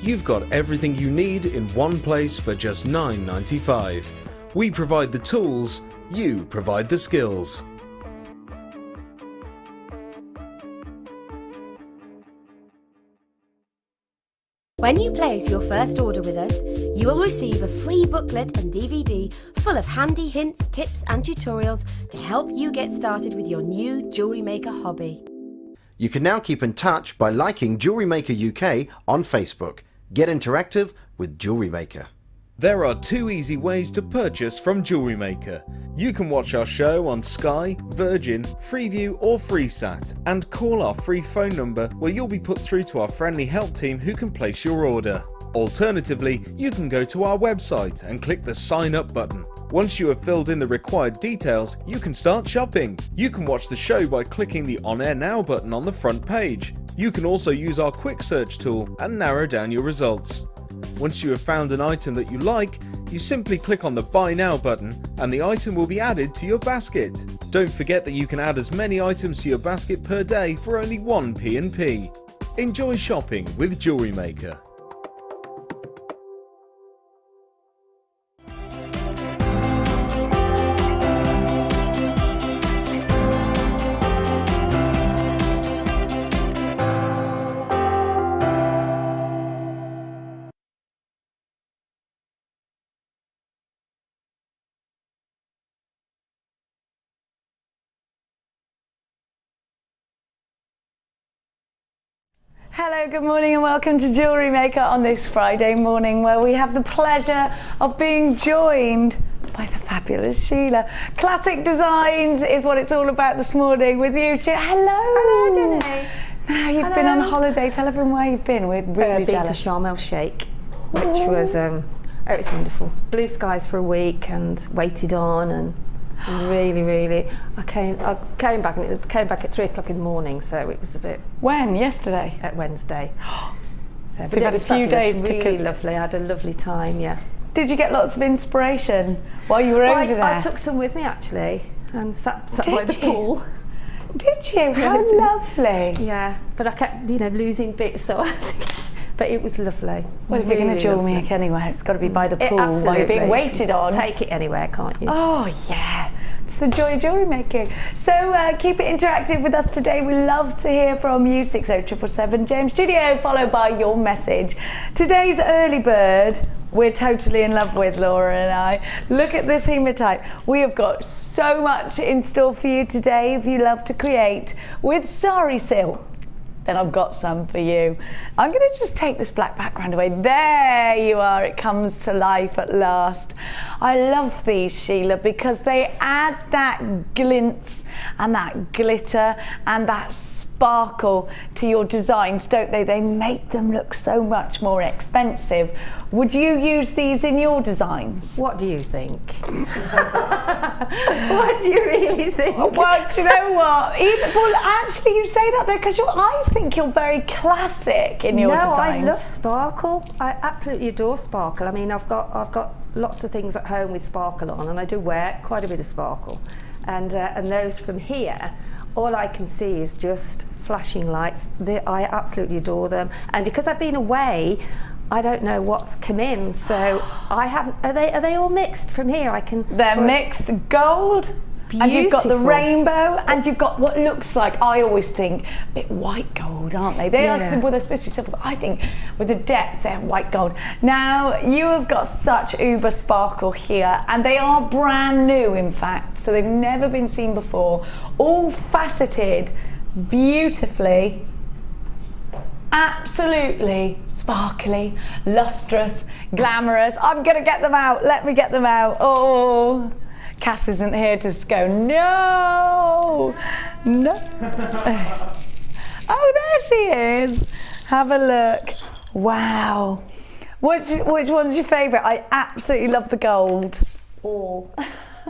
You've got everything you need in one place for just $9.95. We provide the tools, you provide the skills. When you place your first order with us, you will receive a free booklet and DVD full of handy hints, tips and tutorials to help you get started with your new jewellery maker hobby. You can now keep in touch by liking Jewellery Maker UK on Facebook. Get interactive with Jewellery Maker. There are 2 easy ways to purchase from Jewellery Maker. You can watch our show on Sky, Virgin, Freeview or FreeSat and call our free phone number where you'll be put through to our friendly help team who can place your order. Alternatively, you can go to our website and click the sign up button. Once you have filled in the required details, you can start shopping. You can watch the show by clicking the On Air Now button on the front page. You can also use our quick search tool and narrow down your results. Once you have found an item that you like, you simply click on the Buy Now button and the item will be added to your basket. Don't forget that you can add as many items to your basket per day for only 1 P&P. Enjoy shopping with Jewellery Maker. Hello, good morning and welcome to Jewellery Maker on this Friday morning where we have the pleasure of being joined by the fabulous Sheila. Classic Designs is what it's all about this morning with you, Sheila. Hello. Hello, Jenny. Now you've been on holiday. Tell everyone where you've been. We're really been jealous. to Sharm el Sheikh, which was it was wonderful. Blue skies for a week and waited on and really. I came back and it came back at 3 o'clock in the morning, so it was a bit. When? Yesterday? At Wednesday. So you've had a few days to really lovely. I had a lovely time. Yeah. Did you get lots of inspiration while you were over there? I took some with me actually, and sat by the pool. Did you? How lovely. Yeah, but I kept losing bits, so but it was lovely. Well, if you're going to jewellery make anywhere, it's got to be by the pool while you're being waited on. Take it anywhere, can't you? Oh yeah, just enjoy jewellery making. So keep it interactive with us today. We love to hear from you. 60777 James Studio, followed by your message. Today's early bird, we're totally in love with, Laura and I. Look at this hematite. We have got so much in store for you today if you love to create with Sari Silk. Then I've got some for you. I'm going to just take this black background away. There you are, it comes to life at last. I love these, Sheila, because they add that glints and that glitter and that sparkle to your designs, don't they? They make them look so much more expensive. Would you use these in your designs? What do you think? What do you really think? Well, do you know what? Well, actually, you say that though, because I think you're very classic in your designs. No, I love sparkle. I absolutely adore sparkle. I mean, I've got lots of things at home with sparkle on, and I do wear quite a bit of sparkle. And those from here, all I can see is just flashing lights. I absolutely adore them. And because I've been away, I don't know what's come in, so I haven't. Are they all mixed from here? They're mixed gold. Beautiful. And you've got the rainbow, and you've got what looks like, I always think, a bit white gold, aren't they? Well, they're supposed to be simple, but I think with the depth, they're white gold. Now, you have got such uber sparkle here, and they are brand new, in fact, so they've never been seen before. All faceted beautifully. Absolutely sparkly, lustrous, glamorous. I'm gonna get them out. Let me get them out. Oh, Cass isn't here to just go, no. Oh, there she is. Have a look. Wow. Which one's your favourite? I absolutely love the gold. All.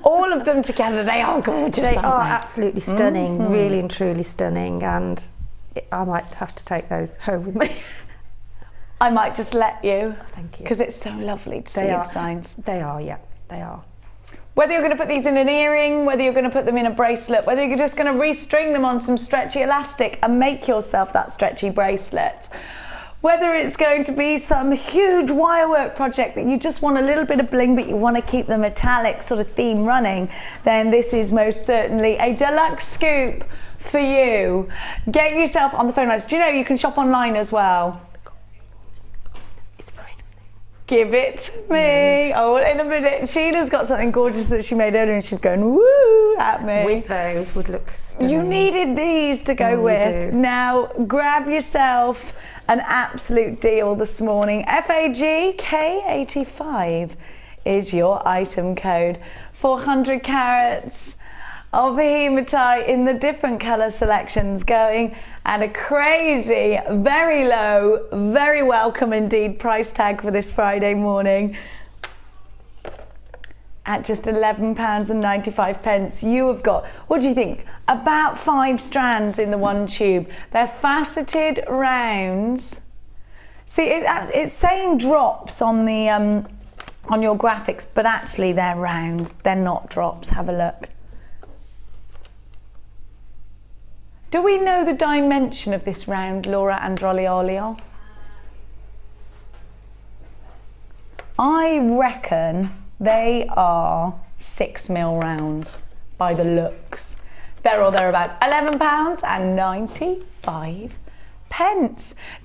All of them together, they are gorgeous. They are absolutely stunning, really and truly stunning, and I might have to take those home with me. I might just let you. Thank you. Because it's so lovely to see your designs. They are, yeah, they are. Whether you're going to put these in an earring, whether you're going to put them in a bracelet, whether you're just going to restring them on some stretchy elastic and make yourself that stretchy bracelet. Whether it's going to be some huge wirework project that you just want a little bit of bling but you want to keep the metallic sort of theme running, then this is most certainly a deluxe scoop for you. Get yourself on the phone lines. Do you know you can shop online as well? It's free. Give it to me. Oh, in a minute. Sheila's got something gorgeous that she made earlier and she's going woo at me. With those would look stunning. You needed these to go with. do. Now grab yourself an absolute deal this morning. FAGK85 is your item code. 400 carats of hematite in the different colour selections going at a crazy, very low, very welcome indeed price tag for this Friday morning. At just £11.95. You have got, what do you think? About 5 strands in the one tube. They're faceted rounds. See, it's saying drops on the on your graphics, but actually they're rounds. They're not drops. Have a look. Do we know the dimension of this round, Laura Androliolio? I reckon they are 6mm rounds by the looks. There or thereabouts. £11.95.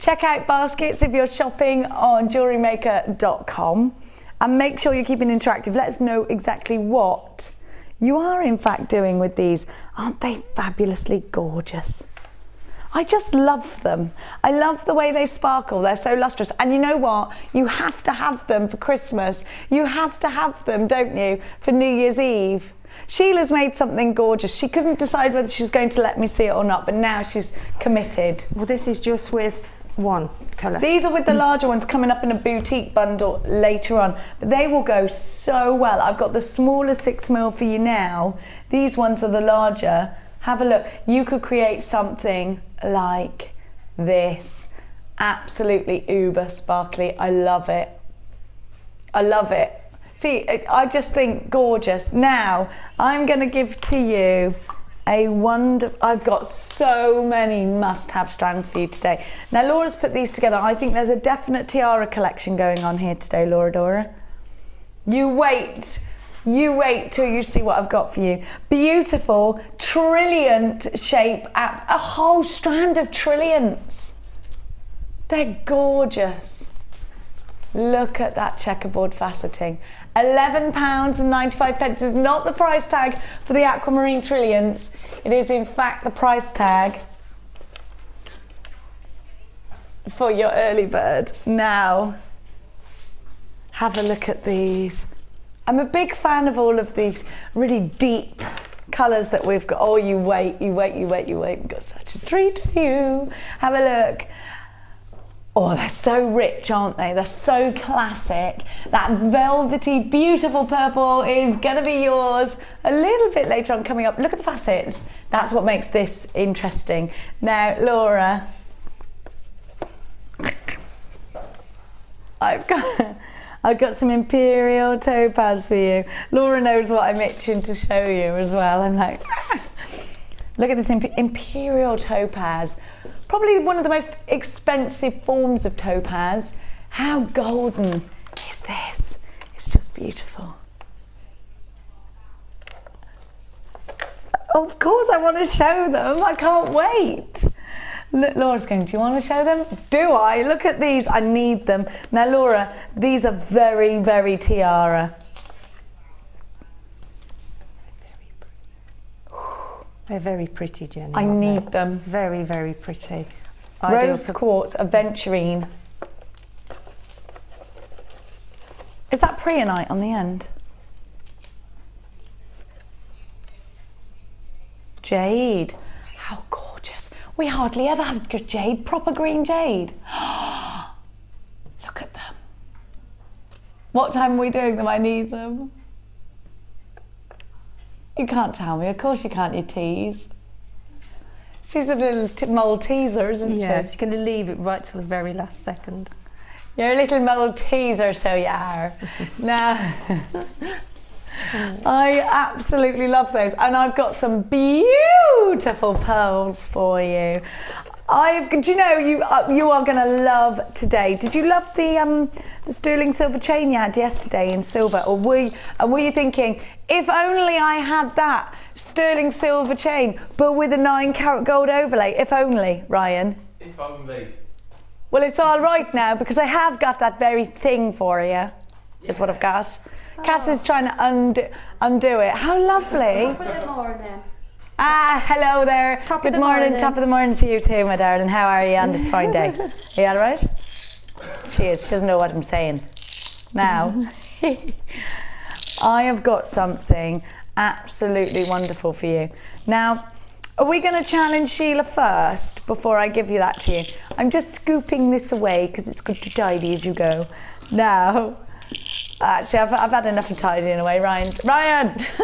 Check out baskets if you're shopping on JewelleryMaker.com and make sure you're keeping interactive. Let us know exactly what you are in fact doing with these. Aren't they fabulously gorgeous? I just love them. I love the way they sparkle. They're so lustrous. And you know what? You have to have them for Christmas. You have to have them, don't you, for New Year's Eve. Sheila's made something gorgeous. She couldn't decide whether she was going to let me see it or not, but now she's committed. Well, this is just with one colour. These are with the larger ones coming up in a boutique bundle later on, but they will go so well. I've got the smaller 6mm for you now. These ones are the larger. Have a look. You could create something like this. Absolutely uber sparkly. I love it. I love it. See, I just think gorgeous. Now, I'm going to give to you a wonderful... I've got so many must-have strands for you today. Now, Laura's put these together. I think there's a definite tiara collection going on here today, Laura Dora. You wait. You wait till you see what I've got for you. Beautiful, trilliant shape, a whole strand of trilliants. They're gorgeous. Look at that checkerboard faceting. £11.95 is not the price tag for the aquamarine trilliants. It is in fact the price tag for your early bird. Now, have a look at these. I'm a big fan of all of these really deep colours that we've got. Oh, you wait, you wait, you wait, you wait. We've got such a treat for you. Have a look. Oh, they're so rich, aren't they? They're so classic. That velvety, beautiful purple is going to be yours a little bit later on coming up. Look at the facets. That's what makes this interesting. Now, Laura, I've got some imperial topaz for you. Laura knows what I'm itching to show you as well. I'm like, look at this imperial topaz. Probably one of the most expensive forms of topaz. How golden is this? It's just beautiful. Of course I want to show them. I can't wait. Laura's going, do you want to show them? Do I? Look at these. I need them. Now, Laura, these are very, very tiara. They're very pretty, Jenny. I need them. Very, very pretty. Rose quartz aventurine. Is that preonite on the end? Jade. How gorgeous. We hardly ever have good jade, proper green jade. Look at them. What time are we doing them? I need them. You can't tell me. Of course you can't, you tease. She's a little Malteser, isn't she? Yeah, she's going to leave it right till the very last second. You're a little Malteser, so you are. Now, I absolutely love those. And I've got some beautiful pearls for you. Do you know, you are going to love today. Did you love the sterling silver chain you had yesterday in silver? Or were you thinking, if only I had that sterling silver chain, but with a 9-carat gold overlay? If only, Ryan. If only. Well, it's all right now because I have got that very thing for you. Is what I've got. Cass is trying to undo it. How lovely. Good morning. Hello there. Top of the morning. Top of the morning to you too, my darling. How are you on this fine day? Are you all right? She is. She doesn't know what I'm saying. Now, I have got something absolutely wonderful for you. Now, are we going to challenge Sheila first before I give you that to you? I'm just scooping this away because it's good to tidy as you go. Now, actually, I've had enough of tidying away, Ryan.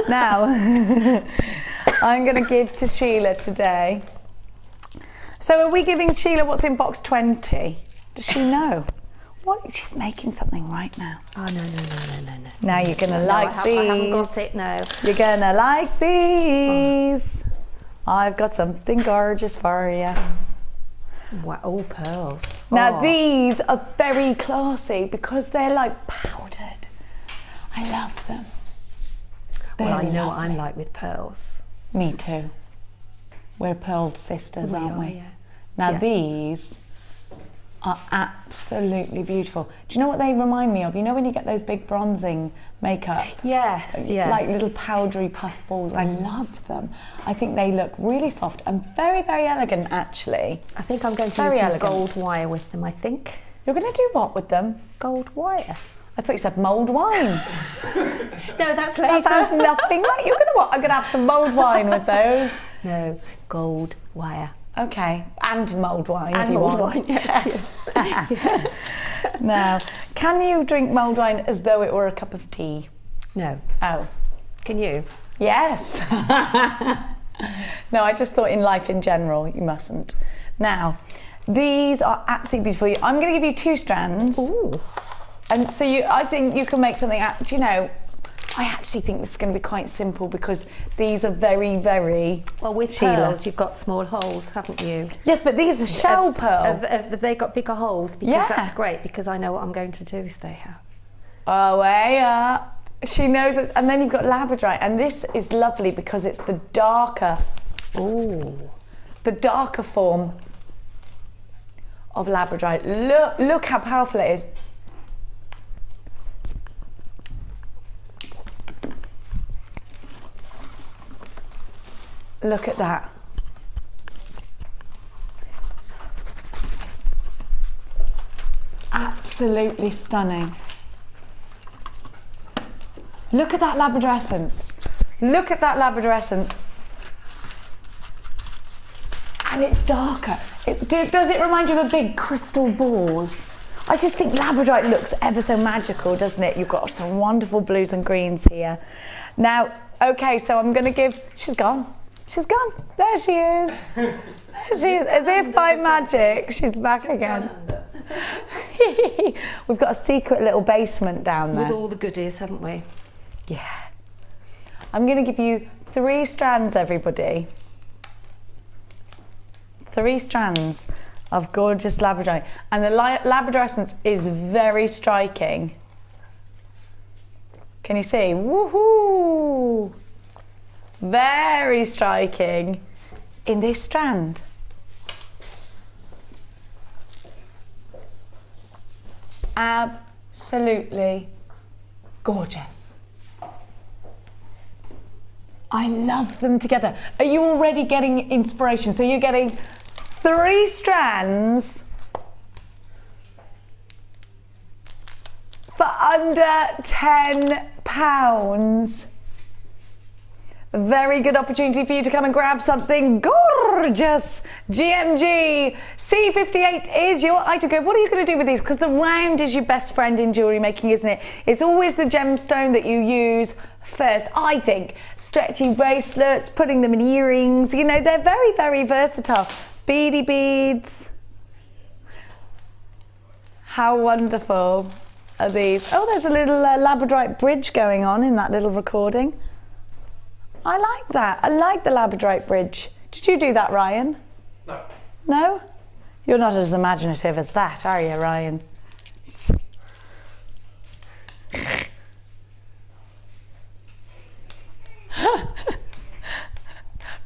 Now, I'm going to give to Sheila today. So are we giving Sheila what's in box 20? Does she know? What? She's making something right now. Oh, no. Now you're going to like these. I haven't got it, no. You're going to like these. I've got something gorgeous for you. Wow, all pearls. Now these are very classy because they're like powdered. I love them. Well, you know what I'm like with pearls. Me too. We're pearl sisters, aren't we? Yeah. Now these are absolutely beautiful. Do you know what they remind me of? You know when you get those big bronzing makeup? Yes, yeah. Like little powdery puff balls. I love them. I think they look really soft and very, very elegant actually. I think I'm going to use some gold wire with them, I think. You're going to do what with them? Gold wire. I thought you said mulled wine. No, that's later. That sounds nothing like you're going to what? I'm going to have some mulled wine with those. No, gold wire. Okay, and mulled wine and if you mulled want. Wine, yeah. Now, can you drink mulled wine as though it were a cup of tea? No. Oh. Can you? Yes. No, I just thought in life in general you mustn't. Now, these are absolutely beautiful. I'm going to give you 2 strands. Ooh. And so I think you can make something, do you know, I actually think this is going to be quite simple because these are very, very Well, with Sheila. pearls, you've got small holes, haven't you? Yes, but these are shell pearl. Have they got bigger holes? Because Yeah. that's great, because I know what I'm going to do if they have. Oh, yeah. She knows it. And then you've got labradorite. And this is lovely because it's the darker, the darker form of labradorite. Look how powerful it is. Look at that. Absolutely stunning. Look at that labradorescence. Look at that labradorescence. And it's darker. Does it remind you of a big crystal ball? I just think labradorite looks ever so magical, doesn't it? You've got some wonderful blues and greens here. Now, okay, so I'm going to give... She's gone. She's gone. There she is. There she is. As if by magic, she's back again. We've got a secret little basement down there. With all the goodies, haven't we? Yeah. I'm going to give you 3 strands, everybody. 3 strands of gorgeous labradorite. And the labradorescence is very striking. Can you see? Woohoo! Very striking in this strand. Absolutely gorgeous. I love them together. Are you already getting inspiration? So you're getting 3 strands for under £10. Very good opportunity for you to come and grab something gorgeous. GMG C58 is your item code. What are you going to do with these? Because the round is your best friend in jewellery making, isn't it? It's always the gemstone that you use first, I think. Stretchy bracelets, putting them in earrings, you know, they're very, very versatile. Beady beads. How wonderful are these? Oh, there's a little labradorite bridge going on in that little recording. I like that. I like the labradorite bridge. Did you do that, Ryan? No. No? You're not as imaginative as that, are you, Ryan?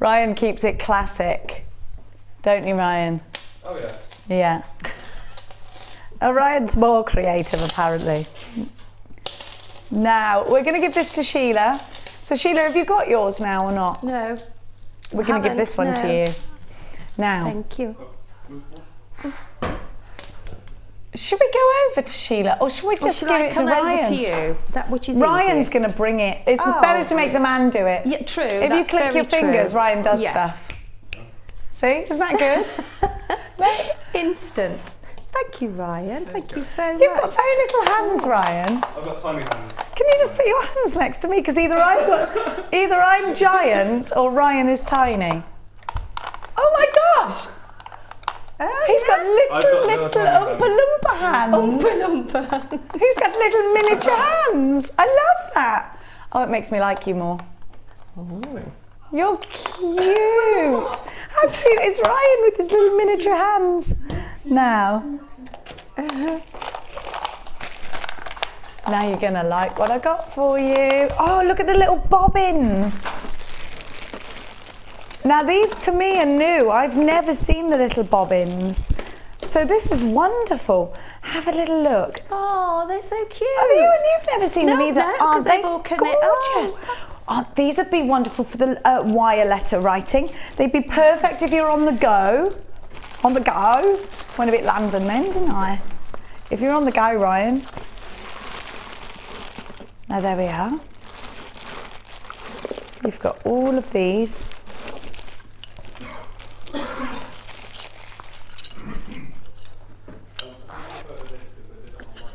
Ryan keeps it classic, don't you, Ryan? Oh yeah. Yeah. Oh, Ryan's more creative, apparently. Now, we're going to give this to Sheila. So, Sheila, have you got yours now or not? No. We're going to give this one to you. Now. Thank you. Should we go over to Sheila, or should we just give it to Ryan? Over to you? That which is Ryan's going to bring it. It's better to make the man do it. Yeah, true. If you click your fingers, Ryan does stuff. See, isn't that good? Instant. Thank you, Ryan. Thank you so much. You've got very little hands, Ryan. I've got tiny hands. Can you just put your hands next to me? Because either I'm giant or Ryan is tiny. Oh my gosh! He's got little Oompa Loompa hands. Oompa Loompa. He's got little miniature hands. I love that. Oh, it makes me like you more. Oh. You're cute. How cute is Ryan with his little miniature hands? Now you're going to like what I got for you. Oh, look at the little bobbins. Now these to me are new. I've never seen the little bobbins. So this is wonderful. Have a little look. Oh, they're so cute. You've never seen them either. No, Aren't they all gorgeous? These would be wonderful for the wire letter writing. They'd be perfect if you're on the go. On the go. Went a bit London then, didn't I? If you're on the go, Ryan. Now there we are. You've got all of these.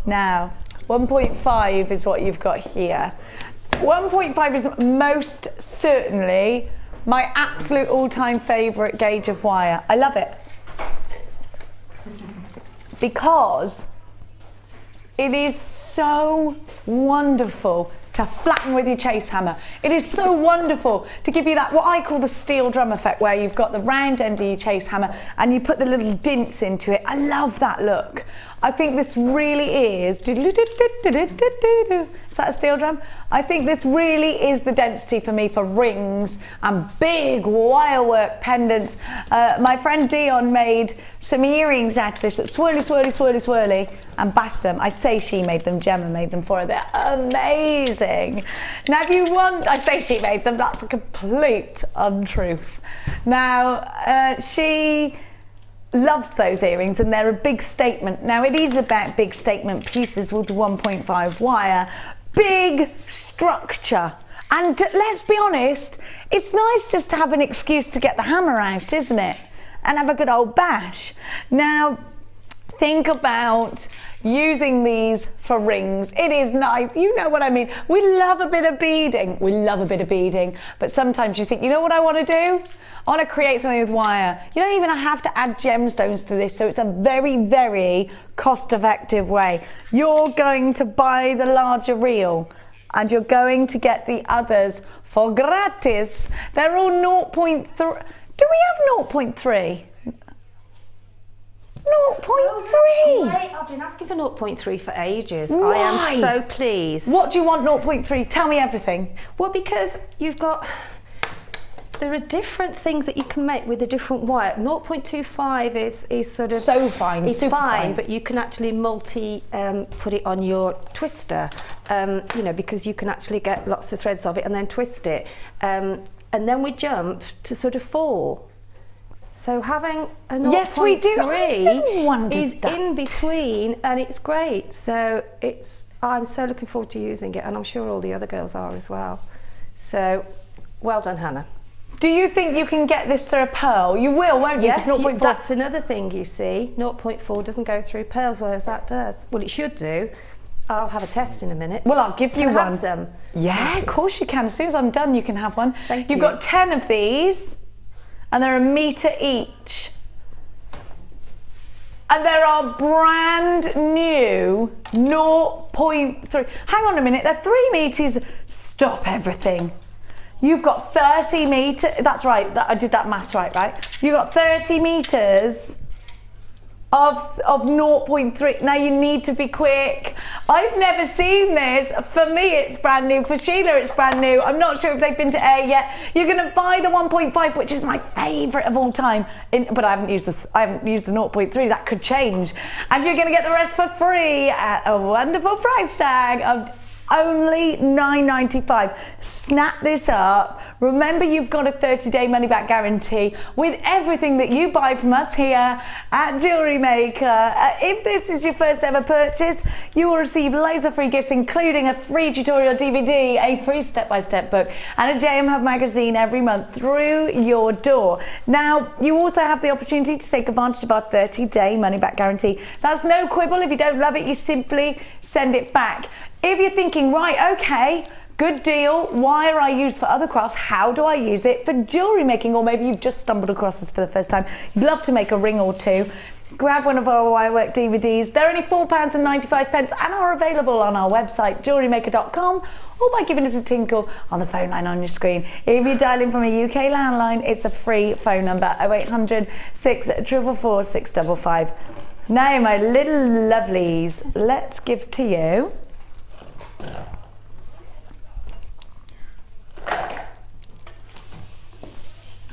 Now, 1.5 is what you've got here. 1.5 is most certainly my absolute all-time favourite gauge of wire. I love it. Because it is so wonderful to flatten with your chase hammer. It is so wonderful to give you that, what I call the steel drum effect, where you've got the round end of your chase hammer and you put the little dints into it. I love that look. I think this really is, is that a steel drum? I think this really is the density for me for rings and big wirework pendants. My friend Dion made some earrings out of this, swirly, swirly, swirly, swirly, and bashed them. I say she made them, Gemma made them for her. They're amazing. Now if you want, I say she made them, that's a complete untruth. Now, she loves those earrings and they're a big statement. Now it is about big statement pieces with the 1.5 wire, big structure. And let's be honest, it's nice just to have an excuse to get the hammer out, isn't it? And have a good old bash. Now, think about using these for rings. It is nice, you know what I mean. We love a bit of beading. We love a bit of beading, but sometimes you think, you know what I want to do? I want to create something with wire. You don't even have to add gemstones to this, so it's a very, very cost-effective way. You're going to buy the larger reel and you're going to get the others for gratis. They're all 0.3. Do we have 0.3? 0.3. I've been asking for 0.3 for ages. Why? I am so pleased. What do you want 0.3? Tell me everything. Well, because there are different things that you can make with a different wire. 0.25 is sort of so fine. It's super fine, but you can actually put it on your twister. You know, because you can actually get lots of threads of it and then twist it. And then we jump to sort of 4. So having a 0.3 yes, we do. is in between, and it's great. So I'm so looking forward to using it, and I'm sure all the other girls are as well. So well done, Hannah. Do you think you can get this through a pearl? You will, won't you? Yes, 0.4. That's another thing you see. 0.4 doesn't go through pearls, whereas that does. Well, it should do. I'll have a test in a minute. Well, I'll give you Can I one. have some? Yeah, of course you can. As soon as I'm done, you can have one. Thank You've you. got 10 of these, and they're 1 metre each. And there are brand new 0.3. Hang on a minute, they're 3 metres. Stop everything. You've got 30 metres. That's right, I did that maths right? You've got 30 metres of 0.3. Now you need to be quick. I've never seen this. For me it's brand new, for Sheila it's brand new. I'm not sure if they've been to air yet. You're going to buy the 1.5, which is my favourite of all time, but I haven't used the 0.3. That could change, and you're going to get the rest for free at a wonderful price tag of only $9.95. Snap this up. Remember, you've got a 30-day money-back guarantee with everything that you buy from us here at Jewellery Maker. If this is your first ever purchase, you will receive loads of free gifts, including a free tutorial DVD, a free step-by-step book, and a JM Hub magazine every month through your door. Now, you also have the opportunity to take advantage of our 30-day money-back guarantee. That's no quibble. If you don't love it, you simply send it back. If you're thinking, right, okay, good deal, wire I use for other crafts, how do I use it for jewellery making? Or maybe you've just stumbled across us for the first time, you'd love to make a ring or two, grab one of our wirework DVDs. They're only £4.95 and are available on our website, jewellerymaker.com, or by giving us a tinkle on the phone line on your screen. If you dial in from a UK landline, it's a free phone number, 0800 644 655. Now, my little lovelies, let's give to you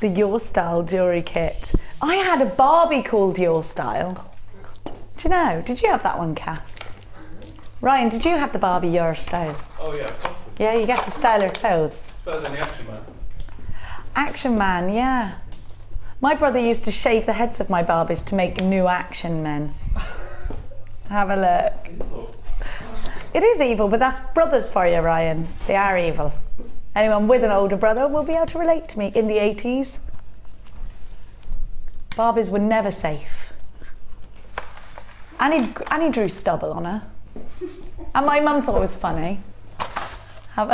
the Your Style jewellery kit. I had a Barbie called Your Style. Do you know? Did you have that one, Cass? Ryan, did you have the Barbie Your Style? Oh yeah, of course. Yeah, you get to style her clothes. Better than the Action Man. Action Man, yeah. My brother used to shave the heads of my Barbies to make new Action Men. Have a look. It is evil, but that's brothers for you, Ryan. They are evil. Anyone with an older brother will be able to relate to me. In the 80s, Barbies were never safe. Annie drew stubble on her. And my mum thought it was funny. Have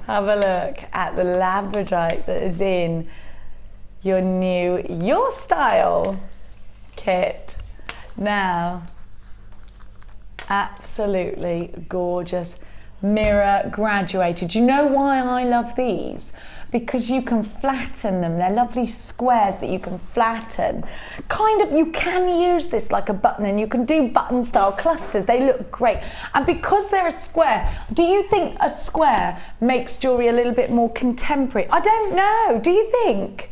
a look at the labradorite that is in your new Your Style kit. Now, absolutely gorgeous, mirror graduated. Do you know why I love these? Because you can flatten them. They're lovely squares that you can flatten. Kind of, you can use this like a button, and you can do button style clusters. They look great. And because they're a square, do you think a square makes jewellery a little bit more contemporary? I don't know. Do you think?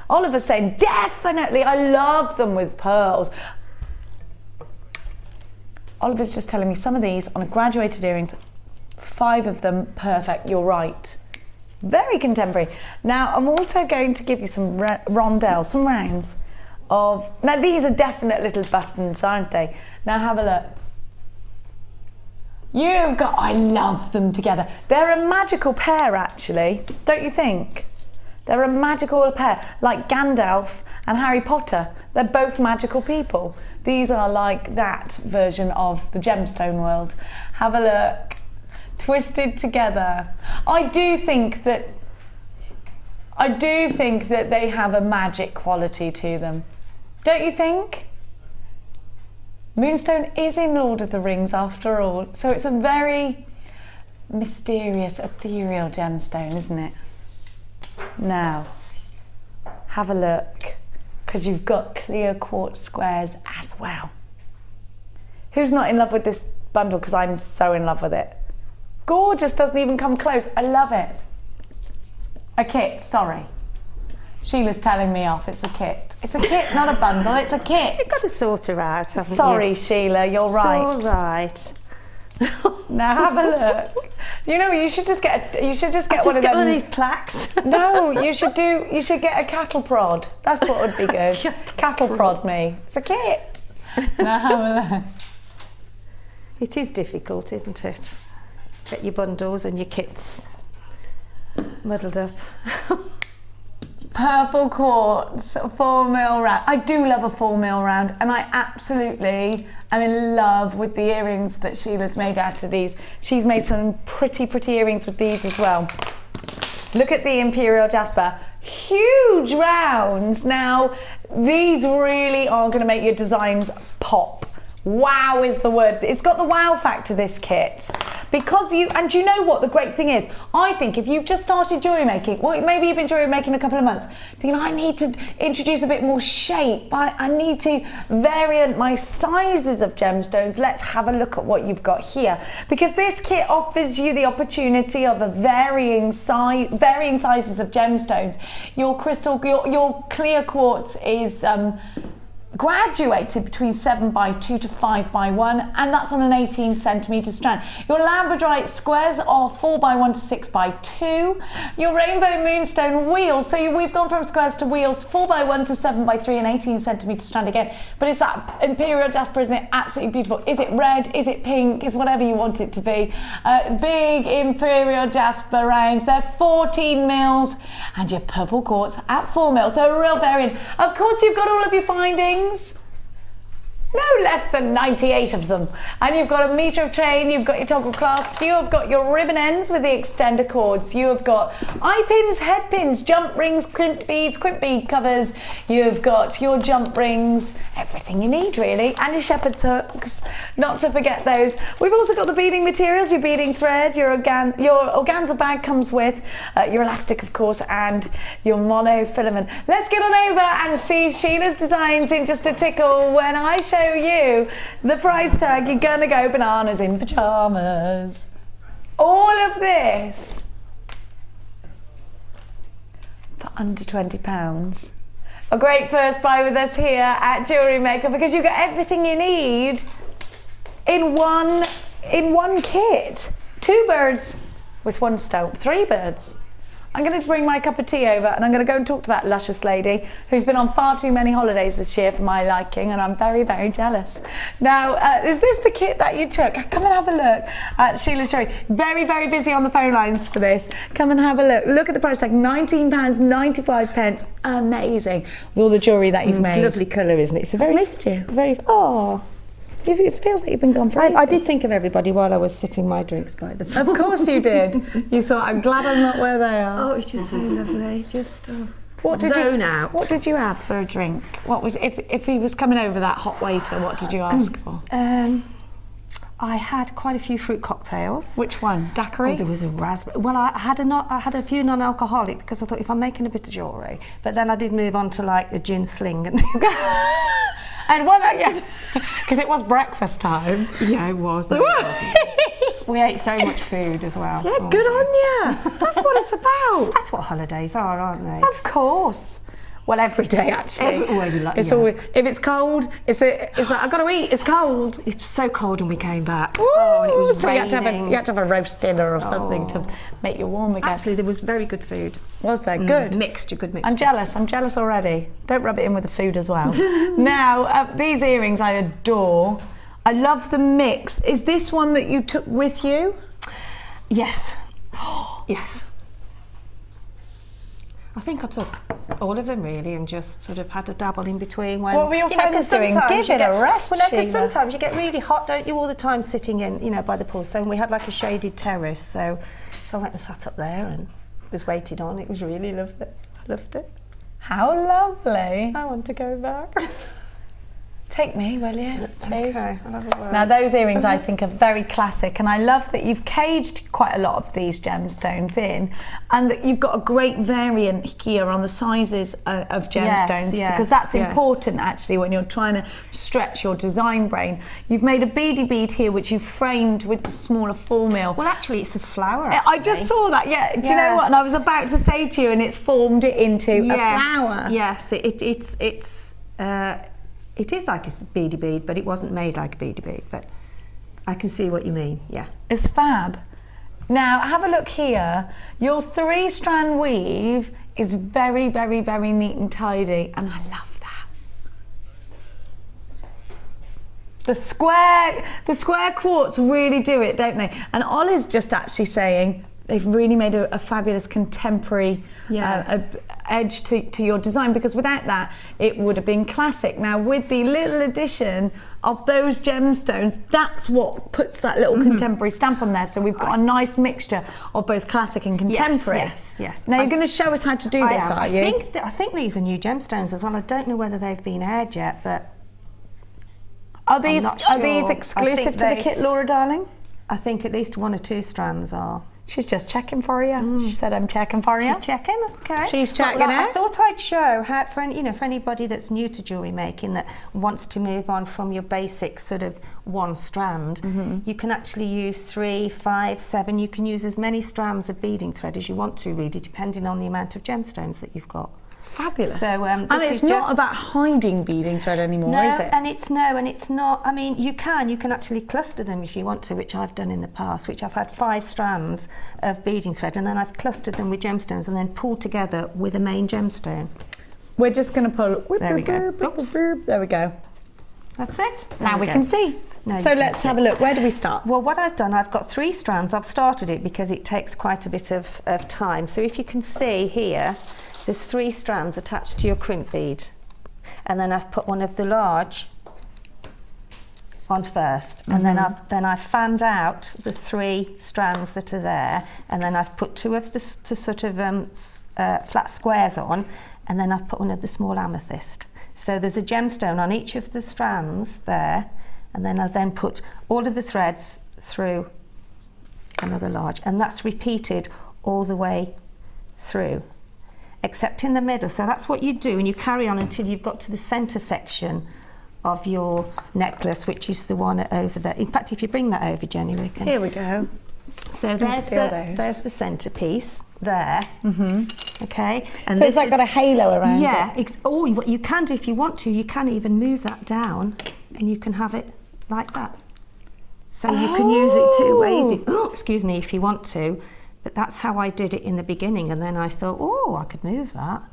Oliver's saying, definitely, I love them with pearls. Oliver's just telling me some of these on a graduated earrings, 5 of them, perfect, you're right. Very contemporary. Now, I'm also going to give you some rondelles, some rounds of, now these are definite little buttons, aren't they? Now have a look. You've got, I love them together. They're a magical pair actually, don't you think? They're a magical pair, like Gandalf and Harry Potter. They're both magical people. These are like that version of the gemstone world. Have a look. Twisted together. I do think that they have a magic quality to them. Don't you think? Moonstone is in Lord of the Rings after all, so it's a very mysterious, ethereal gemstone, isn't it? Now, have a look, because you've got clear quartz squares as well. Who's not in love with this bundle? Because I'm so in love with it. Gorgeous, doesn't even come close. I love it. A kit, sorry. Sheila's telling me off, it's a kit. It's a kit, not a bundle, it's a kit. You've got to sort her out, haven't you? Sorry, Sheila, you're right. It's all right. Now have a look. You know, you should just get one of them. One of these plaques. No, you should get a cattle prod. That's what would be good. Cattle prod me. It's a kit. Now have a look. It is difficult, isn't it? Get your bundles and your kits muddled up. Purple quartz, 4mm round. I do love a 4mm round, and I absolutely am in love with the earrings that Sheila's made out of these. She's made some pretty earrings with these as well. Look at the Imperial Jasper. Huge rounds. Now, these really are going to make your designs pop. Wow is the word. It's got the wow factor, this kit. because and you know what the great thing is? I think if you've just started jewellery making, well, maybe you've been jewellery making a couple of months, thinking I need to introduce a bit more shape, I need to vary my sizes of gemstones. Let's have a look at what you've got here, because this kit offers you the opportunity of a varying sizes of gemstones. Your crystal, your clear quartz is graduated between 7x2 to 5x1, and that's on an 18cm strand. Your labradorite squares are 4x1 to 6x2. Your rainbow moonstone wheels, so we've gone from squares to wheels, 4x1 to 7x3 and 18cm strand again, but it's that imperial jasper, isn't it? Absolutely beautiful. Is it red? Is it pink? Is whatever you want it to be. Big imperial jasper rounds, they're 14 mils, and your purple quartz at 4 mils, so a real variant. Of course, you've got all of your findings. No less than 98 of them. And you've got a metre of chain, you've got your toggle clasps, you have got your ribbon ends with the extender cords, you have got eye pins, head pins, jump rings, crimp bead covers, you've got your jump rings, everything you need really, and your shepherd's hooks, not to forget those. We've also got the beading materials, your beading thread, your organza bag comes with, your elastic of course, and your monofilament. Let's get on over and see Sheila's designs in just a tickle. When I show you the price tag, you're gonna go bananas in pyjamas. All of this for under £20. A great first buy with us here at Jewellery Maker, because you get everything you need in one kit. 2 birds with 1 stone, 3 birds. I'm going to bring my cup of tea over and I'm going to go and talk to that luscious lady who's been on far too many holidays this year for my liking, and I'm very, very jealous. Now, is this the kit that you took? Come and have a look at Sheila's showing. Very, very busy on the phone lines for this. Come and have a look. Look at the price tag, £19.95. Amazing. With all the jewellery that you've made. It's a lovely colour, isn't it? It's a very, I've missed you. Very. Oh. It feels like you've been gone for ages. I did think of everybody while I was sipping my drinks by the Of course you did. You thought, I'm glad I'm not where they are. Oh, it's just so lovely. Just what did zone you, out. What did you have for a drink? What was if he was coming over, that hot waiter, what did you ask for? I had quite a few fruit cocktails. Which one? Daiquiri? Oh, there was a raspberry. Well, I had a few non-alcoholic, because I thought if I'm making a bit of jewellery, but then I did move on to like a gin sling and. And what? Because it was breakfast time. Yeah, it was. No, we ate so much food as well. Yeah, good on you. That's what it's about. That's what holidays are, aren't they? Of course. Well, every day actually. It's always, if it's cold, it's like I've got to eat. It's cold. It's so cold when we came back. Ooh, and it was so raining. you had to have a roast dinner or something to make you warm again. Actually, there was very good food. Was there? Good. Good mixture. I'm jealous already. Don't rub it in with the food as well. Now, these earrings I adore. I love the mix. Is this one that you took with you? Yes. Yes. I think I took all of them really, and just sort of had a dabble in between. When, what were your friends doing? Give it a rest, Well, because Sheila. sometimes you get really hot, don't you, all the time sitting in, by the pool. So we had like a shaded terrace, so I went and sat up there and was waited on. It was really lovely. I loved it. How lovely. I want to go back. Take me, will you, please? Okay, I'll have a word. Now, those earrings I think are very classic, and I love that you've caged quite a lot of these gemstones in, and that you've got a great variant here on the sizes of gemstones, because that's important actually when you're trying to stretch your design brain. You've made a beady bead here which you've framed with the smaller 4 mil. Well, actually, it's a flower. I just saw that, Do you know what? And I was about to say to you, and it's formed it into a flower. Yes, it is like a beady bead, but it wasn't made like a beady bead. But I can see what you mean, yeah. It's fab. Now, have a look here. Your 3-strand weave is very, very, very neat and tidy, and I love that. The square quartz really do it, don't they? And Ollie's just actually saying they've really made a fabulous contemporary edge to your design, because without that it would have been classic. Now, with the little addition of those gemstones, that's what puts that little contemporary stamp on there. So we've got a nice mixture of both classic and contemporary. Yes. Now you're going to show us how to do this, are you? I think these are new gemstones as well. I don't know whether they've been aired yet, but are these exclusive to the kit, Laura darling? I think at least 1 or 2 strands are. She's just checking for you. She said, "I'm checking for you." She's checking, okay. She's checking Well, it. I thought I'd show how, for anybody that's new to jewellery making that wants to move on from your basic sort of 1 strand, you can actually use 3, 5, 7. You can use as many strands of beading thread as you want to, really, depending on the amount of gemstones that you've got. Fabulous. So, and it's not about hiding beading thread anymore, is it? And it's not. I mean, you can actually cluster them if you want to, which I've done in the past, which I've had 5 strands of beading thread, and then I've clustered them with gemstones and then pulled together with a main gemstone. We're just going to pull. There we go. There we go. That's it. Now we can see. So let's have a look. Where do we start? Well, what I've done, I've got 3 strands. I've started it because it takes quite a bit of time. So if you can see here, there's 3 strands attached to your crimp bead, and then I've put one of the large on first, and then I've fanned out the 3 strands that are there, and then I've put 2 of the sort of flat squares on, and then I've put one of the small amethyst. So there's a gemstone on each of the strands there, and then I then put all of the threads through another large, and that's repeated all the way through, except in the middle. So that's what you do, and you carry on until you've got to the centre section of your necklace, which is the one over there. In fact, if you bring that over, Jenny, we can. Here we go. So there's the centrepiece there. Okay. And so it's like got a halo around it. Yeah. Or what you can do if you want to, you can even move that down, and you can have it like that. So you can use it 2 ways. Excuse me, if you want to. But that's how I did it in the beginning, and then I thought, oh, I could move that.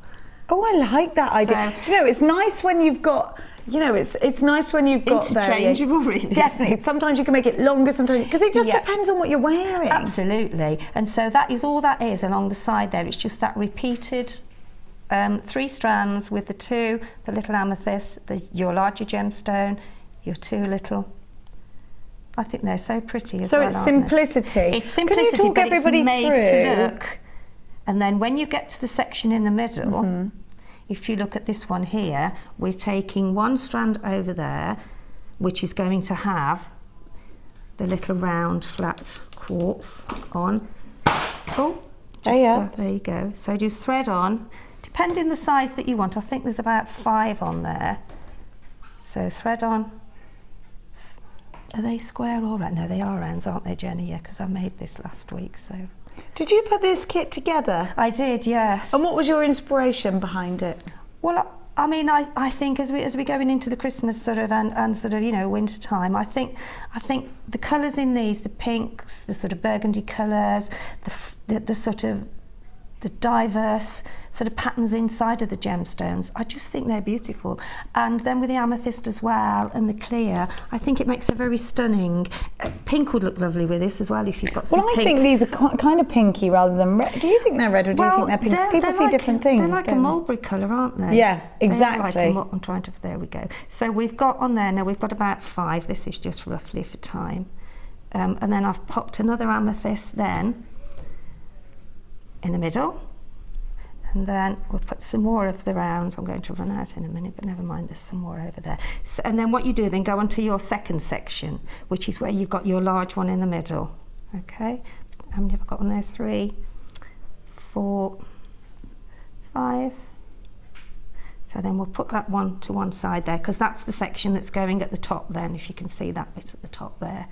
Oh, I like that idea. Do you know, it's nice when you've got, you know, it's nice when you've got interchangeable, really. Definitely. Sometimes you can make it longer, sometimes, because it just depends on what you're wearing. Absolutely. And so that is all that is along the side there. It's just that repeated 3 strands with the 2, the little amethyst, your larger gemstone, your 2 little. I think they're so pretty as well. So it's simplicity. It's simplicity, can you talk but everybody it's made through? to look. And then when you get to the section in the middle, if you look at this one here, we're taking 1 strand over there, which is going to have the little round flat quartz on. There you go. So just thread on, depending the size that you want. I think there's about 5 on there. So thread on. Are they square or round? No, they are rounds, aren't they, Jenny? Yeah, because I made this last week, so. Did you put this kit together? I did, yes. And what was your inspiration behind it? Well, I mean, I think as we're going into the Christmas sort of and sort of, you know, winter time, I think the colours in these, the pinks, the sort of burgundy colours, the sort of the diverse sort of patterns inside of the gemstones, I just think they're beautiful. And then with the amethyst as well and the clear, I think it makes a very stunning. Pink would look lovely with this as well if you've got some pink. Well, I think these are kind of pinky rather than red. Do you think they're red or do you think they're pink? People see different things. They're like a mulberry colour, aren't they? Yeah, exactly. I'm trying to. There we go. So we've got on there now. We've got about 5. This is just roughly for time, and then I've popped another amethyst then in the middle, and then we'll put some more of the rounds. I'm going to run out in a minute, but never mind, there's some more over there. So, and then what you do, then go on to your second section, which is where you've got your large one in the middle. Okay, how many have I got on there? 3, 4, 5. So then we'll put that one to one side there, because that's the section that's going at the top then, if you can see that bit at the top there.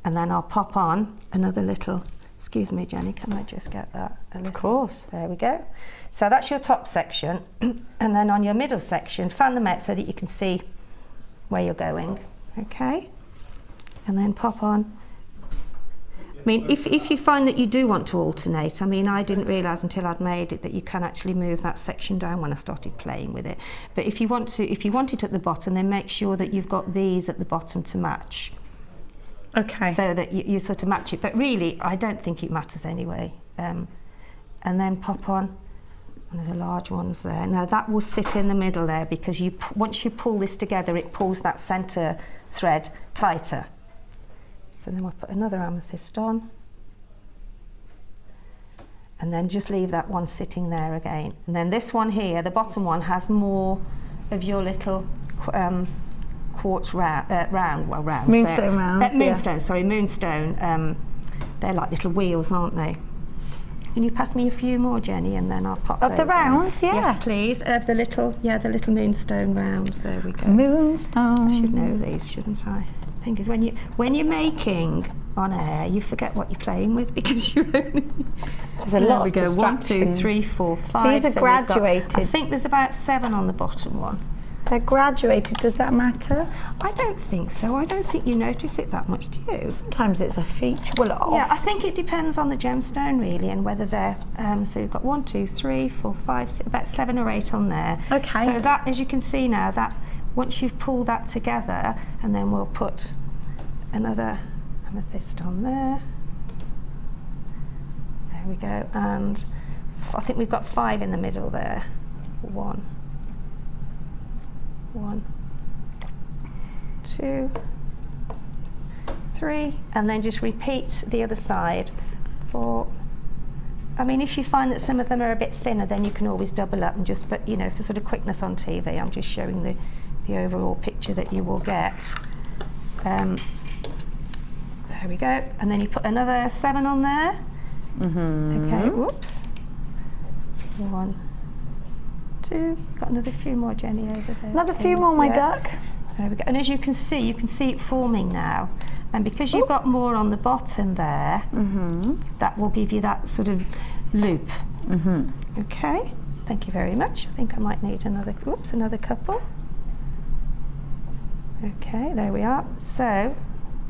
And then I'll pop on another little. Excuse me, Jenny, can I just get that a little? Of course. There we go. So that's your top section. And then on your middle section, fan them out so that you can see where you're going. Okay? And then pop on. I mean, if you find that you do want to alternate, I mean, I didn't realise until I'd made it that you can actually move that section down when I started playing with it. But if you want it at the bottom, then make sure that you've got these at the bottom to match. Okay. So that you sort of match it, but really I don't think it matters anyway. And then pop on one of the large ones there. Now that will sit in the middle there, because once you pull this together, it pulls that centre thread tighter. So then we'll put another amethyst on, and then just leave that one sitting there again. And then this one here, the bottom one, has more of your little quartz round, Moonstone rounds. Moonstone, sorry, moonstone. They're like little wheels, aren't they? Can you pass me a few more, Jenny, and then I'll pop Of the those on. rounds, yeah. Yes, please. Of the little moonstone rounds. There we go. Moonstone. I should know these, shouldn't I? The thing is, when you're making on air, you forget what you're playing with because you only. There's a lot of distractions. 1, 2, 3, 4, 5. These are So graduated. I think there's about 7 on the bottom one. They're graduated. Does that matter? I don't think so. I don't think you notice it that much, do you? Sometimes it's a feature. Well, Yeah, I think it depends on the gemstone really, and whether they're. So you've got 1, 2, 3, 4, 5, 6, about 7 or 8 on there. Okay. So that, as you can see now, that once you've pulled that together, and then we'll put another amethyst on there. There we go, and I think we've got 5 in the middle there. 1, 2, 3, and then just repeat the other side. 4. I mean, if you find that some of them are a bit thinner, then you can always double up and just, but you know, for sort of quickness on TV, I'm just showing the overall picture that you will get. There we go, and then you put another 7 on there. Okay, whoops. 1, 2, got another few more, Jenny, over there. another few more, my duck. There we go. And as you can see it forming now. And because you've got more on the bottom there, that will give you that sort of loop. Okay, thank you very much. I think I might need another couple. Okay, there we are. So,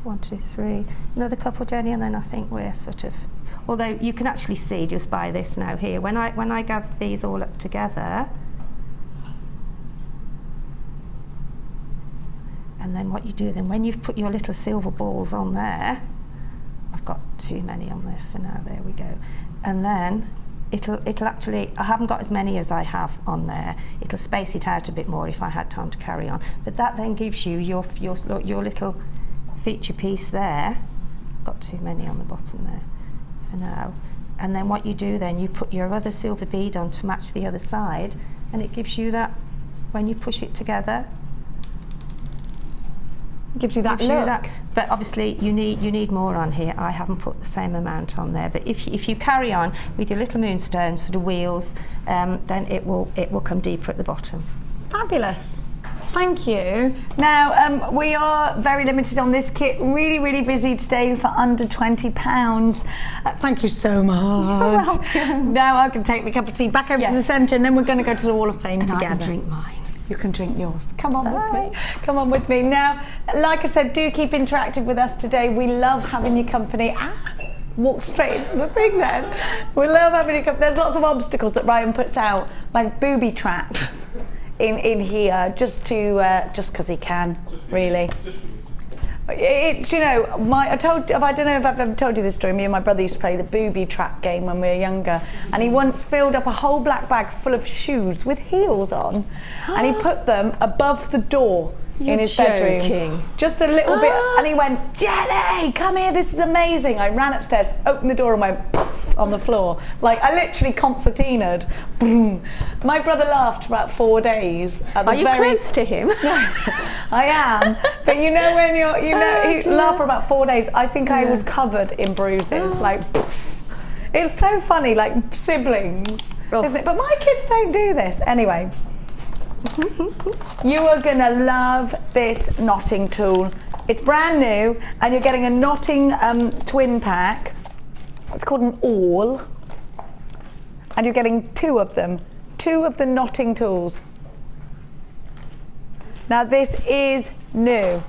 1, 2, 3, another couple, Jenny, and then I think we're sort of, although you can actually see just by this now here, when I gather these all up together, and then what you do then, when you've put your little silver balls on there, I've got too many on there for now, there we go, and then it'll actually, I haven't got as many as I have on there, it'll space it out a bit more if I had time to carry on, but that then gives you your little feature piece there. Got too many on the bottom there for now, and then what you do then, you put your other silver bead on to match the other side, and it gives you that, when you push it together, Gives you that look. But obviously you need more on here. I haven't put the same amount on there, but if you carry on with your little moonstone sort of wheels, then it will come deeper at the bottom. Fabulous. Thank you. Now, we are very limited on this kit. Really, really busy today for under £20. Thank you so much. You're welcome. Now I can take my cup of tea back over to the centre, and then we're going to go to the Wall of Fame And together. I can drink mine. You can drink yours. Come on with me. Come on with me. Now, like I said, do keep interactive with us today. We love having your company. Walk straight into the thing then. We love having your company. There's lots of obstacles that Ryan puts out, like booby traps in here, just because he can, really. It's, you know, I don't know if I've ever told you this story. Me and my brother used to play the booby trap game when we were younger, and he once filled up a whole black bag full of shoes with heels on, and he put them above the door in his bedroom, just a little bit, and he went, "Jenny, come here, this is amazing." I ran upstairs, opened the door, and went poof on the floor. Like, I literally concertinaed. Boom. My brother laughed for about 4 days. Are you close to him? I am, but you know when he laughed for about 4 days. I think I was covered in bruises, like poof. It's so funny, like siblings, isn't it? But my kids don't do this. Anyway, you are gonna love this knotting tool. It's brand new, and you're getting a knotting twin pack. It's called an awl, and you're getting 2 of them, 2 of the knotting tools. Now this is new.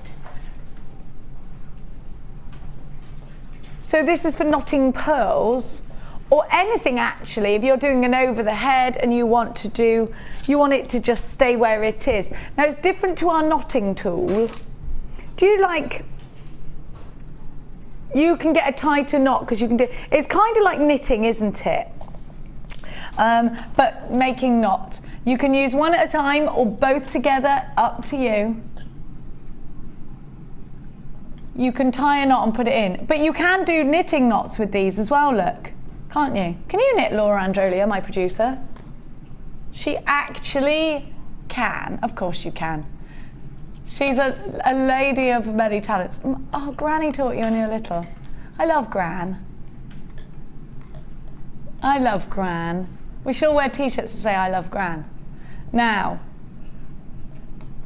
So this is for knotting pearls, or anything actually. If you're doing an over the head and you want it to just stay where it is. Now it's different to our knotting tool. Do you like, you can get a tighter knot because you can do, it's kind of like knitting, isn't it? But making knots. You can use one at a time or both together, up to you. You can tie a knot and put it in, but you can do knitting knots with these as well, look, can't you? Can you knit, Laura Androlia, my producer? She actually can, of course you can. She's a lady of many talents. Oh, Granny taught you when you were little. I love Gran. I love Gran. We should all wear t-shirts to say I love Gran. Now,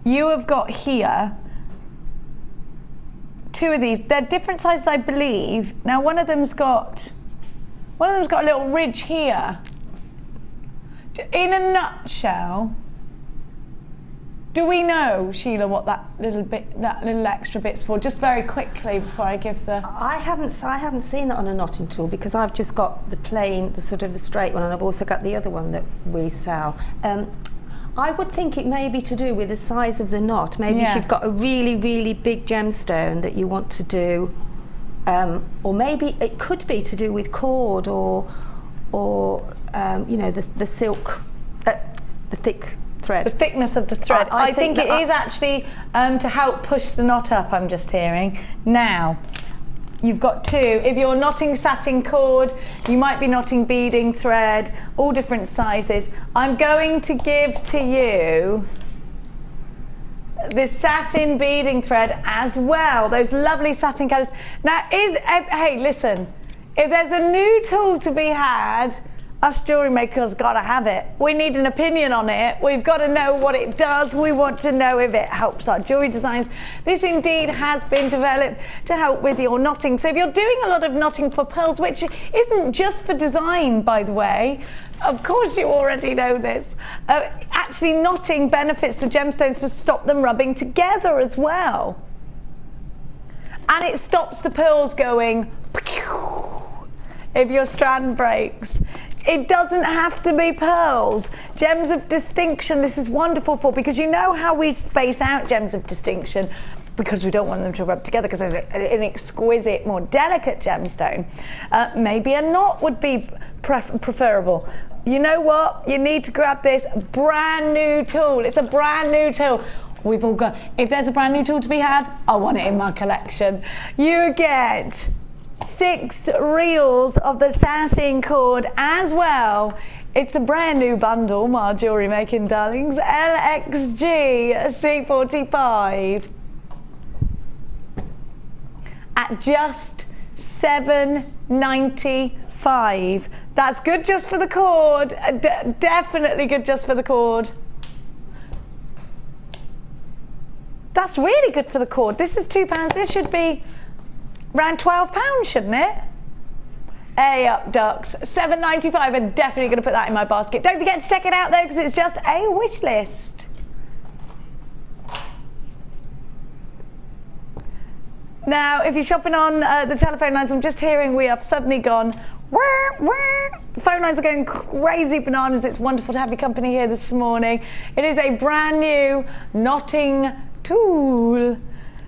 you have got here 2 of these. They're different sizes, I believe. Now, one of them's got a little ridge here. In a nutshell, do we know, Sheila, what that little extra bit's for? Just very quickly before I give the. I haven't seen that on a knotting tool because I've just got the plain, the sort of the straight one, and I've also got the other one that we sell. I would think it may be to do with the size of the knot. Maybe if you've got a really, really big gemstone that you want to do, or maybe it could be to do with cord or you know, the silk, the thick thread. The thickness of the thread. I think it is actually to help push the knot up, I'm just hearing. Now, you've got 2. If you're knotting satin cord, you might be knotting beading thread, all different sizes. I'm going to give to you the satin beading thread as well, those lovely satin colours. Now, hey, listen, if there's a new tool to be had, us jewellery makers got to have it. We need an opinion on it. We've got to know what it does. We want to know if it helps our jewellery designs. This indeed has been developed to help with your knotting. So if you're doing a lot of knotting for pearls, which isn't just for design, by the way, of course you already know this, actually knotting benefits the gemstones to stop them rubbing together as well. And it stops the pearls going if your strand breaks. It doesn't have to be pearls. Gems of distinction, this is wonderful for, because you know how we space out gems of distinction because we don't want them to rub together because there's an exquisite, more delicate gemstone. Maybe a knot would be preferable. You know what? You need to grab this brand new tool. It's a brand new tool. We've all got, if there's a brand new tool to be had, I want it in my collection. You get 6 reels of the satin cord as well. It's a brand new bundle, my jewellery making darlings. LXG C45 at just $7.95. That's good just for the cord. Definitely good just for the cord. That's really good for the cord. This is £2. This should be around £12, shouldn't it? Hey up, ducks. $7.95. I'm definitely going to put that in my basket. Don't forget to check it out though, because it's just a wish list. Now, if you're shopping on the telephone lines, I'm just hearing we have suddenly gone. The phone lines are going crazy bananas. It's wonderful to have your company here this morning. It is a brand new knotting tool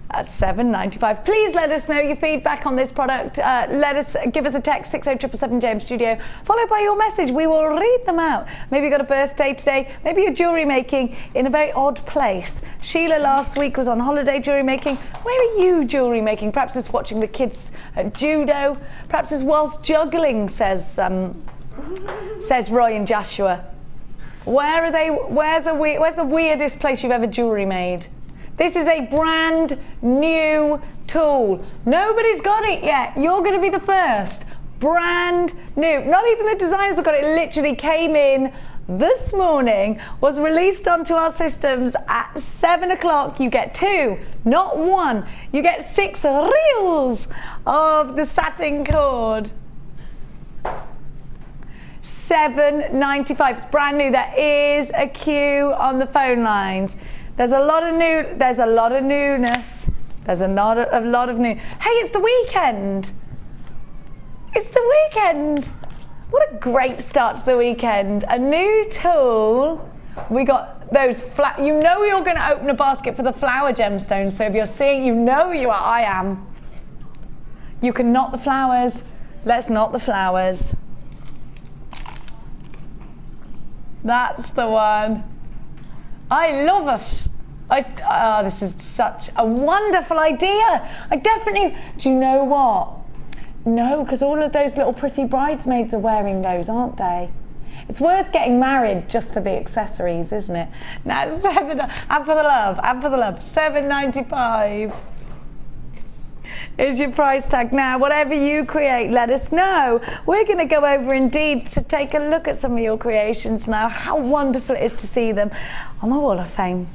at $7.95. Please let us know your feedback on this product. Give us a text 60777 James Studio, followed by your message. We will read them out. Maybe you got a birthday today. Maybe you're jewellery making in a very odd place. Sheila last week was on holiday jewellery making. Where are you jewellery making? Perhaps it's watching the kids at judo. Perhaps it's whilst juggling, says Roy and Joshua. Where are they? Where's the weirdest place you've ever jewellery made? This is a brand new tool. Nobody's got it yet. You're going to be the first. Brand new. Not even the designers have got it. It literally came in this morning, was released onto our systems at 7 o'clock. You get 2, not 1. You get 6 reels of the satin cord. $7.95. It's brand new. There is a queue on the phone lines. There's a lot of newness. There's a lot of new. Hey, it's the weekend. It's the weekend. What a great start to the weekend. A new tool. We got those you know you're going to open a basket for the flower gemstones. So if you're seeing, you know you are. I am. You can knot the flowers. Let's knot the flowers. That's the one. I love it. This is such a wonderful idea. Do you know what? No, because all of those little pretty bridesmaids are wearing those, aren't they? It's worth getting married just for the accessories, isn't it? Now, and for the love, $7.95 is your price tag. Now, whatever you create, let us know. We're going to go over Indeed to take a look at some of your creations now. How wonderful it is to see them on the Wall of Fame.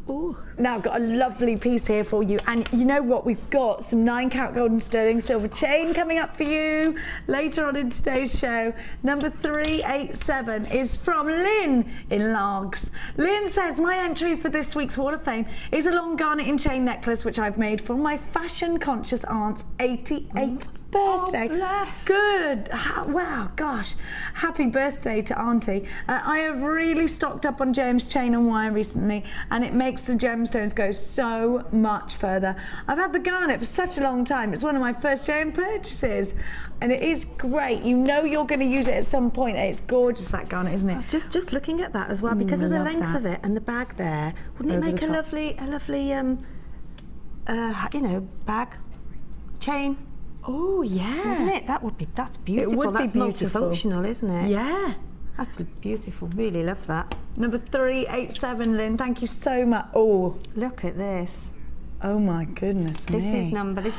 Ooh. Now I've got a lovely piece here for you, and you know what, we've got some 9-carat gold and sterling silver chain coming up for you later on in today's show. Number 387 is from Lynn in Largs. Lynn says, my entry for this week's Wall of Fame is a long garnet in chain necklace which I've made for my fashion conscious aunt's 88th birthday. Oh, bless. Good. Wow, gosh. Happy birthday to Auntie. I have really stocked up on James chain and wire recently, and it makes the gemstones go so much further. I've had the garnet for such a long time. It's one of my first gem purchases, and it is great. You know you're going to use it at some point. It's gorgeous, that garnet, isn't it? I was just looking at that as well, because of the length of it and the bag there. Wouldn't it make a lovely you know, bag, chain? Oh yeah, Wouldn't it? That's beautiful. It would that's be beautiful. Multifunctional, isn't it? Yeah. That's beautiful. Really love that. Number 387, Lynn. Thank you so much. Oh, look at this. Oh my goodness me. This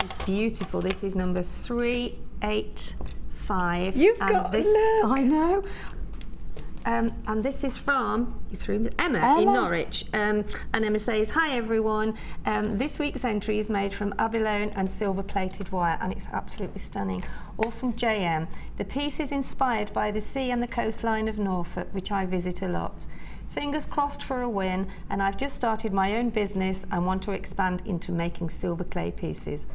is beautiful. This is number 385. You've got this. Look. I know. And this is from Emma in Norwich. And Emma says, hi everyone. This week's entry is made from abalone and silver plated wire, and it's absolutely stunning. All from JM. The piece is inspired by the sea and the coastline of Norfolk, which I visit a lot. Fingers crossed for a win, and I've just started my own business and want to expand into making silver clay pieces.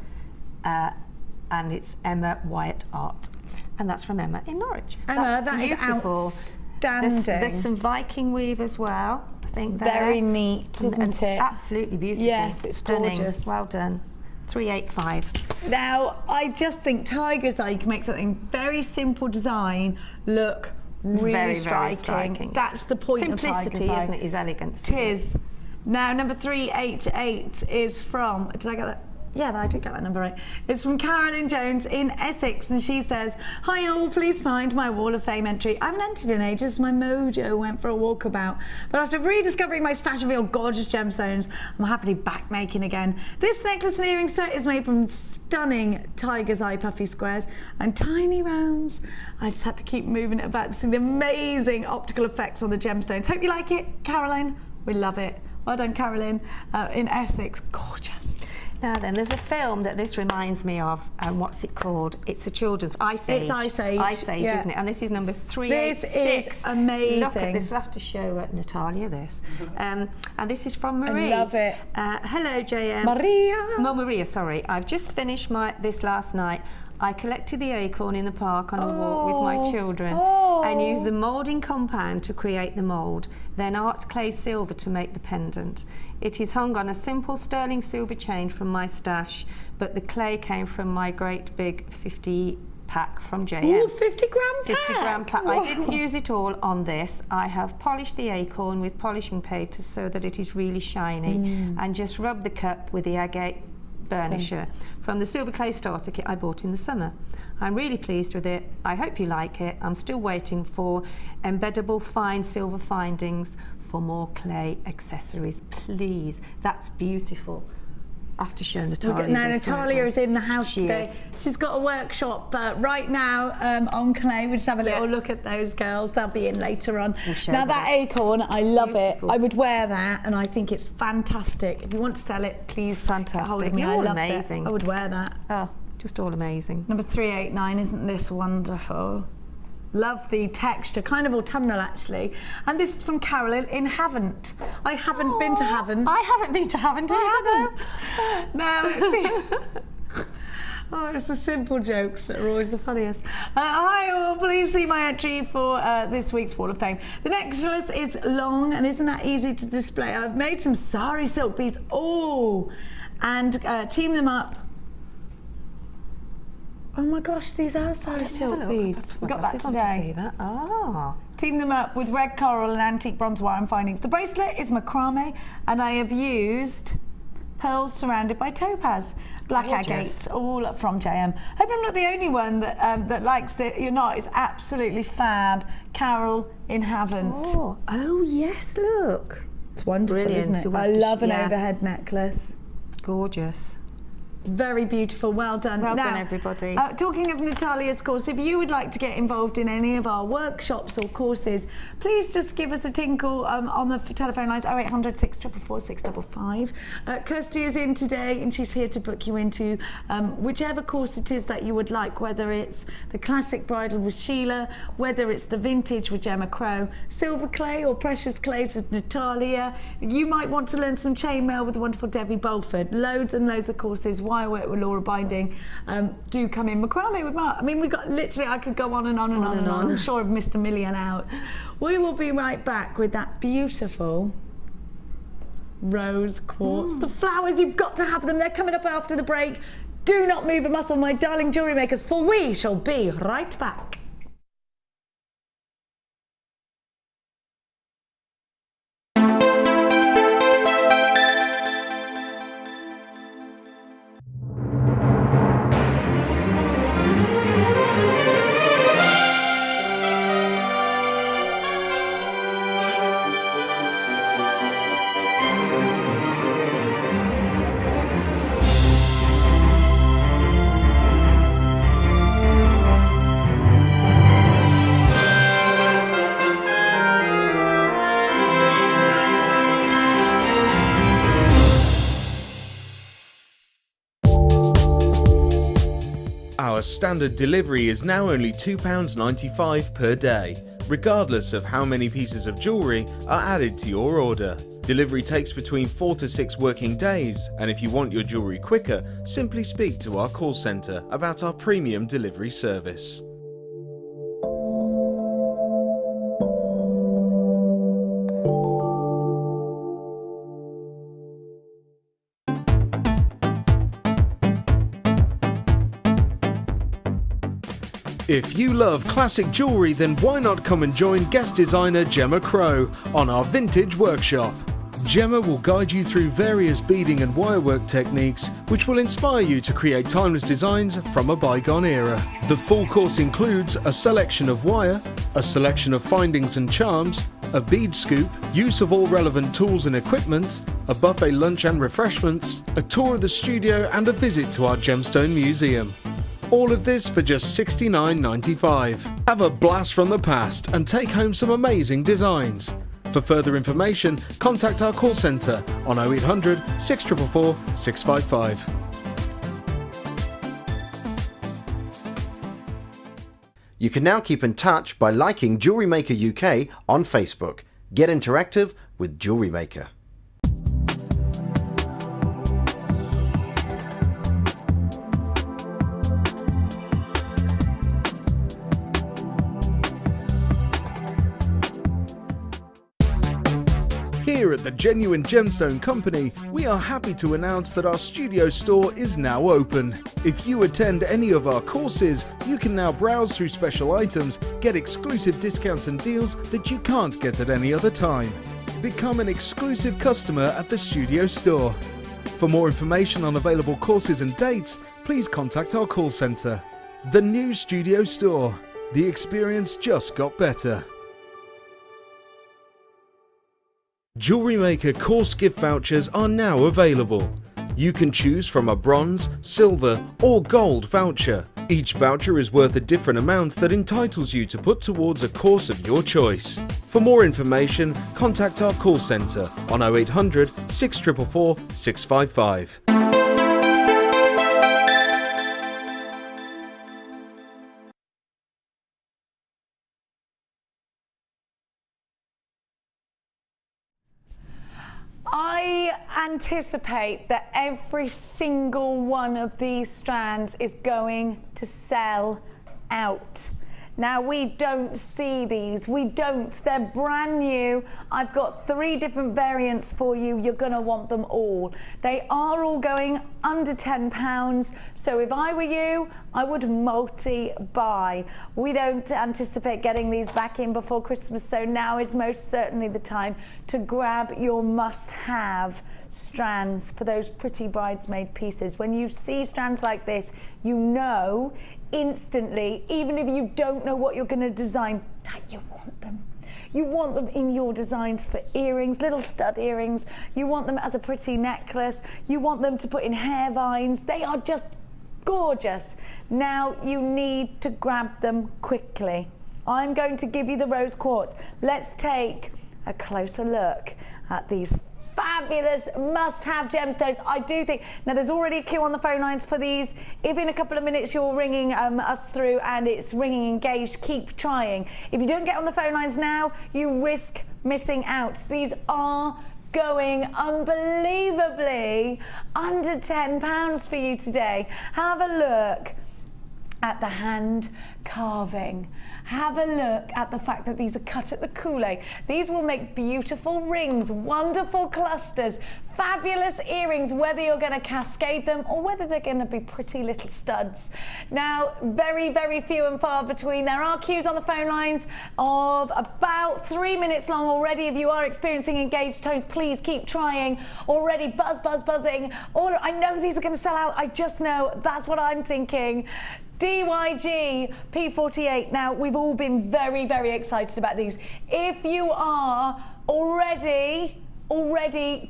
And it's Emma Wyatt Art. And that's from Emma in Norwich. Emma, that's beautiful. Is outstanding. There's some Viking weave as well, I think. Very neat, isn't it? Absolutely beautiful. Yes, it's stunning. Gorgeous. Well done. 385. Now, I just think Tiger's Eye can make something very simple design look really very striking. That's the point Simplicity, of Tiger's Eye. isn't it, is elegance. It is. Now, number 388 is from, did I get that? Yeah, I did get that number right. It's from Carolyn Jones in Essex, and she says, hi all, please find my Wall of Fame entry. I haven't entered in ages, my mojo went for a walkabout. But after rediscovering my stash of your gorgeous gemstones, I'm happily back making again. This necklace and earring set is made from stunning Tiger's Eye puffy squares and tiny rounds. I just had to keep moving it about to see the amazing optical effects on the gemstones. Hope you like it, Caroline. We love it. Well done, Caroline, in Essex. Gorgeous. Now then, there's a film that this reminds me of, and what's it called? It's a children's Ice Age. It's Ice Age. Ice Age, yeah. Isn't it? And this is number 386. This is amazing. Look at this. We'll have to show Natalia this. And this is from Marie. I love it. Hello, JM. Maria, sorry. I've just finished this last night. I collected the acorn in the park on a walk with my children and used the moulding compound to create the mould, then art clay silver to make the pendant. It is hung on a simple sterling silver chain from my stash, but the clay came from my great big 50 pack from JM. Ooh, 50 gram pack. 50 gram pack. Whoa. I didn't use it all on this. I have polished the acorn with polishing paper so that it is really shiny and just rubbed the cup with the agate burnisher from the silver clay starter kit I bought in the summer. I'm really pleased with it. I hope you like it. I'm still waiting for embeddable fine silver findings for more clay accessories, please. That's beautiful. I have to show Natalia. Now Natalia is in the house She today. is. She's got a workshop right now on clay. We'll just have a little look at those girls. They'll be in later on. We'll show now them. that acorn, I love Beautiful. it. I would wear that, and I think it's fantastic. If you want to sell it, please get hold of me. You're I love amazing. it. I would wear that. Oh, just all amazing. Number 389, isn't this wonderful? Love the texture, kind of autumnal actually. And this is from Carolyn in Havant. I haven't been to Havant. I haven't been to Havant. Oh, it's the simple jokes that are always the funniest. Hi all, please see my entry for this week's Wall of Fame. The necklace is long and isn't that easy to display. I've made some Sari Silk beads, and teamed them up Oh my gosh, these are Sari Silk beads. We got that today. Team them up with red coral and antique bronze wire and findings. The bracelet is macrame, and I have used pearls surrounded by topaz. Black agates, all from JM. Hope I'm not the only one that that likes it. You're not. It's absolutely fab. Carol in Havant. Oh yes, look. It's wonderful, isn't it? I love an overhead necklace. Gorgeous. Very beautiful, well done. Well done, everybody. Talking of Natalia's course, if you would like to get involved in any of our workshops or courses, please just give us a tinkle on the telephone lines 0800 644 655. Kirsty is in today and she's here to book you into whichever course it is that you would like, whether it's the classic bridal with Sheila, whether it's the vintage with Gemma Crow, silver clay or precious clays with Natalia. You might want to learn some chainmail with the wonderful Debbie Bolford. Loads and loads of courses. Wirework with Laura Binding, do come in. Macrame with Mark. I mean, we've got literally, I could go on and on and on and on. I'm sure I've missed a million out. We will be right back with that beautiful rose quartz. The flowers, you've got to have them. They're coming up after the break. Do not move a muscle, my darling jewellery makers, for we shall be right back. Our standard delivery is now only £2.95 per day, regardless of how many pieces of jewellery are added to your order. Delivery takes between 4 to 6 working days, and if you want your jewellery quicker, simply speak to our call centre about our premium delivery service. If you love classic jewellery, then why not come and join guest designer Gemma Crow on our vintage workshop. Gemma will guide you through various beading and wirework techniques which will inspire you to create timeless designs from a bygone era. The full course includes a selection of wire, a selection of findings and charms, a bead scoop, use of all relevant tools and equipment, a buffet lunch and refreshments, a tour of the studio and a visit to our gemstone museum. All of this for just $69.95. Have a blast from the past and take home some amazing designs. For further information, contact our call centre on 0800 644 655. You can now keep in touch by liking Jewellery Maker UK on Facebook. Get interactive with Jewellery Maker. Here at the Genuine Gemstone Company, we are happy to announce that our studio store is now open. If you attend any of our courses, you can now browse through special items, get exclusive discounts and deals that you can't get at any other time. Become an exclusive customer at the studio store. For more information on available courses and dates, please contact our call centre. The new studio store. The experience just got better. Jewellery Maker course gift vouchers are now available. You can choose from a bronze, silver or gold voucher. Each voucher is worth a different amount that entitles you to put towards a course of your choice. For more information, contact our call centre on 0800 644 655. I anticipate that every single one of these strands is going to sell out. Now, we don't see these, we don't, they're brand new. I've got 3 different variants for you. You're gonna want them all. They are all going under £10. So if I were you, I would multi-buy. We don't anticipate getting these back in before Christmas, so now is most certainly the time to grab your must-have strands for those pretty bridesmaid pieces. When you see strands like this, you know instantly, even if you don't know what you're going to design, that you want them. You want them in your designs for earrings, little stud earrings. You want them as a pretty necklace. You want them to put in hair vines. They are just gorgeous. Now you need to grab them quickly. I'm going to give you the rose quartz. Let's take a closer look at these fabulous must-have gemstones. I do think, now there's already a queue on the phone lines for these. If in a couple of minutes you're ringing us through and it's ringing engaged, keep trying. If you don't get on the phone lines now, you risk missing out. These are going unbelievably under £10 for you today. Have a look at the hand carving. Have a look at the fact that these are cut at the coulee. These will make beautiful rings, wonderful clusters, fabulous earrings, whether you're going to cascade them or whether they're going to be pretty little studs. Now, very, very few and far between. There are queues on the phone lines of about 3 minutes long already. If you are experiencing engaged tones, please keep trying. Already buzzing. I know these are going to sell out. I just know. That's what I'm thinking. DYG P48. Now, we've all been very, very excited about these. If you are already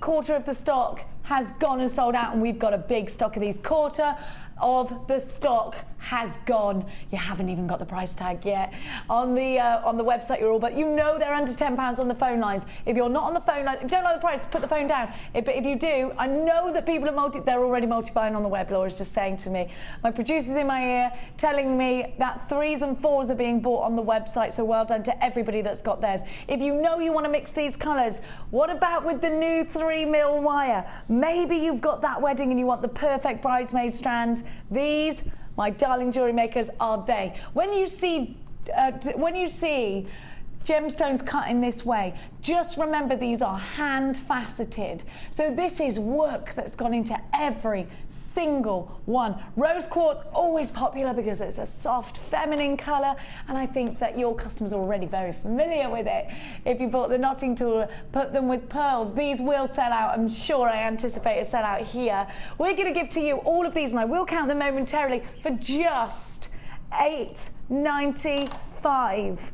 quarter of the stock has gone and sold out, and we've got a big stock of these. Quarter of the stock has gone. You haven't even got the price tag yet on the website. You're all, but you know they're under £10 on the phone lines. If you're not on the phone line, if you don't like the price, put the phone down. But if you do, I know that people are they're already multi-buying on the web. Laura's just saying to me, my producer's in my ear telling me that 3s and 4s are being bought on the website. So well done to everybody that's got theirs. If you know you want to mix these colours, what about with the new 3mm wire? Maybe you've got that wedding and you want the perfect bridesmaid strands. These, my darling jewellery makers, are they. When you see gemstones cut in this way, just remember these are hand faceted. So this is work that's gone into every single one. Rose quartz, always popular because it's a soft feminine colour, and I think that your customers are already very familiar with it. If you bought the knotting tool, put them with pearls, these will sell out. I'm sure, I anticipate a sell out here. We're going to give to you all of these, and I will count them momentarily, for just £8.95.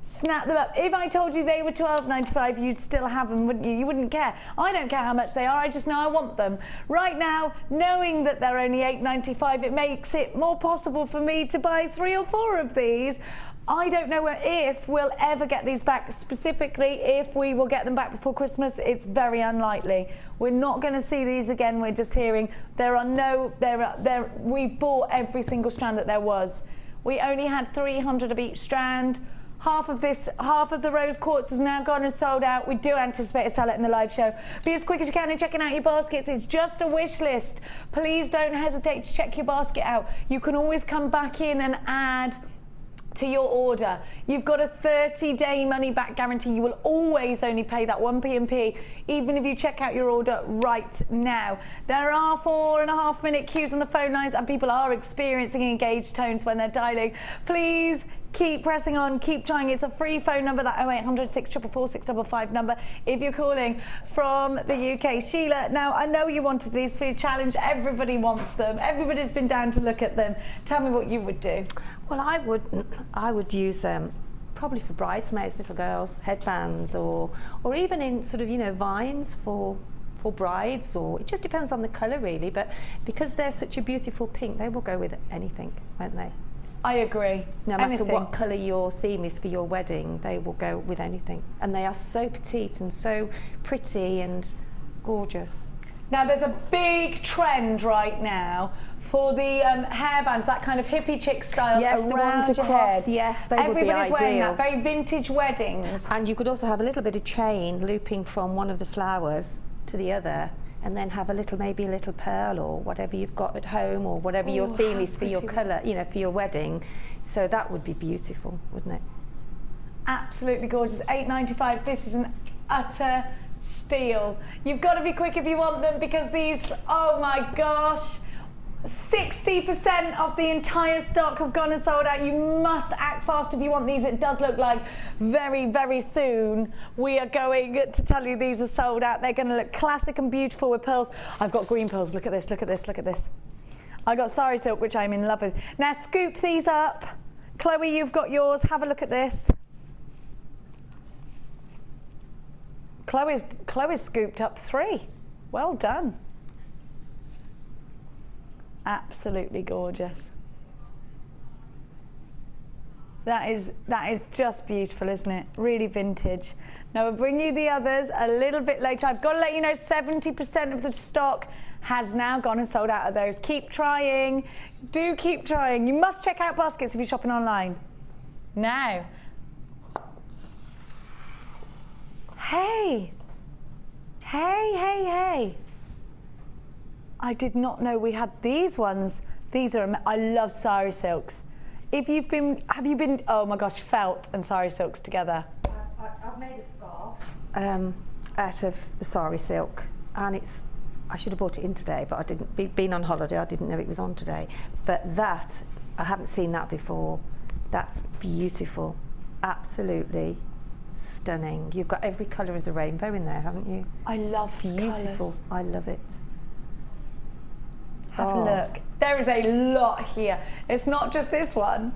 Snap them up. If I told you they were £12.95, you'd still have them, wouldn't you? You wouldn't care. I don't care how much they are, I just know I want them. Right now, knowing that they're only £8.95, it makes it more possible for me to buy 3 or 4 of these. I don't know if we'll ever get these back. Specifically, if we will get them back before Christmas, it's very unlikely. We're not going to see these again. We're just hearing we bought every single strand that there was. We only had 300 of each strand. Half of the rose quartz has now gone and sold out. We do anticipate a sell it in the live show. Be as quick as you can in checking out your baskets. It's just a wish list. Please don't hesitate to check your basket out. You can always come back in and add to your order. You've got a 30-day money-back guarantee. You will always only pay that 1 P&P, even if you check out your order right now. There are 4.5-minute queues on the phone lines, and people are experiencing engaged tones when they're dialing. Please keep pressing on, keep trying. It's a free phone number, that 0800 644 655 number, if you're calling from the UK. Sheila, now I know you wanted these for your challenge. Everybody wants them. Everybody's been down to look at them. Tell me what you would do. Well, I would use them probably for bridesmaids, little girls, headbands, or even in sort of, you know, vines for brides, or it just depends on the colour really. But because they're such a beautiful pink, they will go with anything, won't they? I agree. No matter what colour your theme is for your wedding, they will go with anything. And they are so petite and so pretty and gorgeous. Now there's a big trend right now for the hairbands, that kind of hippie chick style, yes, around the ones your across, head. yes, they Everybody's would be wearing ideal. that, very vintage weddings. And you could also have a little bit of chain looping from one of the flowers to the other, and then have a little, maybe a little pearl or whatever you've got at home, or whatever your theme is for your colour, you know, for your wedding. So that would be beautiful, wouldn't it? Absolutely gorgeous. $8.95. This is an utter steal. You've got to be quick if you want them, because these, oh my gosh, 60% of the entire stock have gone and sold out. You must act fast if you want these. It does look like very, very soon we are going to tell you these are sold out. They're going to look classic and beautiful with pearls. I've got green pearls. Look at this, look at this, look at this. I got Sari Silk, which I'm in love with. Now scoop these up. Chloe, you've got yours. Have a look at this. Chloe's scooped up 3. Well done. Absolutely gorgeous. That is just beautiful, isn't it? Really vintage. Now we'll bring you the others a little bit later. I've got to let you know 70% of the stock has now gone and sold out of those. Keep trying. Do keep trying. You must check out baskets if you're shopping online. Now. Hey. Hey, hey, hey. I did not know we had these ones. These are, I love Sari Silks. If you've been, have you been, oh my gosh, felt and Sari Silks together? I've made a scarf out of the Sari Silk, and it's, I should have brought it in today, but I didn't, been on holiday, I didn't know it was on today. But that, I haven't seen that before. That's beautiful, absolutely stunning. You've got every colour of the rainbow in there, haven't you? I love beautiful. Colours. I love it. Have a look. There is a lot here. It's not just this one.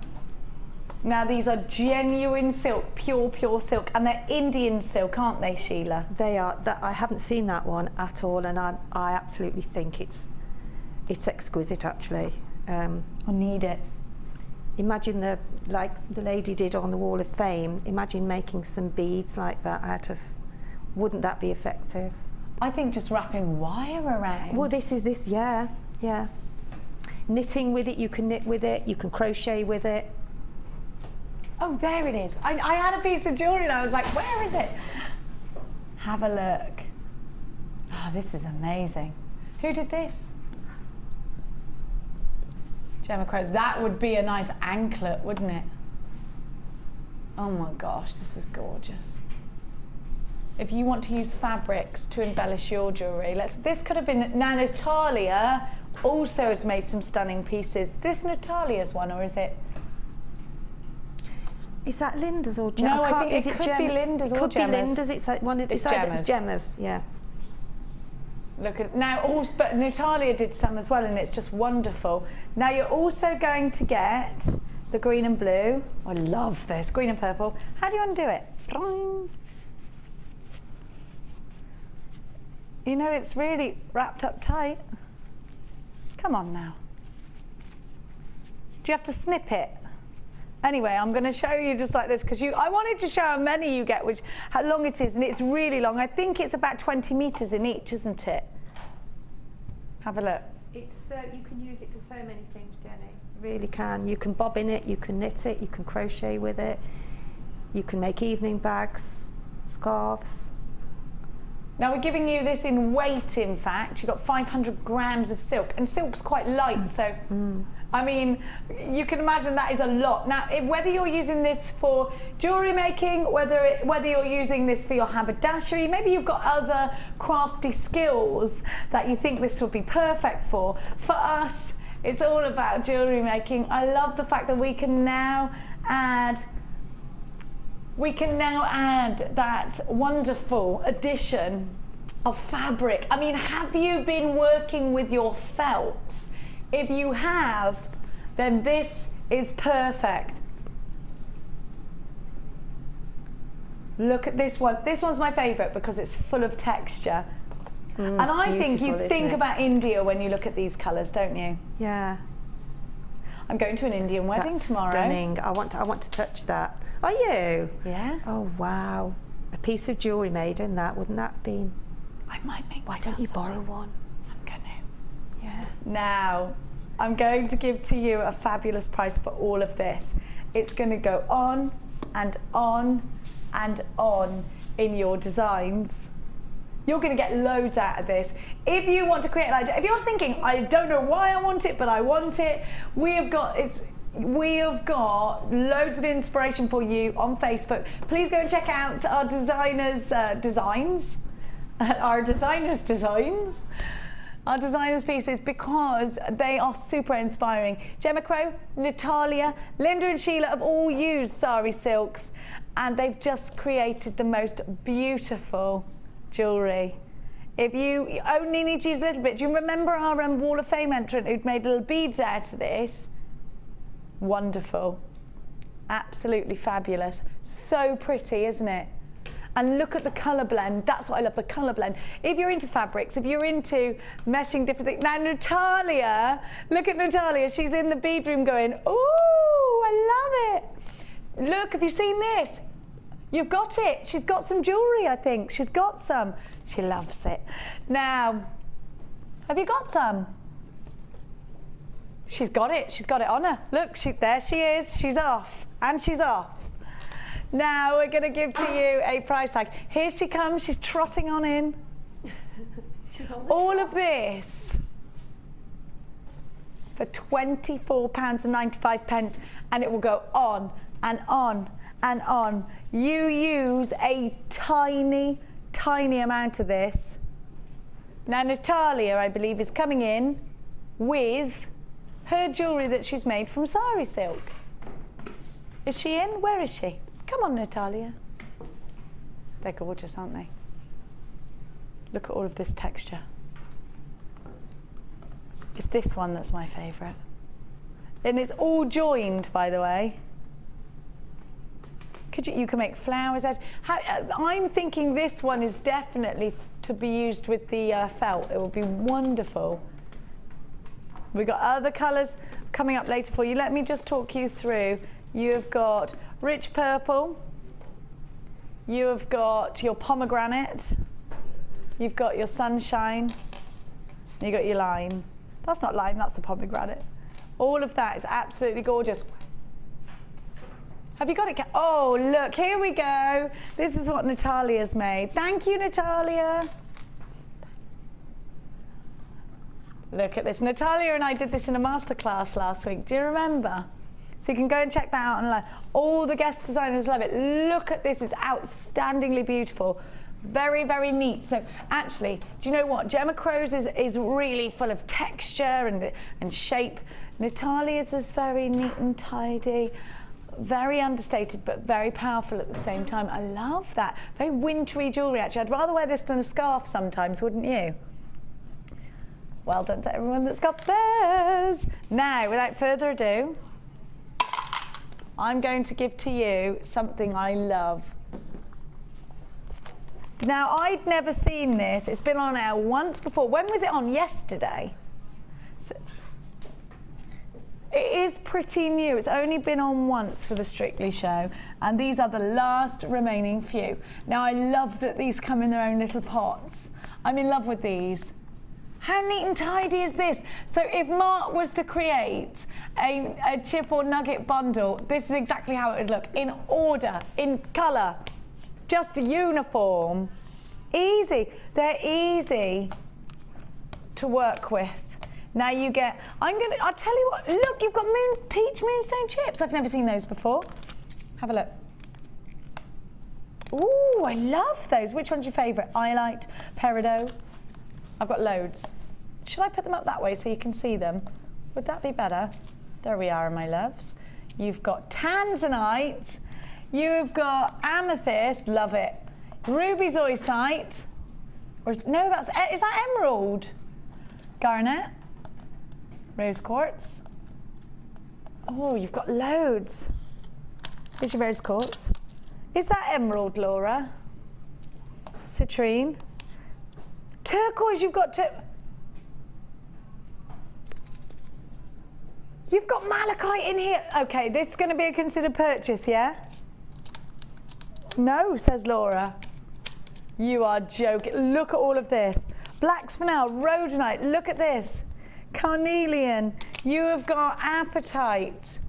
Now these are genuine silk, pure silk, and they're Indian silk, aren't they, Sheila? They are. I haven't seen that one at all, and I absolutely think it's exquisite, actually. I need it. Imagine like the lady did on the Wall of Fame. Imagine making some beads like that out of. Wouldn't that be effective? I think just wrapping wire around. Well, yeah. Yeah. Knitting with it, you can knit with it, you can crochet with it. Oh, there it is. I had a piece of jewellery and I was like, where is it? Have a look. Oh, this is amazing. Who did this? Gemma Crow. That would be a nice anklet, wouldn't it? Oh my gosh, this is gorgeous. If you want to use fabrics to embellish your jewellery, this could have been, now Natalia also has made some stunning pieces. Is this Natalia's one, or is it? Is that Linda's or Gemma's? No, I think it could be Linda's or Gemma's. Could be Linda's, it's like one of it's Gemma's. It's Gemma's, yeah. Look at, now also, but Natalia did some as well, and it's just wonderful. Now you're also going to get the green and blue. I love this, green and purple. How do you undo it? You know, it's really wrapped up tight. Come on now. Do you have to snip it? Anyway, I'm going to show you just like this, because I wanted to show how many you get, how long it is, and it's really long. I think it's about 20 metres in each, isn't it? Have a look. It's you can use it for so many things, Jenny. You really can. You can bobbin it, you can knit it, you can crochet with it, you can make evening bags, scarves. Now we're giving you this in weight, in fact. You've got 500 grams of silk, and silk's quite light, so I mean, you can imagine that is a lot. Now, whether you're using this for jewellery making, whether you're using this for your haberdashery, maybe you've got other crafty skills that you think this would be perfect for. For us, it's all about jewellery making. I love the fact that we can now add that wonderful addition of fabric. I mean, have you been working with your felts? If you have, then this is perfect. Look at this one. This one's my favourite because it's full of texture. And I think you think about India when you look at these colours, don't you? Yeah. I'm going to an Indian wedding tomorrow. Stunning. I want to touch that. Are you? Yeah. Oh wow. A piece of jewellery made in that, wouldn't that be? I might make. Why don't you borrow one? I'm gonna. Yeah. Now, I'm going to give to you a fabulous price for all of this. It's going to go on and on and on in your designs. You're going to get loads out of this. If you want to create, if you're thinking, I don't know why I want it, but I want it, we have got loads of inspiration for you on Facebook. Please go and check out our designers' designs, our designers' designs, our designers' pieces, because they are super inspiring. Gemma Crow, Natalia, Linda and Sheila have all used Sari Silks, and they've just created the most beautiful jewellery. If you only need to use a little bit, do you remember our Wall of Fame entrant who'd made little beads out of this? Wonderful. Absolutely fabulous. So pretty, isn't it? And look at the colour blend. That's what I love, the colour blend. If you're into fabrics, if you're into meshing different things. Now Natalia, look at Natalia. She's in the bead room going, ooh, I love it. Look, have you seen this? You've got it. She's got some jewellery, I think. She's got some. She loves it. Now, have you got some? She's got it. She's got it on her. Look, there she is. She's off. And she's off. Now we're going to give to you a price tag. Here she comes. She's trotting on in. She's on all of this for £24.95, and it will go on and on and on. You use a tiny, tiny amount of this. Now Natalia, I believe, is coming in with her jewellery that she's made from Sari Silk. Is she in? Where is she? Come on, Natalia. They're gorgeous, aren't they? Look at all of this texture. It's this one that's my favourite. And it's all joined, by the way. You can make flowers out. I'm thinking this one is definitely to be used with the felt. It will be wonderful. We've got other colours coming up later for you. Let me just talk you through. You have got rich purple. You have got your pomegranate. You've got your sunshine. You've got your lime. That's not lime, that's the pomegranate. All of that is absolutely gorgeous. Have you got it? Oh, look, here we go. This is what Natalia's made. Thank you, Natalia. Look at this. Natalia and I did this in a masterclass last week. Do you remember? So you can go and check that out online. All the guest designers love it. Look at this. It's outstandingly beautiful. Very, very neat. So actually, do you know what? Gemma Crow's is really full of texture and shape. Natalia's is very neat and tidy. Very understated, but very powerful at the same time. I love that. Very wintry jewellery, actually. I'd rather wear this than a scarf sometimes, wouldn't you? Well done to everyone that's got theirs. Now, without further ado, I'm going to give to you something I love. Now, I'd never seen this. It's been on air once before. When was it on? Yesterday. So, it is pretty new. It's only been on once for the Strictly show, and these are the last remaining few. Now, I love that these come in their own little pots. I'm in love with these. How neat and tidy is this? So if Mark was to create a chip or nugget bundle, this is exactly how it would look. In order, in colour, just uniform. Easy. They're easy to work with. Now you get, I'll tell you what, look, you've got peach moonstone chips. I've never seen those before. Have a look. Ooh, I love those. Which one's your favourite? Iolite, peridot. I've got loads. Should I put them up that way so you can see them? Would that be better? There we are, my loves. You've got tanzanite. You've got amethyst, love it. Ruby zoisite. Or is that emerald? Garnet. Rose quartz. Oh, you've got loads. Here's your rose quartz. Is that emerald, Laura? Citrine. Turquoise, you've got You've got malachite in here. Okay, this is going to be a considered purchase, yeah? No, says Laura. You are joking. Look at all of this. Black spinel, rhodonite, look at this. Carnelian, you have got apatite.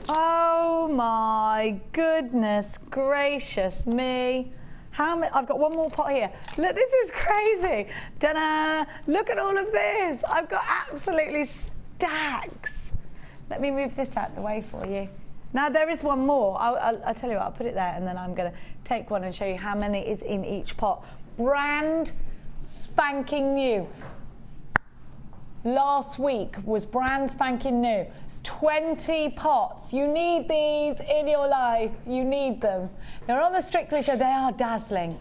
Oh my goodness gracious me. How many? I've got one more pot here. Look, this is crazy. Ta-da! Look at all of this. I've got absolutely stacks. Let me move this out the way for you. Now there is one more. I'll tell you what, I'll put it there and then I'm going to take one and show you how many is in each pot. Brand spanking new. Last week was brand spanking new. 20 pots. You need these in your life. You need them. They're on the Strictly show. They are dazzling.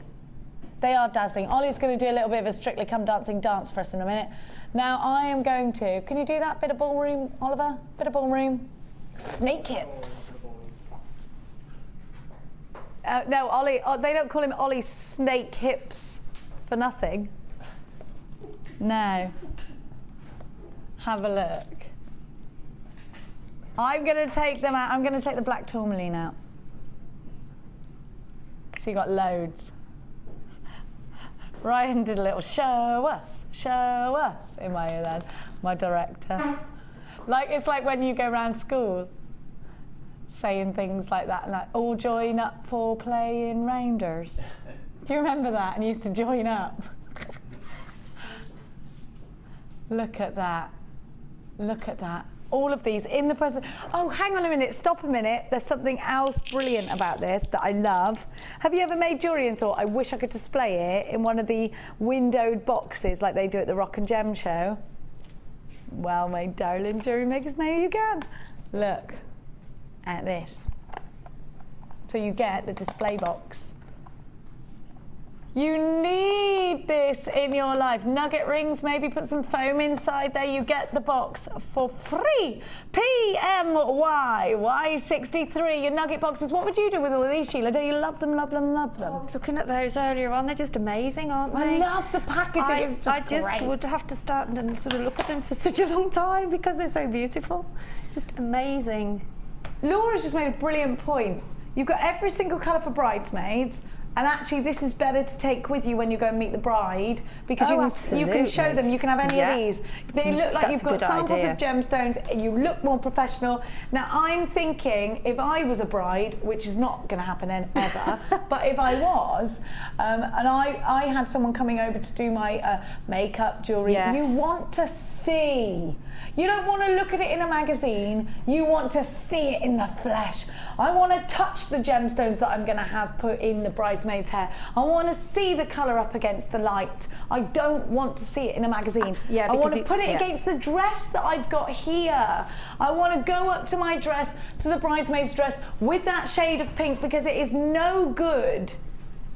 They are dazzling. Ollie's going to do a little bit of a Strictly Come Dancing dance for us in a minute. Now I am going to, can you do that bit of ballroom, Oliver? Bit of ballroom. Snake hips. No, Ollie, they don't call him Ollie Snake Hips for nothing. No. Have a look. I'm going to take them out. I'm going to take the black tourmaline out. So you got loads. Ryan did a little show us in my ear then, my director. Like, it's like when you go around school saying things like that, like, all join up for playing rounders. Do you remember that? And you used to join up. Look at that. Look at that. All of these in the present. Oh, hang on a minute, stop a minute. There's something else brilliant about this that I love. Have you ever made jewellery and thought, I wish I could display it in one of the windowed boxes like they do at the Rock and Gem show? Well, my darling jewellery makers, now you can. Look at this. So you get the display box. You need this in your life. Nugget rings, maybe put some foam inside there. You get the box for free. PMY Y63, your nugget boxes. What would you do with all of these, Sheila? Do you love them, love them, love them? I was looking at those earlier on. They're just amazing, aren't they? I love the packaging. It's just great. I just would have to start and sort of look at them for such a long time because they're so beautiful. Just amazing. Laura's just made a brilliant point. You've got every single colour for bridesmaids. And actually, this is better to take with you when you go and meet the bride because you can show them. You can have any of these. They look like you've got samples of gemstones. You look more professional. Now, I'm thinking if I was a bride, which is not going to happen ever, but if I was, and I had someone coming over to do my makeup, jewellery, you want to see. You don't want to look at it in a magazine. You want to see it in the flesh. I want to touch the gemstones that I'm going to have put in the bridesmaid's hair. I want to see the colour up against the light. I don't want to see it in a magazine. I want to put it against the dress that I've got here. I want to go up to my dress, to the bridesmaid's dress, with that shade of pink because it is no good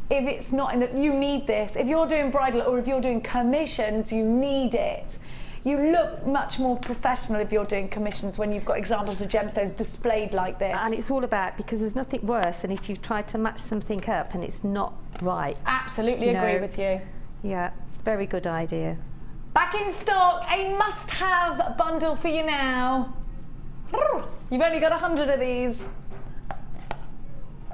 if it's not in the... You need this. If you're doing bridal or if you're doing commissions, you need it. You look much more professional if you're doing commissions when you've got examples of gemstones displayed like this. And it's all about, because there's nothing worse than if you've tried to match something up and it's not right. Absolutely agree with you. Yeah, it's a very good idea. Back in stock, a must-have bundle for you now. You've only got 100 of these.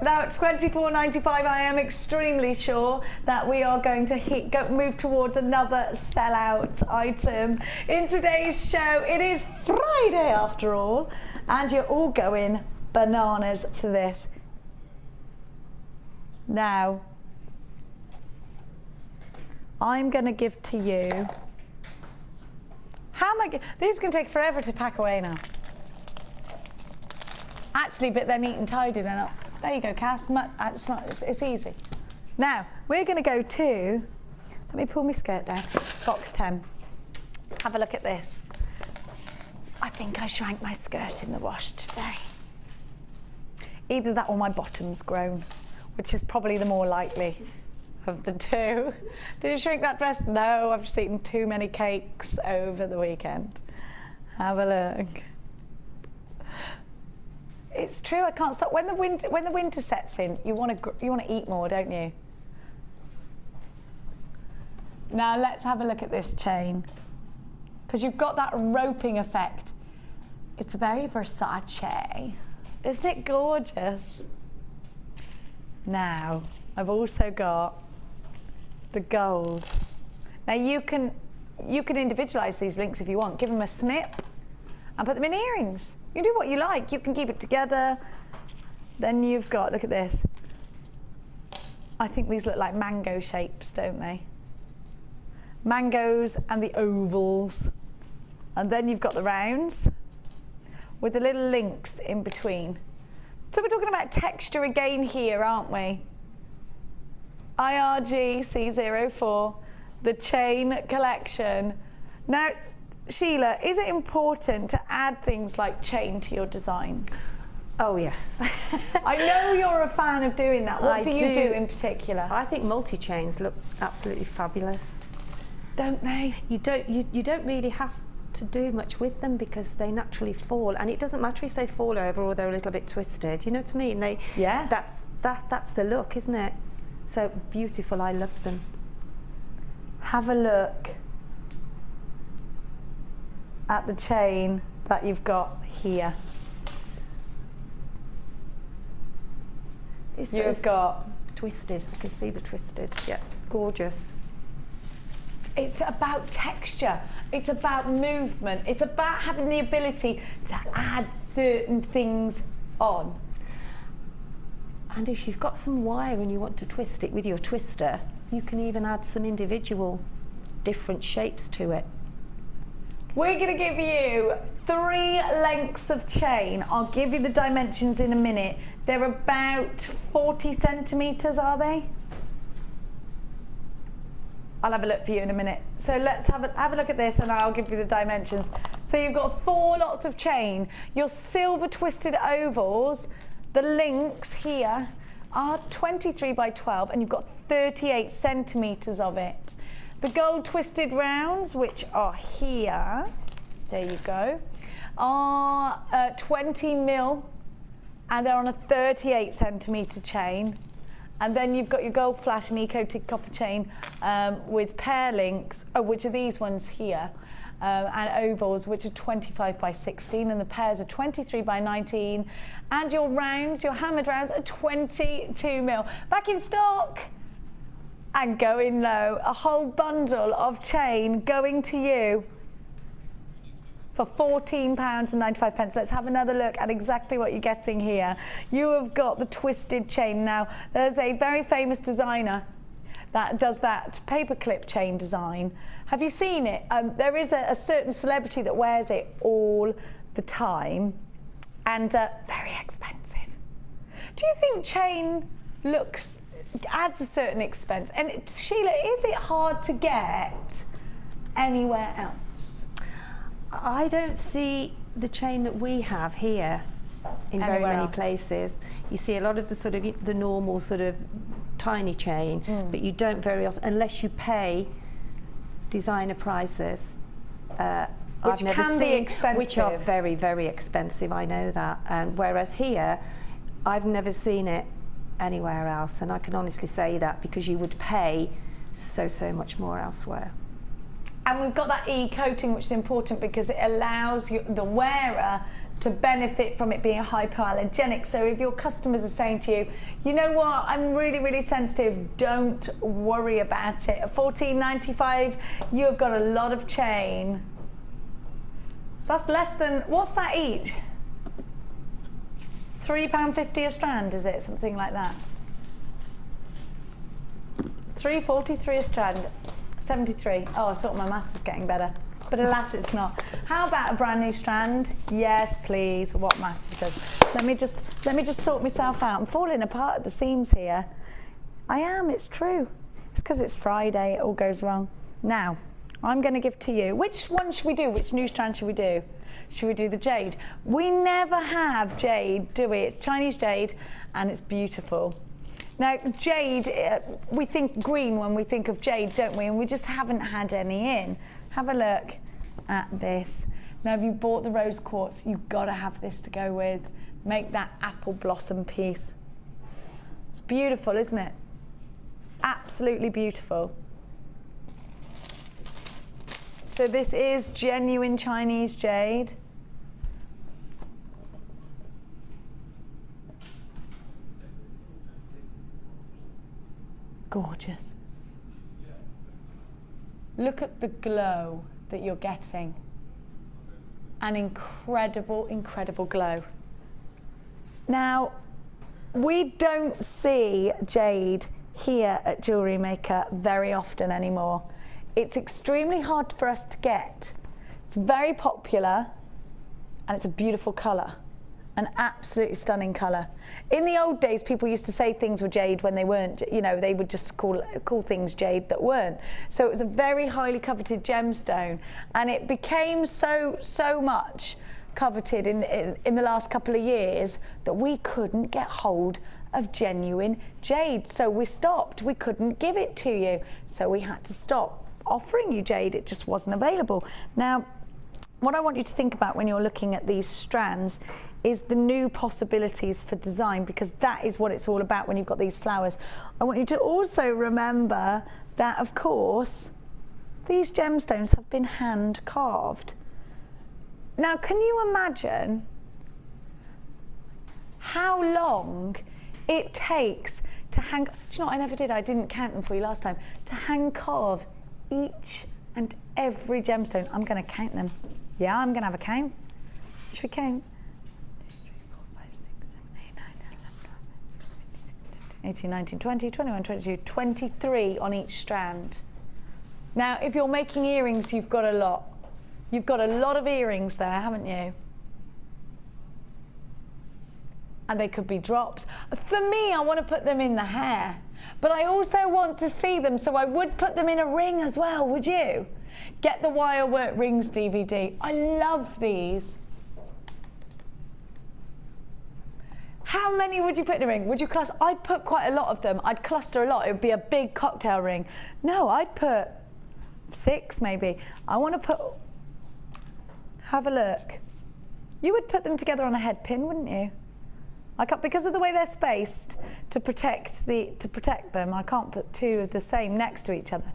Now at £24.95, I am extremely sure that we are going to move towards another sellout item in today's show. It is Friday after all, and you're all going bananas for this. Now, I'm going to give to you. How am I? These can take forever to pack away now. Actually, but they're neat and tidy. They're not. There you go, Cass. It's easy. Now, we're going to go to, let me pull my skirt down, box 10. Have a look at this. I think I shrank my skirt in the wash today. Either that or my bottom's grown, which is probably the more likely of the two. Did you shrink that dress? No, I've just eaten too many cakes over the weekend. Have a look. It's true, I can't stop. When the winter sets in, you want to eat more, don't you? Now let's have a look at this chain, because you've got that roping effect. It's very Versace. Isn't it gorgeous? Now, I've also got the gold. Now you can individualize these links if you want. Give them a snip and put them in earrings. You can do what you like. You can keep it together. Then you've got, look at this. I think these look like mango shapes, don't they? Mangoes and the ovals. And then you've got the rounds with the little links in between. So we're talking about texture again here, aren't we? IRG C04, the chain collection. Now, Sheila, is it important to add things like chain to your designs? Oh yes. I know you're a fan of doing that. What do you do in particular? I think multi-chains look absolutely fabulous. Don't they? You don't really have to do much with them because they naturally fall, and it doesn't matter if they fall over or they're a little bit twisted. You know what I mean? Yeah. That's the look, isn't it? So beautiful. I love them. Have a look at the chain that you've got here. You've got twisted. I can see the twisted. Yeah, gorgeous. It's about texture. It's about movement. It's about having the ability to add certain things on. And if you've got some wire and you want to twist it with your twister, you can even add some individual different shapes to it. We're going to give you 3 lengths of chain. I'll give you the dimensions in a minute. They're about 40 centimetres, are they? I'll have a look for you in a minute. So let's have a look at this and I'll give you the dimensions. So you've got 4 lots of chain. Your silver twisted ovals, the links here are 23 by 12 and you've got 38 centimetres of it. The gold twisted rounds, which are here, there you go, are 20 mil and they're on a 38 centimetre chain. And then you've got your gold flash and eco-tig copper chain with pear links, which are these ones here, and ovals, which are 25 by 16, and the pairs are 23 by 19. And your rounds, your hammered rounds, are 22 mil. Back in stock and going low. A whole bundle of chain going to you for £14.95. Let's have another look at exactly what you're getting here. You have got the twisted chain. Now, there's a very famous designer that does that paperclip chain design. Have you seen it? There is a certain celebrity that wears it all the time, and very expensive. Do you think chain adds a certain expense? And Sheila, is it hard to get anywhere else? I don't see the chain that we have here in very many places. You see a lot of the sort of the normal sort of tiny chain, but you don't very often, unless you pay designer prices. Which can be expensive. Which are very, very expensive, I know that. Whereas here, I've never seen it anywhere else, and I can honestly say that because you would pay so much more elsewhere. And we've got that e-coating, which is important because it allows the wearer to benefit from it being hypoallergenic. So if your customers are saying to you, you know what, I'm really, really sensitive, don't worry about it. At $14.95, you have got a lot of chain. That's less than, what's that each? £3.50 a strand, is it? Something like that. £3.43 a strand. 73. Oh, I thought my maths was getting better, but alas, it's not. How about a brand new strand? Yes, please. What maths he says. Let me just sort myself out. I'm falling apart at the seams here. I am. It's true. It's because it's Friday. It all goes wrong. Now, I'm going to give to you. Which one should we do? Which new strand should we do? Should we do the jade? We never have jade, do we? It's Chinese jade, and it's beautiful. Now, jade, we think green when we think of jade, don't we? And we just haven't had any in. Have a look at this. Now, if you bought the rose quartz, you've got to have this to go with. Make that apple blossom piece. It's beautiful, isn't it? Absolutely beautiful. So this is genuine Chinese jade. Gorgeous. Look at the glow that you're getting. An incredible, incredible glow. Now, we don't see jade here at Jewellery Maker very often anymore. It's extremely hard for us to get. It's very popular and it's a beautiful colour. An absolutely stunning colour. In the old days, people used to say things were jade when they weren't, you know, they would just call things jade that weren't. So it was a very highly coveted gemstone, and it became so much coveted in the last couple of years that we couldn't get hold of genuine jade. So we stopped. We couldn't give it to you. So we had to stop offering you jade. It just wasn't available. Now, what I want you to think about when you're looking at these strands is the new possibilities for design, because that is what it's all about when you've got these flowers. I want you to also remember that, of course, these gemstones have been hand carved. Now, can you imagine how long it takes to hang, do you know what, I never did, I didn't count them for you last time, to hand carve each and every gemstone. I'm going to count them. Yeah, I'm going to have a count. Should we count? 18, 19, 20, 21, 22, 23 on each strand. Now, if you're making earrings, you've got a lot. You've got a lot of earrings there, haven't you? And they could be drops. For me, I want to put them in the hair, but I also want to see them, so I would put them in a ring as well, would you? Get the wire work rings DVD. I love these. How many would you put in a ring? Would you cluster? I'd put quite a lot of them. I'd cluster a lot. It would be a big cocktail ring. No, I'd put 6 maybe. I want to put, have a look. You would put them together on a head pin, wouldn't you? I can't, because of the way they're spaced to protect them, I can't put 2 of the same next to each other.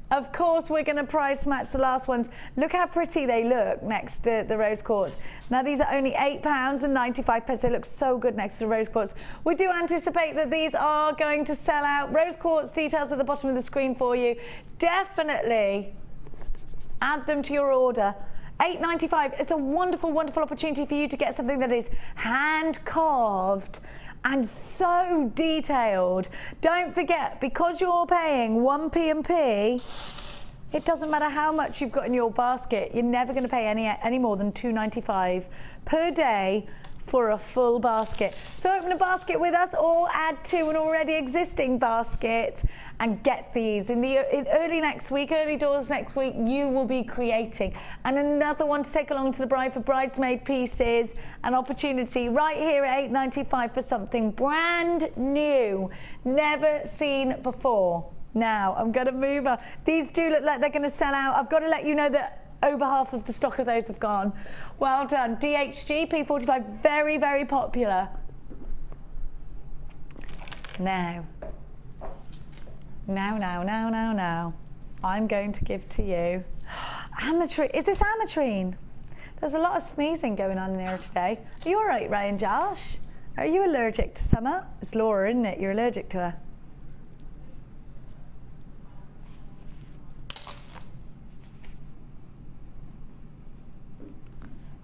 Of course, we're going to price match the last ones. Look how pretty they look next to the rose quartz. Now, these are only £8.95. They look so good next to the rose quartz. We do anticipate that these are going to sell out. Rose quartz details at the bottom of the screen for you. Definitely add them to your order. £8.95. It's a wonderful, wonderful opportunity for you to get something that is hand carved and so detailed. Don't forget, because you're paying 1p&p, it doesn't matter how much you've got in your basket, you're never going to pay any more than £2.95 per day for a full basket. So open a basket with us or add to an already existing basket and get these. In early next week, early doors next week, you will be creating. And another one to take along to the bride for bridesmaid pieces, an opportunity right here at £8.95 for something brand new, never seen before. Now, I'm going to move on. These do look like they're going to sell out. I've got to let you know that over half of the stock of those have gone. Well done. DHG P45, very, very popular. Now, I'm going to give to you ametrine. Is this ametrine? There's a lot of sneezing going on in here today. Are you all right, Ray and Josh? Are you allergic to summer? It's Laura, isn't it? You're allergic to her.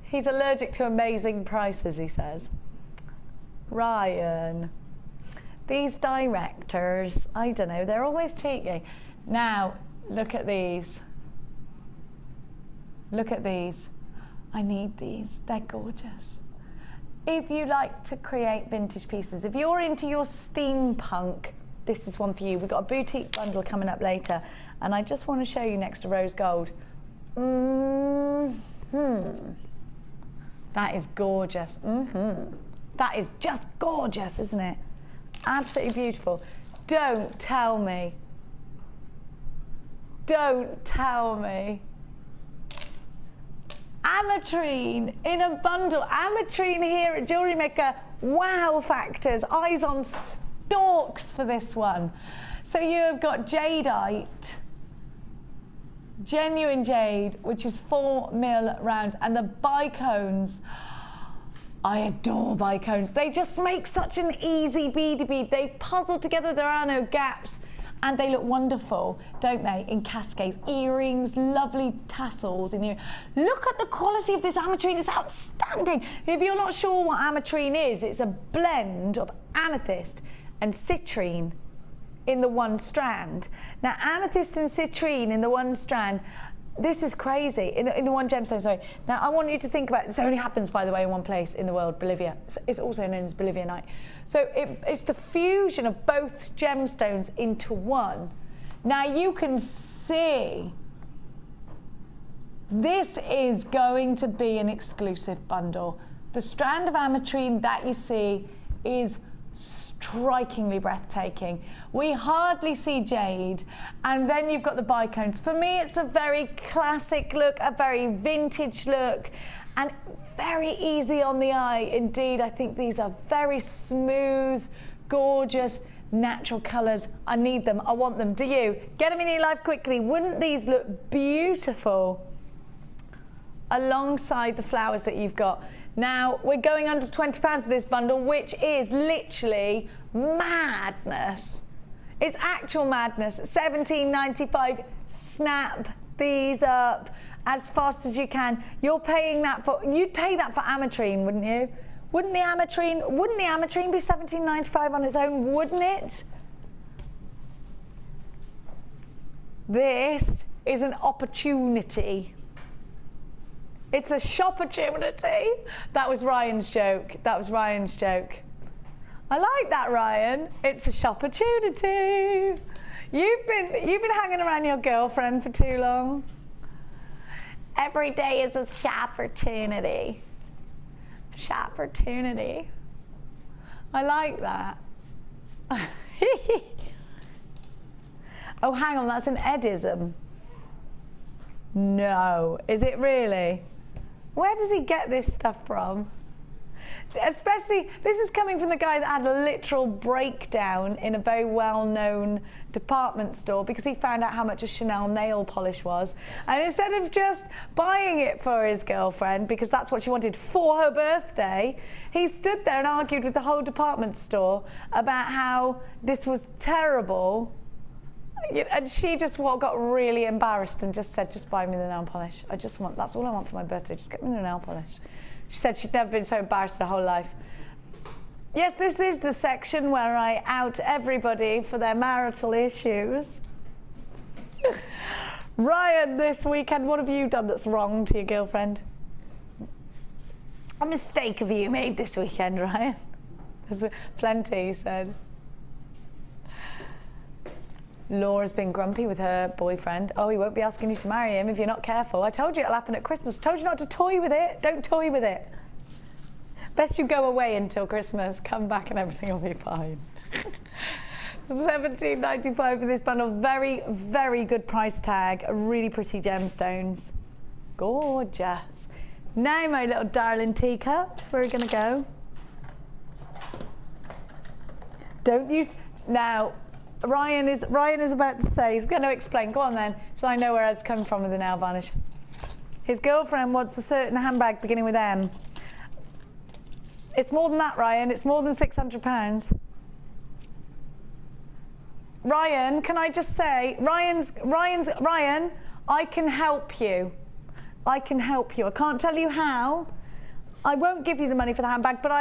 He's allergic to amazing prices, he says. Ryan. These directors, I don't know, they're always cheeky. Now, look at these. Look at these. I need these. They're gorgeous. If you like to create vintage pieces, if you're into your steampunk, this is one for you. We've got a boutique bundle coming up later, and I just want to show you next to rose gold. That is gorgeous. That is just gorgeous, isn't it? Absolutely beautiful. Don't tell me. Don't tell me. Ametrine in a bundle. Ametrine here at Jewellery Maker. Wow factors. Eyes on stalks for this one. So you have got jadeite. Genuine jade, which is 4mm rounds, and the bicones. I adore bicones. They just make such an easy beady bead. They puzzle together, there are no gaps, and they look wonderful, don't they? In cascades, earrings, lovely tassels in here. Look at the quality of this ametrine, it's outstanding. If you're not sure what ametrine is, it's a blend of amethyst and citrine in the one strand. Now amethyst and citrine in the one strand, this is crazy, in the one gemstone, sorry. Now I want you to think about, this only happens, by the way, in one place in the world, Bolivia. It's also known as Bolivianite. So it's the fusion of both gemstones into one. Now you can see, this is going to be an exclusive bundle. The strand of ametrine that you see is strikingly breathtaking. We hardly see jade, and then you've got the bicones. For me, it's a very classic look, a very vintage look, and very easy on the eye. Indeed, I think these are very smooth, gorgeous, natural colours. I need them, I want them. Do you? Get them in your life quickly. Wouldn't these look beautiful alongside the flowers that you've got? Now, we're going under £20 for this bundle, which is literally madness. It's actual madness. £17.95. Snap these up as fast as you can. You're paying that for, you'd pay that for ametrine, wouldn't you? Wouldn't the ametrine be £17.95 on its own, wouldn't it? This is an opportunity. It's a shop opportunity. That was Ryan's joke. That was Ryan's joke. I like that, Ryan. It's a shop opportunity. You've been hanging around your girlfriend for too long. Every day is a shop opportunity. Shop opportunity. I like that. Oh, hang on, that's an Edism. No, is it really? Where does he get this stuff from? Especially, this is coming from the guy that had a literal breakdown in a very well-known department store because he found out how much a Chanel nail polish was. And instead of just buying it for his girlfriend, because that's what she wanted for her birthday, he stood there and argued with the whole department store about how this was terrible. And she just got really embarrassed and just said, just buy me the nail polish. That's all I want for my birthday, just get me the nail polish. She said she'd never been so embarrassed in her whole life. Yes, this is the section where I out everybody for their marital issues. Ryan, this weekend, what have you done that's wrong to your girlfriend? A mistake have you made this weekend, Ryan? There's plenty, he said. Laura's been grumpy with her boyfriend. Oh, he won't be asking you to marry him if you're not careful. I told you it'll happen at Christmas. I told you not to toy with it. Don't toy with it. Best you go away until Christmas. Come back and everything will be fine. £17.95 for this bundle. Very, very good price tag. Really pretty gemstones. Gorgeous. Now, my little darling teacups, where are we going to go? Don't use... Now... Ryan is about to say, he's going to explain, go on then, so I know where it's coming from with the nail varnish. His girlfriend wants a certain handbag beginning with M. It's more than that, Ryan, it's more than £600. Ryan, can I just say, Ryan, I can help you. I can help you. I can't tell you how. I won't give you the money for the handbag, but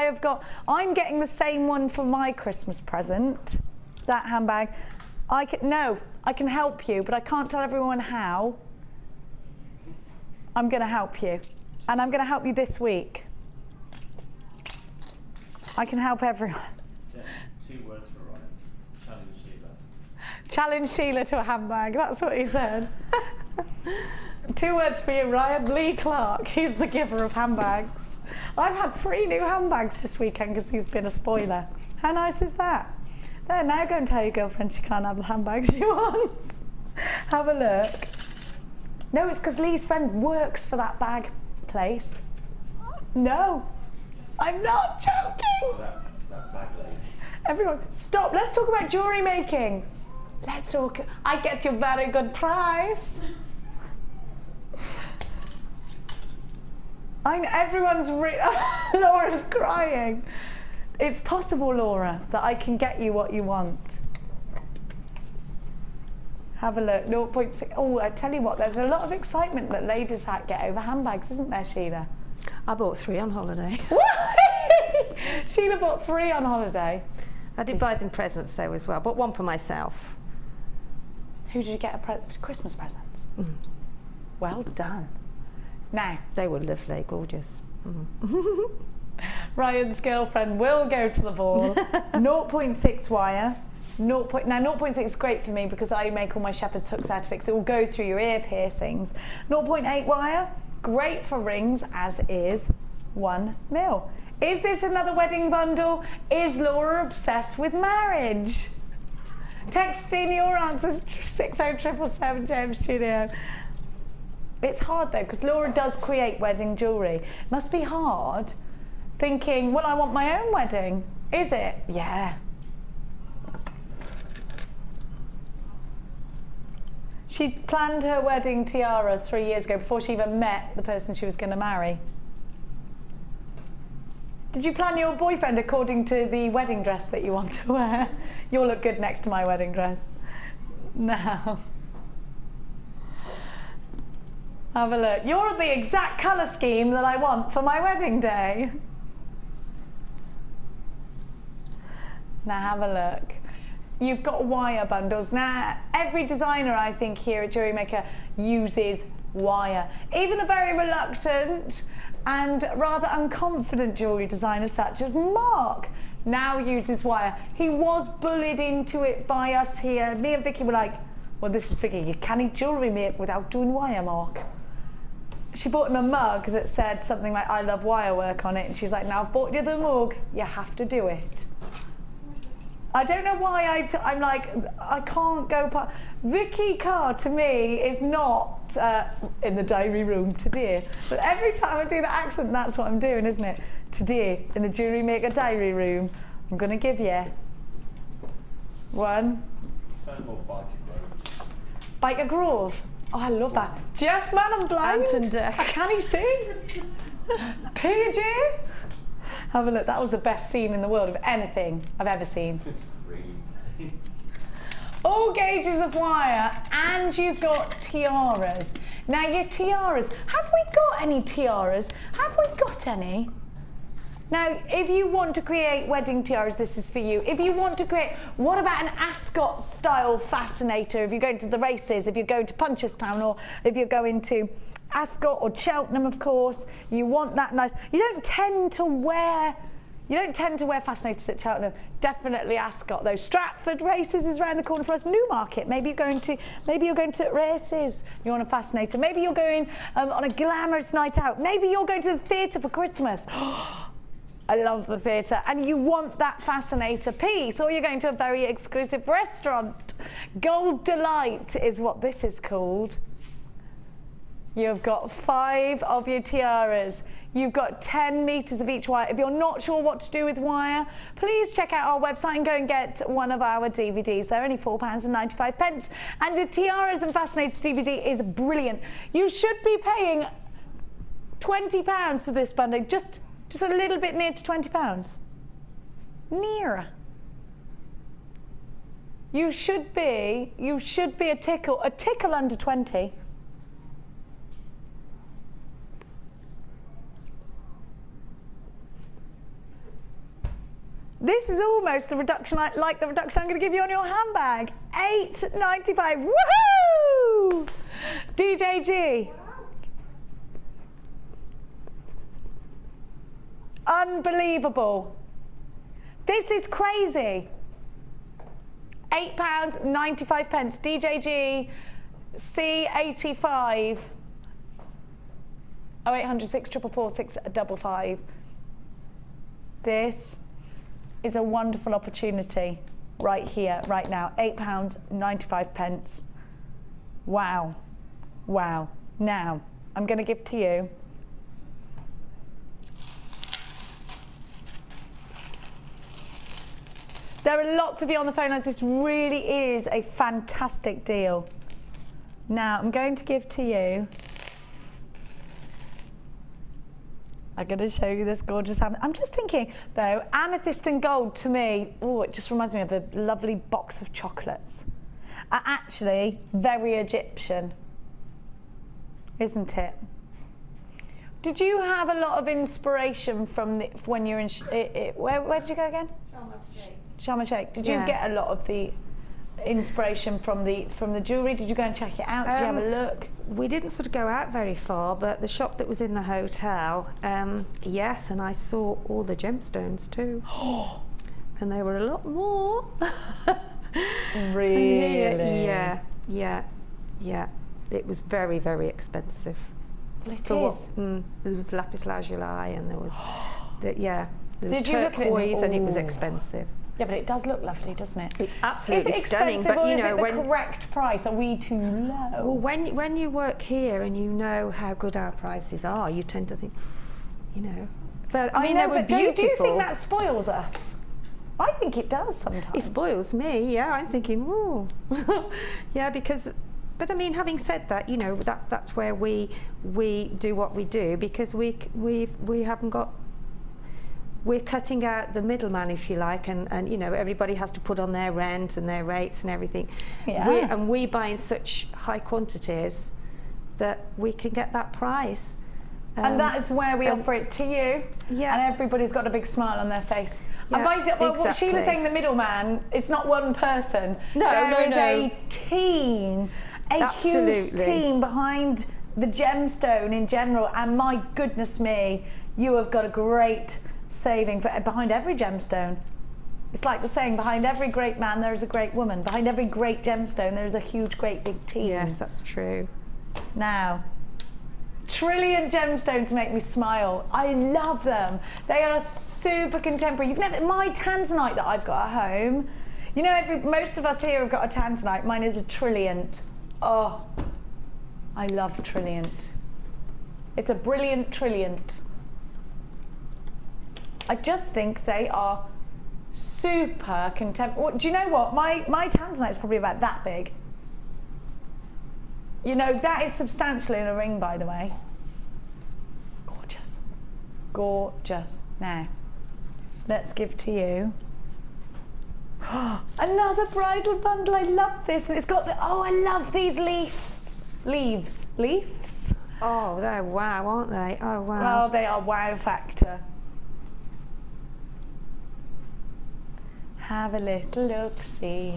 I'm getting the same one for my Christmas present. That handbag. I can help you, but I can't tell everyone how. I'm going to help you, and I'm going to help you this week. I can help everyone. 2 words for Ryan. Challenge Sheila. Challenge Sheila to a handbag. That's what he said. 2 words for you, Ryan. Lee Clark. He's the giver of handbags. I've had 3 new handbags this weekend because he's been a spoiler. How nice is that? There, now go and tell your girlfriend she can't have the handbag she wants. Have a look. No, it's because Lee's friend works for that bag place. No, I'm not joking. That bag lady. Everyone, stop. Let's talk about jewellery making. Let's talk. I get you a very good price. Everyone's Laura's crying. It's possible, Laura, that I can get you what you want. Have a look, 0.6. Oh, I tell you what, there's a lot of excitement that ladies get over handbags, isn't there, Sheila? I bought 3 on holiday. Sheila bought 3 on holiday. I did buy them presents though as well, but one for myself. Who did you get Christmas presents? Well done. Now, they were lovely, gorgeous. Ryan's girlfriend will go to the ball. 0.6 wire. Now 0.6 is great for me because I make all my shepherd's hooks out of it, 'cause it will go through your ear piercings. 0.8 wire, great for rings, as is 1 mil. Is this another wedding bundle? Is Laura obsessed with marriage? Text in your answers 60777 James Studio. It's hard though, because Laura does create wedding jewellery. It must be hard thinking, well, I want my own wedding. Is it? Yeah. She planned her wedding tiara 3 years ago before she even met the person she was going to marry. Did you plan your boyfriend according to the wedding dress that you want to wear? You'll look good next to my wedding dress. Now, have a look. You're the exact colour scheme that I want for my wedding day. Now have a look. You've got wire bundles. Now, every designer, I think, here at Jewellery Maker uses wire. Even the very reluctant and rather unconfident jewellery designers such as Mark now uses wire. He was bullied into it by us here. Me and Vicky were like, well, this is Vicky, you can't jewellery make without doing wire, Mark. She bought him a mug that said something like, I love wire work on it. And she's like, now I've bought you the mug, you have to do it. I don't know why I'm like, I can't go past. Vicky Carr, to me, is not in the diary room today. But every time I do the accent, that's what I'm doing, isn't it? Today, in the Jewellery Maker diary room, I'm going to give you one. Biker Grove. Oh, I love that. Jeff Man, I'm blind. Anton Deck. Can you see? PG. Have a look. That was the best scene in the world of anything I've ever seen. All gauges of wire, and you've got tiaras. Now your tiaras, have we got any tiaras? Have we got any? Now, if you want to create wedding tiaras, this is for you. If you want to create, what about an Ascot style fascinator? If you're going to the races, if you're going to Punchestown, or if you're going to Ascot or Cheltenham, of course, you want that nice. You don't tend to wear fascinators at Cheltenham. Definitely Ascot though. Stratford races is around the corner for us. Newmarket. Maybe you're going to races. You want a fascinator. Maybe you're going on a glamorous night out. Maybe you're going to the theatre for Christmas. I love the theatre. And you want that fascinator piece, or you're going to a very exclusive restaurant. Gold Delight is what this is called. You've got 5 of your tiaras. You've got 10 meters of each wire. If you're not sure what to do with wire, please check out our website and go and get one of our DVDs. They're only £4.95. And the Tiaras and Fascinators DVD is brilliant. You should be paying £20 for this bundle, just a little bit near to £20. Near. You should be a tickle under 20. This is almost the reduction, like the reduction I'm going to give you on your handbag. £8.95. Woohoo! DJG. Unbelievable. This is crazy. £8.95. DJG C85. 0800 644 655. This is a wonderful opportunity right here, right now. £8.95. Wow. Wow. Now, I'm going to give to you there are lots of you on the phone lines. This really is a fantastic deal. Now, I'm going to give to you, I'm going to show you this gorgeous amethyst. I'm just thinking, though, amethyst and gold, to me, oh, it just reminds me of a lovely box of chocolates. Are actually very Egyptian, isn't it? Did you have a lot of inspiration from when you're in... where did you go again? Sharm el Sheikh. Did you get a lot of the inspiration from the jewellery? Did you go and check it out? Did you have a look? We didn't sort of go out very far, but the shop that was in the hotel, yes, and I saw all the gemstones too. And they were a lot more. Really? Yeah. It was very, very expensive. Well, it is. There was lapis lazuli, and there was, there was Did you look at it? turquoise, and it was expensive. Yeah, but it does look lovely, doesn't it? It's absolutely is it stunning. expensive, But or you is know, it the correct price? Are we too low? well, when you work here and you know how good our prices are, you tend to think, you know. But I mean, they were beautiful. Do you think that spoils us? I think it does sometimes. It spoils me. Yeah, I'm thinking, ooh, yeah, because. But I mean, having said that, you know, that's where we do what we do, because we haven't got. We're cutting out the middleman, if you like, and you know, everybody has to put on their rent and their rates and everything. Yeah. We buy in such high quantities that we can get that price. And that is where we offer it to you. Yeah. And everybody's got a big smile on their face. Yeah, And what exactly. Sheila's saying, the middleman, it's not one person. No, There is no. a team, a huge Absolutely. team behind the gemstone in general. And my goodness me, you have got a great saving behind every gemstone. It's like the saying, behind every great man there is a great woman. Behind every great gemstone there is a huge, great big team. Yes, that's true. Now, Trilliant gemstones make me smile. I love them. They are super contemporary. My tanzanite that I've got at home, you know, most of us here have got a tanzanite. Mine is a Trilliant. Oh, I love Trilliant. It's a brilliant Trilliant. I just think they are super contemporary. Do you know what? My tanzanite is probably about that big. You know, that is substantial in a ring, by the way. Gorgeous. Gorgeous. Now, let's give to you. Another bridal bundle. I love this. And it's got the, I love these leaves. Leaves? Oh, they're wow, aren't they? Oh, wow. Well, they are wow factor. Have a little look-see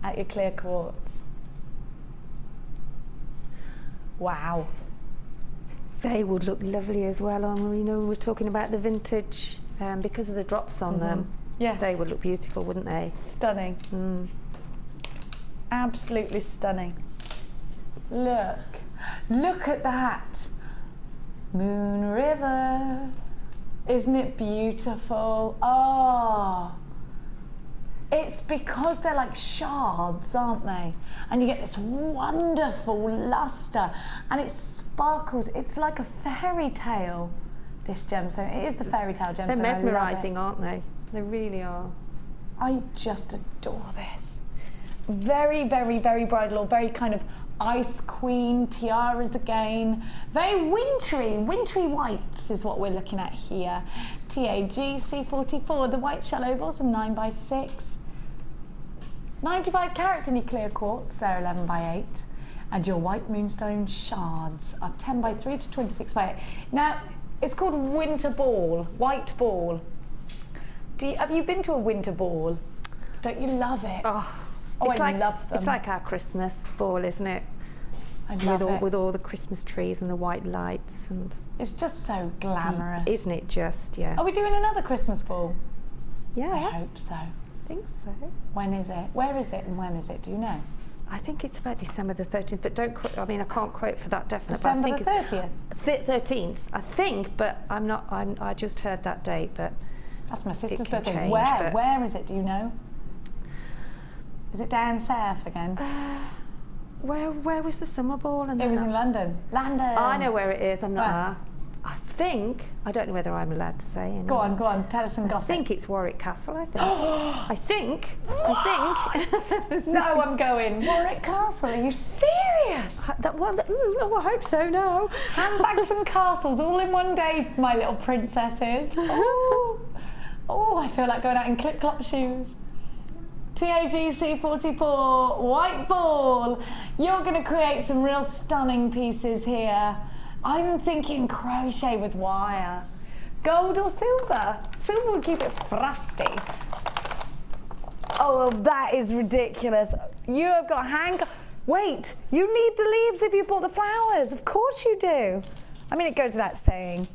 at your clear quartz. Wow. They would look lovely as well on, you know, we're talking about the vintage, because of the drops on them. Yes. They would look beautiful, wouldn't they? Stunning. Absolutely stunning. Look at that. Moon River. Isn't it beautiful? Oh. It's because they're like shards, aren't they? And you get this wonderful luster, and it sparkles. It's like a fairy tale, this gemstone. It is the fairy tale gemstone. They're mesmerising, I love it. aren't they? They really are. I just adore this. Very, very, very bridal, very kind of ice queen, tiaras again. Very wintry whites is what we're looking at here. TAG C44, the white shell ovals are 9x6. 95 carats in your clear quartz, they're 11x8. And your white moonstone shards are 10x3 to 26x8. Now, it's called winter ball, white ball. Have you been to a winter ball? Don't you love it? Oh, I love them. It's like our Christmas ball, isn't it? I love it. With all the Christmas trees and the white lights, and it's just so glamorous. Isn't it just, yeah. Are we doing another Christmas ball? Yeah. I hope so. I think so. When is it? Where is it and when is it? Do you know? I think it's about December the 13th, but don't quote, I mean, I can't quote for that definite. December but I think the 30th? 13th, I think, but I just heard that date, but that's my sister's can birthday. change, Where is it? Do you know? Is it down south again? Where was the summer ball? And it was in London. I know where it is. I'm not. I think, I don't know whether I'm allowed to say anymore. Go on, tell us some gossip. I think it's Warwick Castle, I think. I think. No, I'm going. Warwick Castle, are you serious? I hope so, no. Handbags and castles all in one day, my little princesses. Oh, I feel like going out in clip-clop shoes. TAG C44, white ball. You're going to create some real stunning pieces here. I'm thinking crochet with wire. Gold or silver? Silver would keep it frosty. Oh, that is ridiculous. You have got wait, you need the leaves if you bought the flowers. Of course you do. I mean, it goes without saying.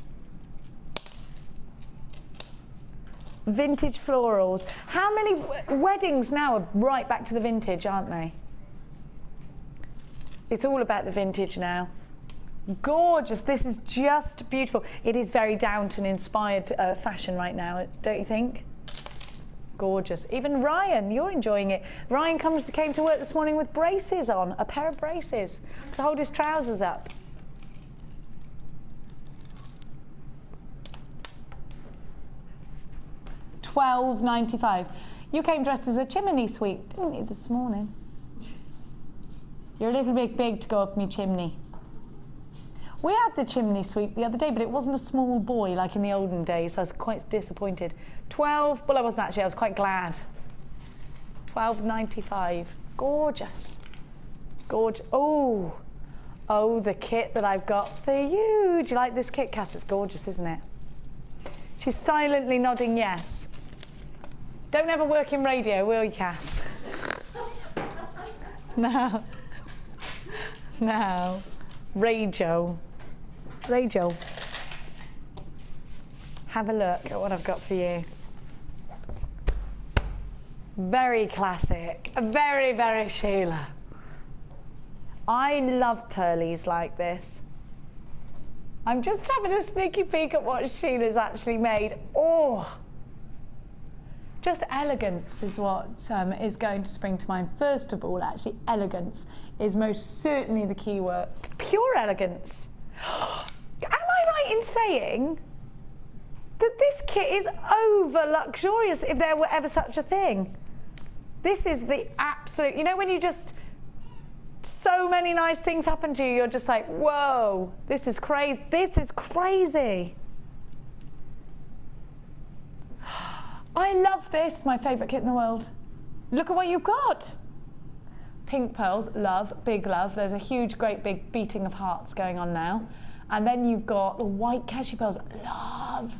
Vintage florals. How many weddings now are right back to the vintage, aren't they? It's all about the vintage now. Gorgeous. This is just beautiful. It is very Downton inspired fashion right now, don't you think? Gorgeous. Even Ryan, you're enjoying it. Ryan came to work this morning with braces on, a pair of braces to hold his trousers up. $12.95. You came dressed as a chimney sweep, didn't you, this morning? You're a little bit big to go up me chimney. We had the chimney sweep the other day, but it wasn't a small boy like in the olden days. I was quite disappointed. 12, well, I wasn't actually, I was quite glad. $12.95. Gorgeous. Gorgeous. Oh, the kit that I've got for you. Do you like this kit, Cass? It's gorgeous, isn't it? She's silently nodding yes. Don't ever work in radio, will you, Cass? No. No. Radio. Have a look at what I've got for you. Very classic. Very, very Sheila. I love pearlies like this. I'm just having a sneaky peek at what Sheila's actually made. Oh! Just elegance is what is going to spring to mind. First of all, actually, elegance is most certainly the key word. Pure elegance. Am I right in saying that this kit is over luxurious, if there were ever such a thing? This is the absolute, you know, when you just, so many nice things happen to you, you're just like, whoa, this is crazy. This is crazy. I love this, my favourite kit in the world. Look at what you've got. Pink pearls, love, big love. There's a huge, great big beating of hearts going on now. And then you've got the white cashew pearls, love.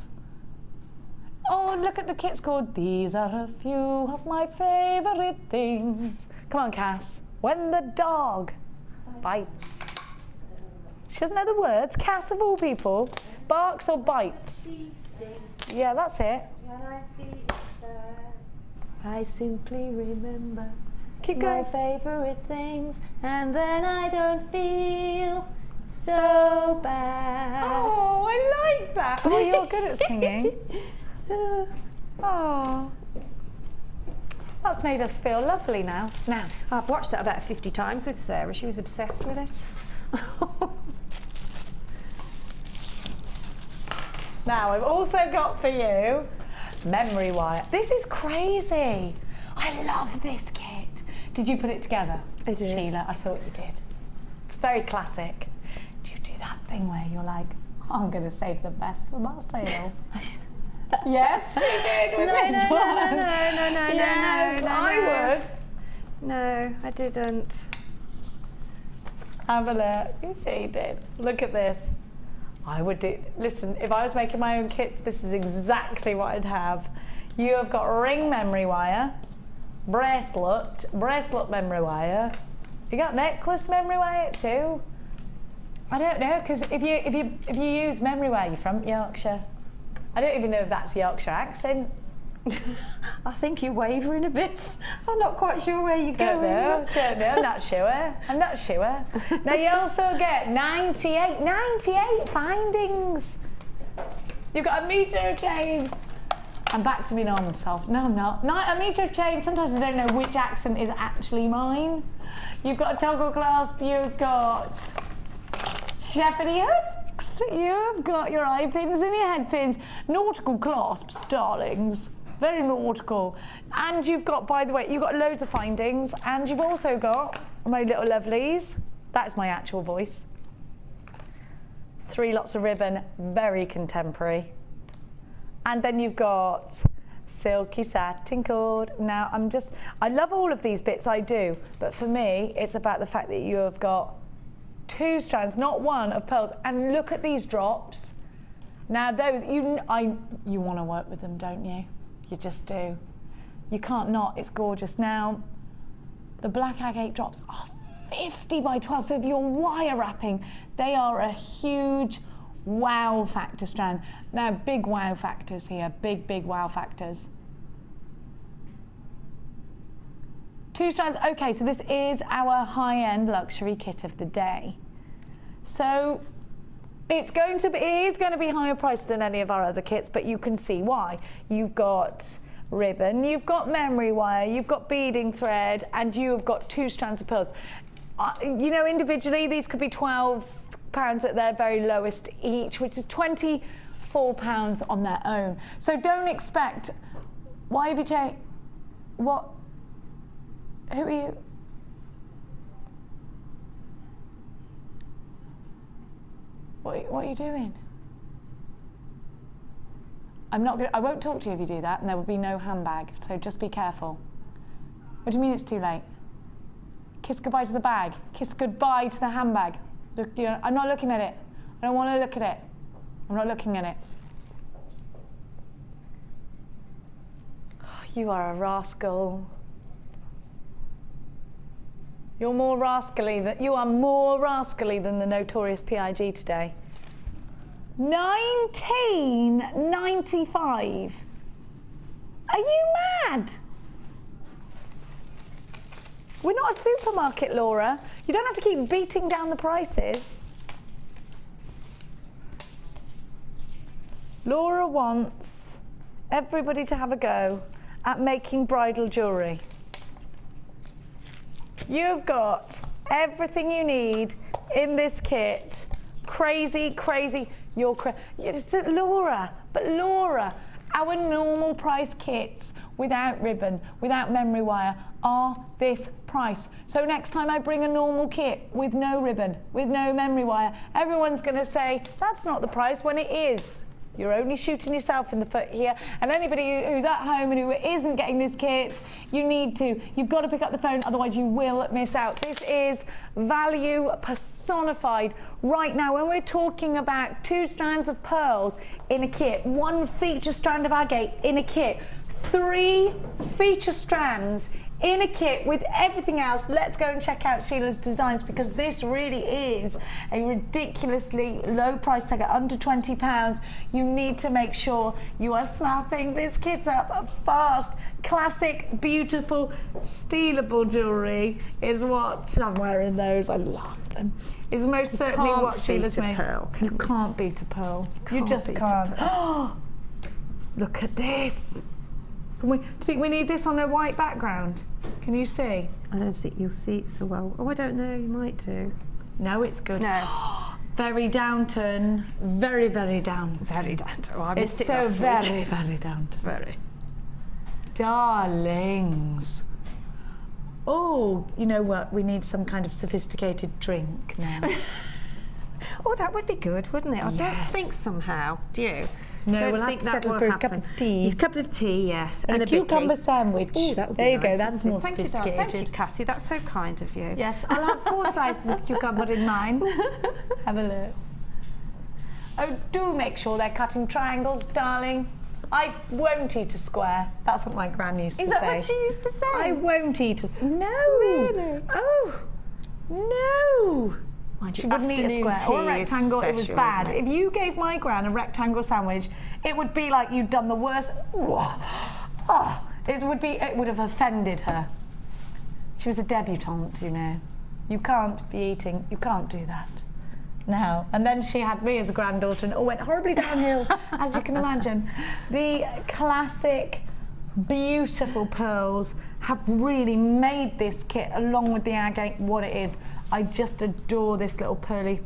Oh, and look at the kit's called These Are a Few of My Favourite Things. Come on, Cass. When the dog bites. She doesn't know the words. Cass, of all people, barks or bites? Yeah, that's it. I simply remember Keep my going. favourite things, and then I don't feel so bad. Oh, I like that. Oh, you're good at singing. Oh, that's made us feel lovely now. Now, I've watched that about 50 times with Sarah. She was obsessed with it. now I've also got for you memory wire. This is crazy. I love this kit. Did you put it together? It is. Sheila, I thought you did. It's very classic. Do you do that thing where you're like, I'm going to save the best for myself? Yes, she did with this one. No, yes, I would. No, I didn't. Have a look. She did. Look at this. I would do. Listen, if I was making my own kits, this is exactly what I'd have. You have got ring memory wire, bracelet memory wire. You got necklace memory wire too. I don't know, because if you use memory wire, you're from Yorkshire. I don't even know if that's Yorkshire accent. I think you're wavering a bit. I'm not quite sure where you're Don't going. know, I'm not sure. I'm not sure. Now you also get 98 findings. You've got a metre of chain. I'm back to my normal self. No, I'm not. A metre of chain, sometimes I don't know which accent is actually mine. You've got a toggle clasp, you've got shepherdie hooks, you've got your eye pins and your head pins. Nautical clasps, darlings. Very nautical. And you've got, by the way, you've got loads of findings, and you've also got my little lovelies. That's my actual voice. 3 lots of ribbon, very contemporary. And then you've got silky satin cord. Now, I love all of these bits, I do, but for me, it's about the fact that you have got 2 strands, not one, of pearls. And look at these drops. Now, those, you want to work with them, don't you? You just do. You can't not, it's gorgeous. Now, the black agate drops are 50 by 12, so if you're wire wrapping, they are a huge wow factor strand. Now, big wow factors here, big wow factors. 2 strands, okay, so this is our high-end luxury kit of the day. So it is going to be higher priced than any of our other kits, but you can see why. You've got ribbon, you've got memory wire, you've got beading thread, and you've got 2 strands of pearls. You know, individually, these could be £12 at their very lowest each, which is £24 on their own. So don't expect, why have you changed? What? Who are you? What are you doing? I won't talk to you if you do that, and there will be no handbag, so just be careful. What do you mean it's too late? Kiss goodbye to the bag. Kiss goodbye to the handbag. Look, I'm not looking at it. I don't want to look at it. I'm not looking at it. Oh, you are a rascal. You are more rascally than the notorious PIG today. 19.95. Are you mad? We're not a supermarket, Laura. You don't have to keep beating down the prices. Laura wants everybody to have a go at making bridal jewellery. You've got everything you need in this kit. Crazy. But Laura, our normal price kits without ribbon, without memory wire, are this price. So next time I bring a normal kit with no ribbon, with no memory wire, everyone's going to say, that's not the price, when it is. You're only shooting yourself in the foot here. And anybody who's at home and who isn't getting this kit, you've got to pick up the phone, otherwise you will miss out. This is value personified right now. When we're talking about 2 strands of pearls in a kit, 1 feature strand of agate in a kit, 3 feature strands in a kit with everything else. Let's go and check out Sheila's designs, because this really is a ridiculously low price tag at under £20. You need to make sure you are snapping this kit up fast. Classic, beautiful, stealable jewellery is what I'm wearing. Those, I love them. Is most certainly what Sheila's made. You can't beat a pearl. You just can't. Look at this. Do you think we need this on a white background? Can you see? I don't think you'll see it so well. Oh, I don't know, you might do. No, it's good. No. Very downturn, very down. Very down. Oh, I missed it's it so last week. very down. Very. Darlings. Oh, you know what? We need some kind of sophisticated drink now. Oh, that would be good, wouldn't it? I Yes. don't think somehow, do you? No, don't we'll have think to that settle will for a happen. cup of tea. A cup of tea, yes. And a bicky. cucumber sandwich. Oh, that would be there you nice, go, that's more wouldn't it? sophisticated. Thank you, Cassie, that's so kind of you. Yes, I'll have 4 slices of cucumber in mine. Have a look. Oh, do make sure they're cut in triangles, darling. I won't eat a square. That's what my gran used to say. Is that what she used to say? I won't eat a... No. Really? Oh, no. She wouldn't eat a Afternoon square or a tea is rectangle. It was special, bad. isn't it? If you gave my gran a rectangle sandwich, it would be like you'd done the worst. Oh, it would have offended her. She was a debutante, you know. You can't be eating. You can't do that. Now, and then she had me as a granddaughter, and it all went horribly downhill, as you can imagine. The classic, beautiful pearls have really made this kit, along with the agate, what it is. I just adore this little pearly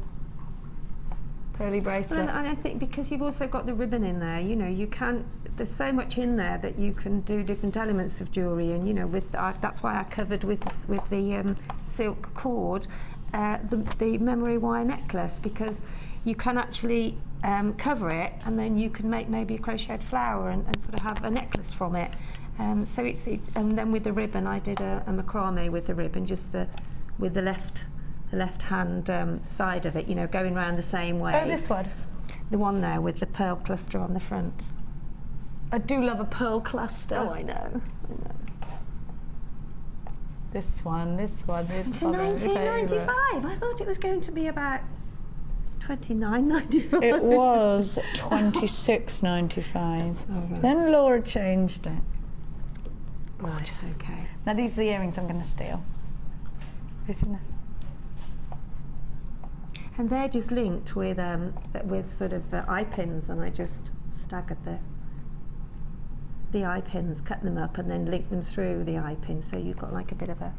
bracelet. And I think because you've also got the ribbon in there, you know, you can. There's so much in there that you can do different elements of jewellery, and you know, that's why I covered with the silk cord. The memory wire necklace, because you can actually cover it, and then you can make maybe a crocheted flower and sort of have a necklace from it. So it's and then with the ribbon, I did a macrame with the ribbon, just with the left hand side of it, you know, going round the same way. Oh, this one? The one there with the pearl cluster on the front. I do love a pearl cluster. Oh, I know. This one. For 19.95. I thought it was going to be about 29.95. It was 26.95. right. Then Laura changed it. Right, okay. Now these are the earrings I'm going to steal. Have you seen this? And they're just linked with sort of eye pins, and I just staggered the eye pins, cut them up, and then linked them through the eye pins, so you've got like a bit of a.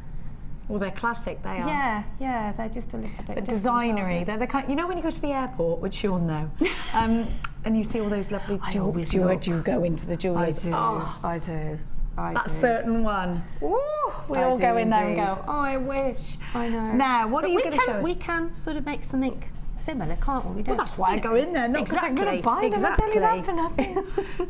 Well, they're classic. They are. Yeah, they're just a little bit. But different, designery. aren't they? They're the kind. You know when you go to the airport, which you'll know, and you see all those lovely. I Do always you look. go into the jewellers? I do. That certain one. Ooh, we I all go do in there and indeed. go, oh, I wish. I know. Now, what are you going to show us? We can sort of make something similar, can't we? Well, that's why I go in there, not because I'm going to buy them. I tell you that for nothing.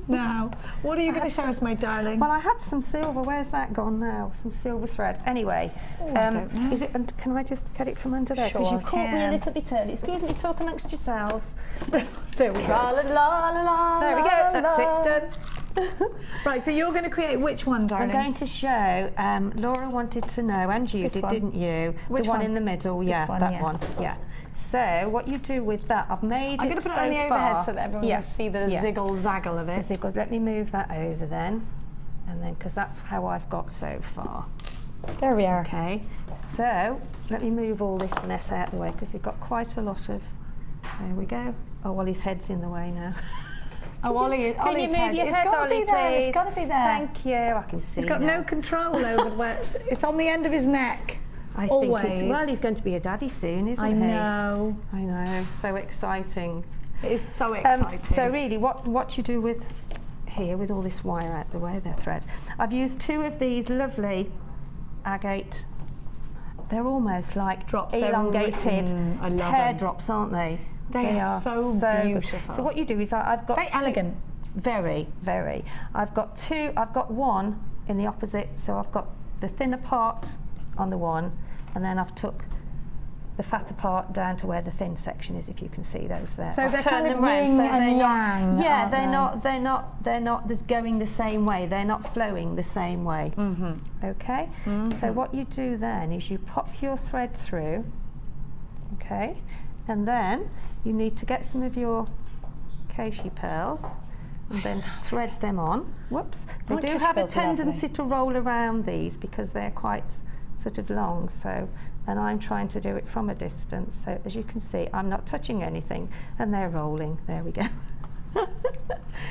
Now, what are you going to show us, my darling? Well, I had some silver. Where's that gone now? Some silver thread. Anyway, I don't know. is it? Can I just get it from under there? Sure, Because you I caught me a can. little bit early. Excuse me, talk amongst yourselves. There we go. There we go. That's it. Done. Right, so you're going to create which one, darling? I'm going to show. Laura wanted to know, and you This did, one. didn't you? Which the one one? in the middle. This Yeah, one, that yeah. one. Yeah. So what you do with that? I've made. I'm going to put it on the overhead so that everyone can see the ziggle zaggle of it. The ziggles. Let me move that over then, and then because that's how I've got so far. There we are. Okay. So let me move all this mess out of the way because you've got quite a lot of. There we go. Oh well, his head's in the way now. Oh, Ollie's Can you move head. your It's head, got to be Ollie, there. please? It's got to be there. Thank you. I can see. He's got now. no control over where it's on the end of his neck. I Always. think it's well. He's going to be a daddy soon, isn't I he? know. I know. So exciting. It is so exciting. So really, what you do with here with all this wire out the way, their thread. I've used 2 of these lovely agate. They're almost like Drops, they're elongated I love hair them. drops, aren't they? They are so good. beautiful. So what you do is I've got Very elegant. Very, very. I've got 2. I've got one in the opposite. So I've got the thinner part on the one, and then I've took the fatter part down to where the thin section is, if you can see those there. So I've they're turned kind of them round, yin so and they're not- yang, Yeah, aren't they're not just going the same way. They're not flowing the same way. Okay. So what you do then is you pop your thread through. Okay, and then you need to get some of your acacia pearls and then thread them on. Whoops. They do acacia have a pearls are tendency lovely. to roll around these because they're quite sort of long. So, and I'm trying to do it from a distance. So as you can see, I'm not touching anything and they're rolling. There we go.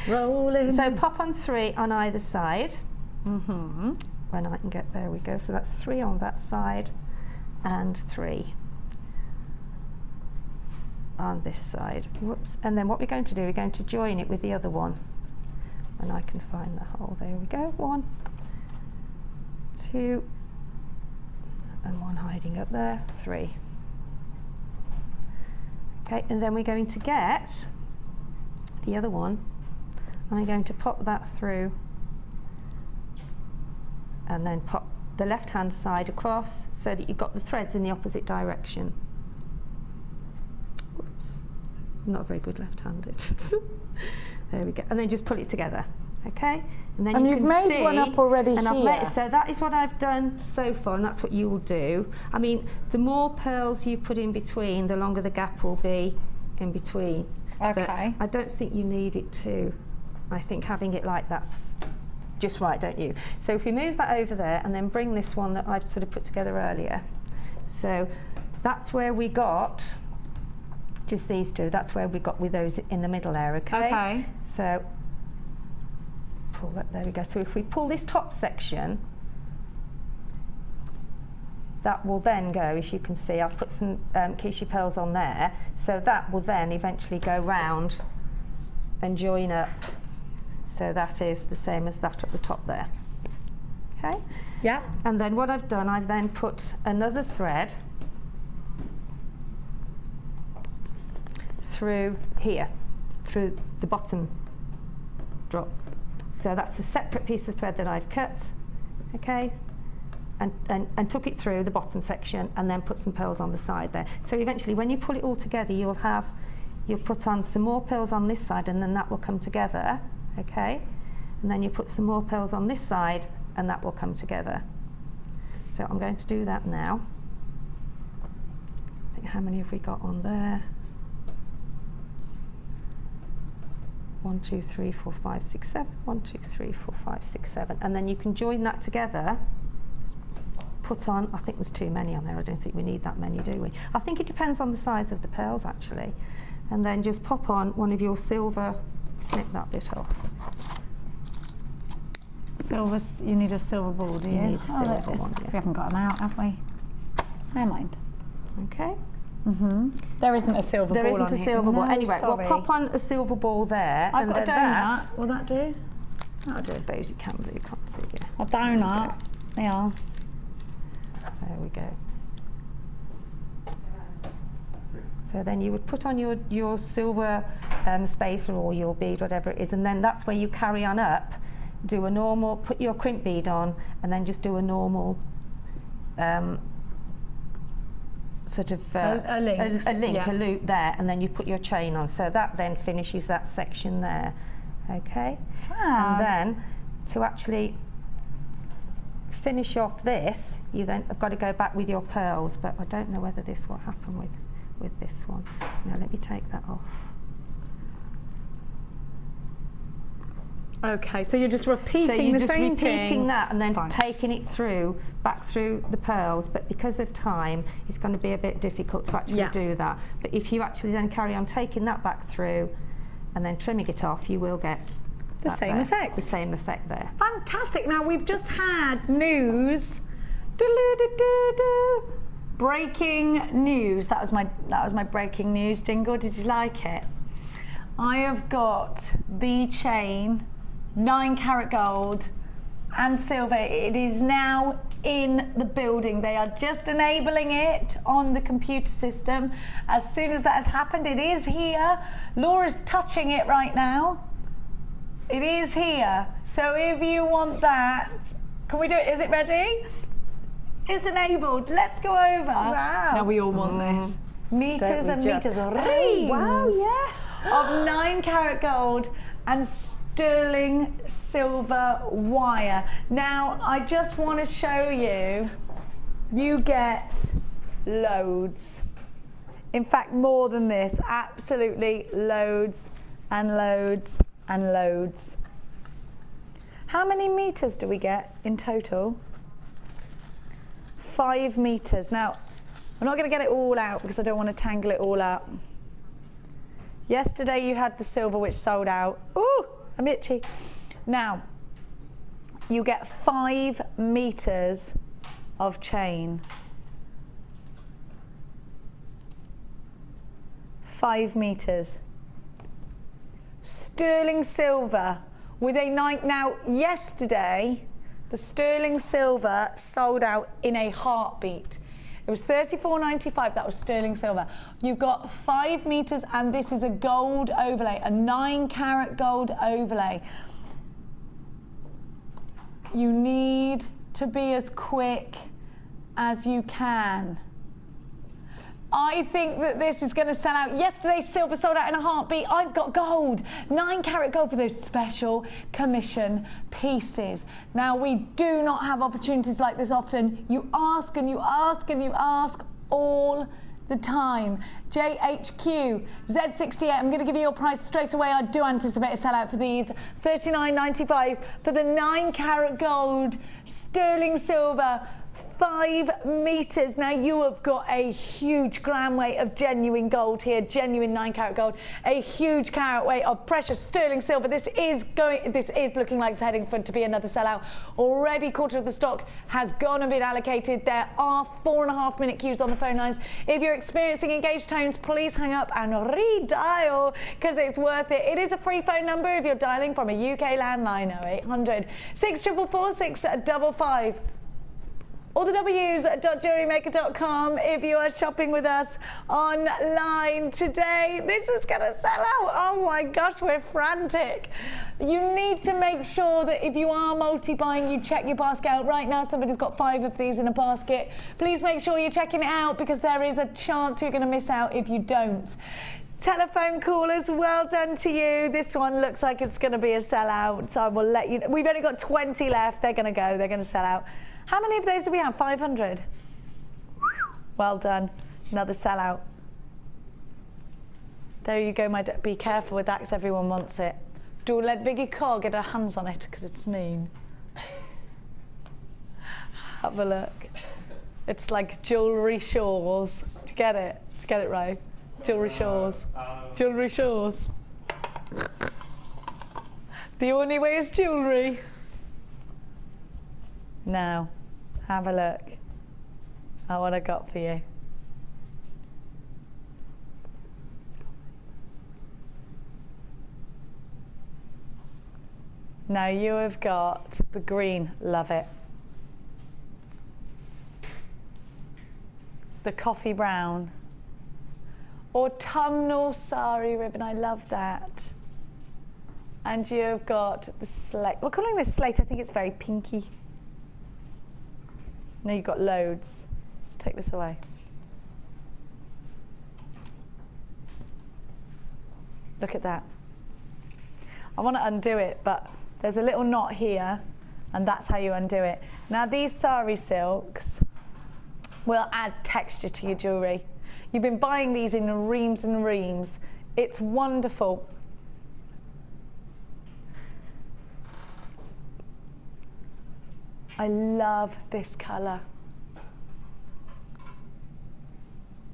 Rolling. So pop on 3 on either side. When I can get, there we go. So that's 3 on that side and 3 on this side. Whoops. And then what we're going to do, we're going to join it with the other one. And I can find the hole. There we go. 1, 2, and 1 hiding up there. 3. Okay, and then we're going to get the other one. And I'm going to pop that through and then pop the left hand side across so that you've got the threads in the opposite direction. Whoops, I'm not very good left-handed. There we go, and then just pull it together, okay? And then And you you've can made see, one up already and I've here. made, so that is what I've done so far, and that's what you will do. I mean, the more pearls you put in between, the longer the gap will be in between. Okay. But I don't think you need it to. I think having it like that's just right, don't you? So if we move that over there and then bring this one that I've sort of put together earlier. So that's where we got just these 2. That's where we got with those in the middle there, okay? Okay. So pull that, there we go. So if we pull this top section, that will then go, if you can see, I've put some acacia pearls on there, so that will then eventually go round and join up. So that is the same as that at the top there. Okay? Yeah. And then what I've done, I've then put another thread through here, through the bottom drop. So that's a separate piece of thread that I've cut, okay? And took it through the bottom section and then put some pearls on the side there. So eventually when you pull it all together, you'll put on some more pearls on this side and then that will come together, okay? And then you put some more pearls on this side and that will come together. So I'm going to do that now. I think, how many have we got on there? 1, 2, 3, 4, 5, 6, 7. 1, 2, 3, 4, 5, 6, 7. And then you can join that together. Put on, I think there's too many on there. I don't think we need that many, do we? I think it depends on the size of the pearls, actually. And then just pop on one of your silver, snip that bit off. Silver, you need a silver ball, do you? You need a silver one, yeah. We haven't got them out, have we? Never mind. Okay. There isn't a silver ball on here. There isn't a silver ball. No, Anyway, sorry. we'll pop on a silver ball there. I've and got a then donut. Will that do? That'll do. I suppose you can do, can't see, yeah. A donut. They are. There we go. So then you would put on your silver spacer or your bead, whatever it is, and then that's where you carry on up. Do a normal, put your crimp bead on, and then just do a normal sort of a link, a loop there, and then you put your chain on. So that then finishes that section there. Okay. Fab. And then to actually finish off this, you then have got to go back with your pearls, but I don't know whether this will happen with this one. Now let me take that off. Okay, so you're just repeating the same thing. Repeating that and then Fine. taking it through, back through the pearls, but because of time, it's going to be a bit difficult to actually do that. But if you actually then carry on taking that back through and then trimming it off, you will get The same effect. The same effect there. Fantastic. Now we've just had news. Breaking news. That was my breaking news jingle. Did you like it? I have got the chain, 9 karat gold and silver. It is now in the building. They are just enabling it on the computer system. As soon as that has happened, it is here. Laura's touching it right now. It is here. So if you want that, can we do it? Is it ready? It's enabled. Let's go over. Wow. Now we all want this. Meters and meters of Oh, wow, yes. of 9 karat gold and sterling silver wire. Now I just want to show you, you get loads. In fact, more than this, absolutely loads and loads and loads. How many meters do we get in total? 5 meters. Now, I'm not going to get it all out because I don't want to tangle it all up. Yesterday you had the silver which sold out. Ooh, I'm itchy. Now, you get 5 meters of chain. 5 meters. Sterling silver with a night. Now, yesterday, the sterling silver sold out in a heartbeat. It was $34.95, that was sterling silver. You've got 5 meters and this is a gold overlay, a 9 karat gold overlay. You need to be as quick as you can. I think that this is going to sell out. Yesterday's silver sold out in a heartbeat. I've got gold, 9 karat gold for those special commission pieces. Now, we do not have opportunities like this often. You ask and you ask and you ask all the time. JHQ, Z68, I'm going to give you your price straight away. I do anticipate a sellout for these. $39.95 for the 9 karat gold, sterling silver, 5 meters. Now you have got a huge gram weight of genuine gold here, genuine 9 karat gold, a huge carat weight of precious sterling silver. This is looking like it's heading for to be another sellout. Already quarter of the stock has gone and been allocated. There are 4.5 minute queues on the phone lines. If you're experiencing engaged tones, please hang up and redial because it's worth it. It is a free phone number if you're dialing from a UK landline. 0800 644 655. Or the w's.jewellerymaker.com if you are shopping with us online today. This is going to sell out. Oh my gosh, we're frantic. You need to make sure that if you are multi-buying, you check your basket out. Right now, somebody's got 5 of these in a basket. Please make sure you're checking it out because there is a chance you're going to miss out if you don't. Telephone callers, well done to you. This one looks like it's going to be a sellout. I will let you know. We've only got 20 left. They're going to go. They're going to sell out. How many of those do we have? 500. Well done. Another sellout. There you go, my be careful with that because everyone wants it. Don't let Vicky Carr get her hands on it because it's mean. Have a look. It's like jewellery shawls. Do you get it? Do you get it right? Jewellery shawls. Jewellery shawls. The only way is jewellery. Now, have a look at what I got for you. Now you have got the green, love it. The coffee brown. Autumnal sari ribbon, I love that. And you've got the slate. We're calling this slate, I think it's very pinky. Now you've got loads. Let's take this away. Look at that. I want to undo it, but there's a little knot here, and that's how you undo it. Now these Sari Silks will add texture to your jewellery. You've been buying these in reams and reams. It's wonderful. I love this colour.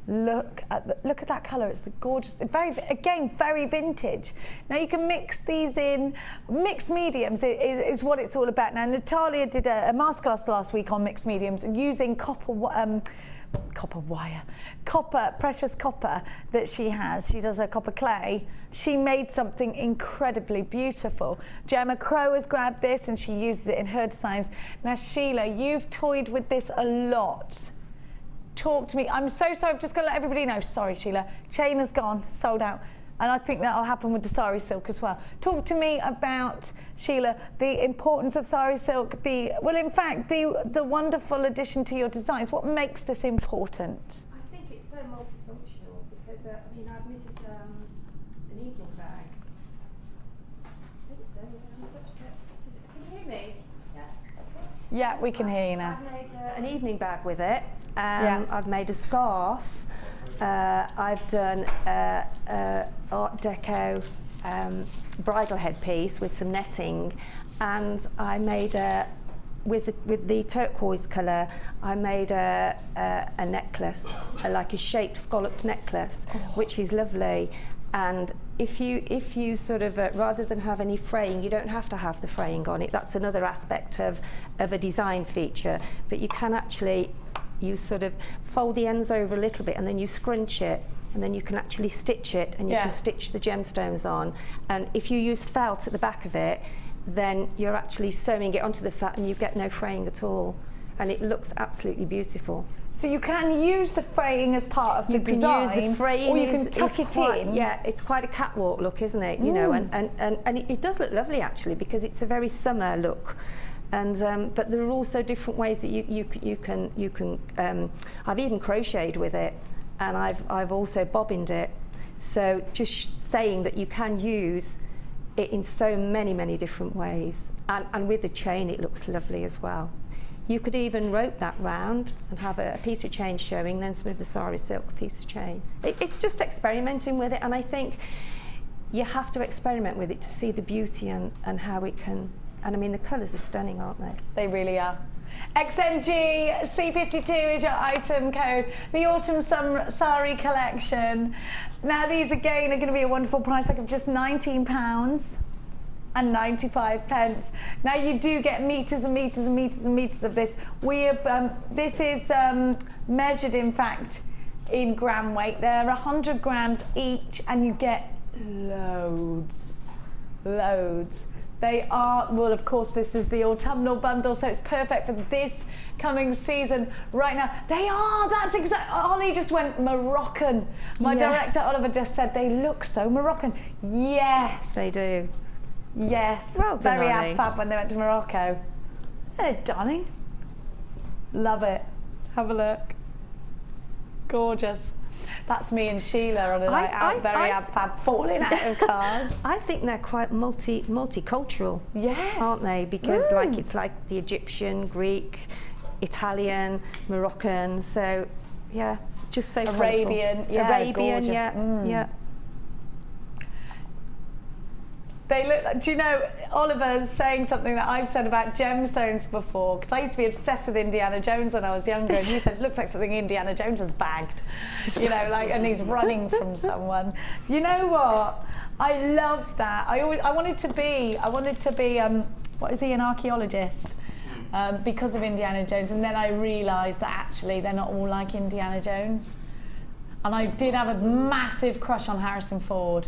Look at that colour. It's gorgeous. Very vintage. Now you can mix these in. Mixed mediums is what it's all about. Now Natalia did a masterclass last week on mixed mediums and using precious copper that she has. She does her copper clay. She made something incredibly beautiful. Gemma Crow has grabbed this and she uses it in her designs. Now Sheila, you've toyed with this a lot. Talk to me. I'm so sorry. I'm just going to let everybody know. Sorry, Sheila. Chain has gone, sold out. And I think that'll happen with the Sari Silk as well. Talk to me about, Sheila, the importance of Sari Silk, in fact, the wonderful addition to your designs. What makes this important? I think it's so multifunctional because, I've knitted an evening bag. I think so. I haven't touched it. Can you hear me? Yeah. Yeah, we can hear you now. I've made an evening bag with it. Yeah. I've made a scarf. I've done Art Deco bridal headpiece with some netting, and I made with the turquoise colour. I made a necklace, like a shaped scalloped necklace, which is lovely. And if you sort of rather than have any fraying, you don't have to have the fraying on it. That's another aspect of a design feature. But you can actually. You sort of fold the ends over a little bit and then you scrunch it and then you can actually stitch it and you can stitch the gemstones on. And if you use felt at the back of it, then you're actually sewing it onto the felt and you get no fraying at all. And it looks absolutely beautiful. So you can use the fraying as part of the design, use the fraying, or you can tuck it in. Yeah, it's quite a catwalk look, isn't it? You know, and it does look lovely actually because it's a very summer look. And but there are also different ways that you can. I've even crocheted with it, and I've also bobbined it. So just saying that you can use it in so many different ways, and with the chain it looks lovely as well. You could even rope that round and have a piece of chain showing, then some of the Sari Silk piece of chain. It's just experimenting with it, and I think you have to experiment with it to see the beauty and how it can. And I mean, the colours are stunning, aren't they? They really are. XNG C52 is your item code. The Autumn Sari collection. Now these again are going to be a wonderful price tag of just £19 and 95 pence. Now you do get meters and meters and meters and meters of this. We have this is measured, in fact, in gram weight. They're 100 grams each, and you get loads. They are, well, of course, this is the autumnal bundle, so it's perfect for this coming season right now. They are, that's exactly, Ollie just went Moroccan. My director, Oliver, just said they look so Moroccan. Yes. They do. Yes. Well done, very Ollie. ab-fab when they went to Morocco. Hey, darling. Love it. Have a look. Gorgeous. That's me and Sheila on a night out, very ab-fab, falling out of cars. I think they're quite multicultural, Yes. aren't they? Because like it's like the Egyptian, Greek, Italian, Moroccan. So yeah, just so Arabian, colourful. yeah, Arabian, gorgeous. yeah. They look like, do you know, Oliver's saying something that I've said about gemstones before, because I used to be obsessed with Indiana Jones when I was younger, and he said, it looks like something Indiana Jones has bagged, you know, like, and he's running from someone. You know what? I love that. I wanted to be, what is he, an archaeologist? Because of Indiana Jones, and then I realised that actually they're not all like Indiana Jones. And I did have a massive crush on Harrison Ford.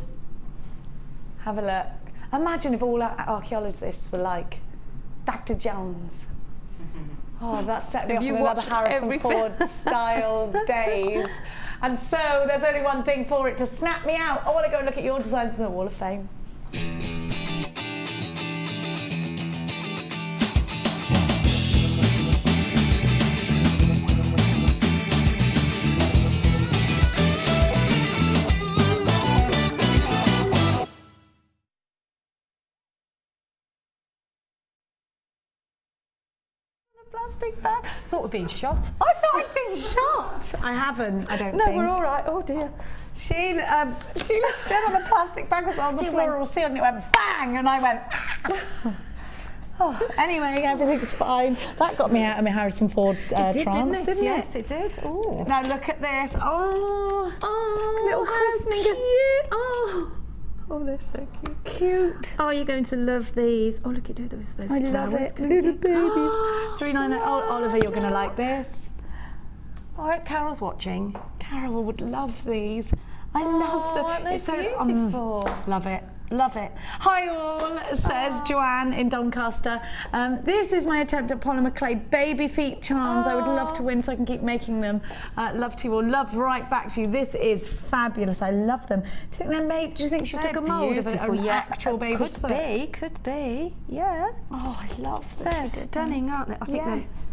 Have a look. Imagine if all archaeologists were like Dr. Jones. Oh, that set me off in another Harrison Ford style days. And so there's only one thing for it to snap me out. I want to go and look at your designs in the Wall of Fame. Plastic bag. Thought we'd been shot. I thought I'd been shot. I haven't, I don't think. No, we're all right. Oh dear. Sheila stood on a plastic bag was on the floor seal and it went bang and I went oh, anyway, everything's fine. That got me out of my Harrison Ford trance, didn't it? Yes, it did. Oh. Now look at this. Oh, little christening. Oh, they're so cute. Cute. Oh, you're going to love these. Oh, look at those I love flowers. it. Little babies. 399. Oh, Oliver, you're going to like this. Oh, I hope Carol's watching. Carol would love these. I love them. Aren't they It's so beautiful? Love it. Love it. Hi all, says Joanne in Doncaster. This is my attempt at polymer clay baby feet charms. I would love to win so I can keep making them. Love to you all. Love right back to you. This is fabulous. I love them. Do you think they're made? Do you think she took a mould of an actual baby's foot? Could be. Yeah. Oh, I love them. They're stunning, aren't they? I think yes.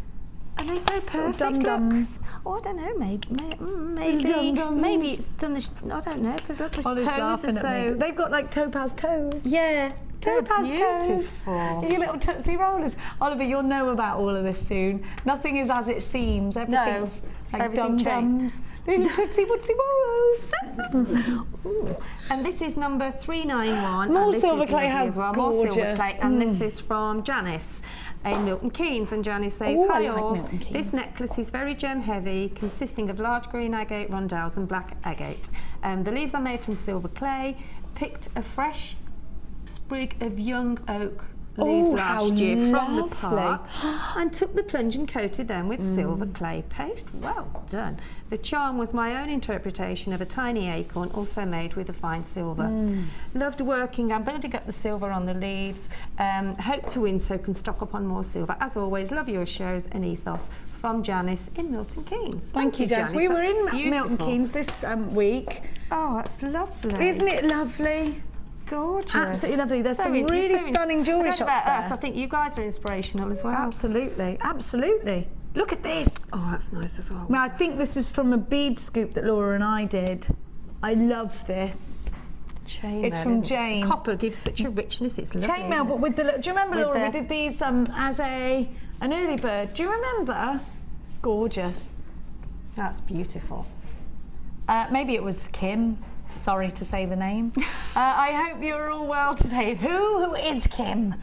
And they're so perfect. Dum-dums. Oh, I don't know. Dum-dums. Maybe it's done. I don't know because look, the Ollie's toes are laughing so. at me. They've got like topaz toes. Yeah. Topaz toes. Beautiful. Your little Tootsie Rollers. Oliver, you'll know about all of this soon. Nothing is as it seems. Everything's like dum-dums. Little Tootsie Wootsie Wallows. And this is number 391. More and this silver is clay, lovely how as well. gorgeous. More silver clay. And this is from Janice in Milton Keynes, and Janice says, Ooh, hi I like all, Milton Keynes. this necklace is very gem heavy, consisting of large green agate rondelles and black agate. The leaves are made from silver clay, picked a fresh sprig of young oak leaves last year from the park and took the plunge and coated them with silver clay paste. Well done. The charm was my own interpretation of a tiny acorn, also made with a fine silver. Loved working and building up the silver on the leaves. Hope to win so can stock up on more silver. As always, love your shows and ethos. From Janice in Milton Keynes. Thank you, Janice. We were in beautiful. Milton Keynes this week. Oh, that's lovely. Isn't it lovely? Gorgeous. Absolutely lovely. There's So some really stunning jewellery shops about there. us. I think you guys are inspirational as well. Absolutely, absolutely. Look at this. Oh, that's nice as well. Now, I think this is from a bead scoop that Laura and I did. I love this. Chain It's mail, from isn't it? Jane. Copper gives such a richness. It's lovely. Chainmail, but with the. Do you remember, With Laura? We the- did these as an early bird. Do you remember? Gorgeous. That's beautiful. Maybe it was Kim. Sorry to say the name. I hope you're all well today. Who is Kim?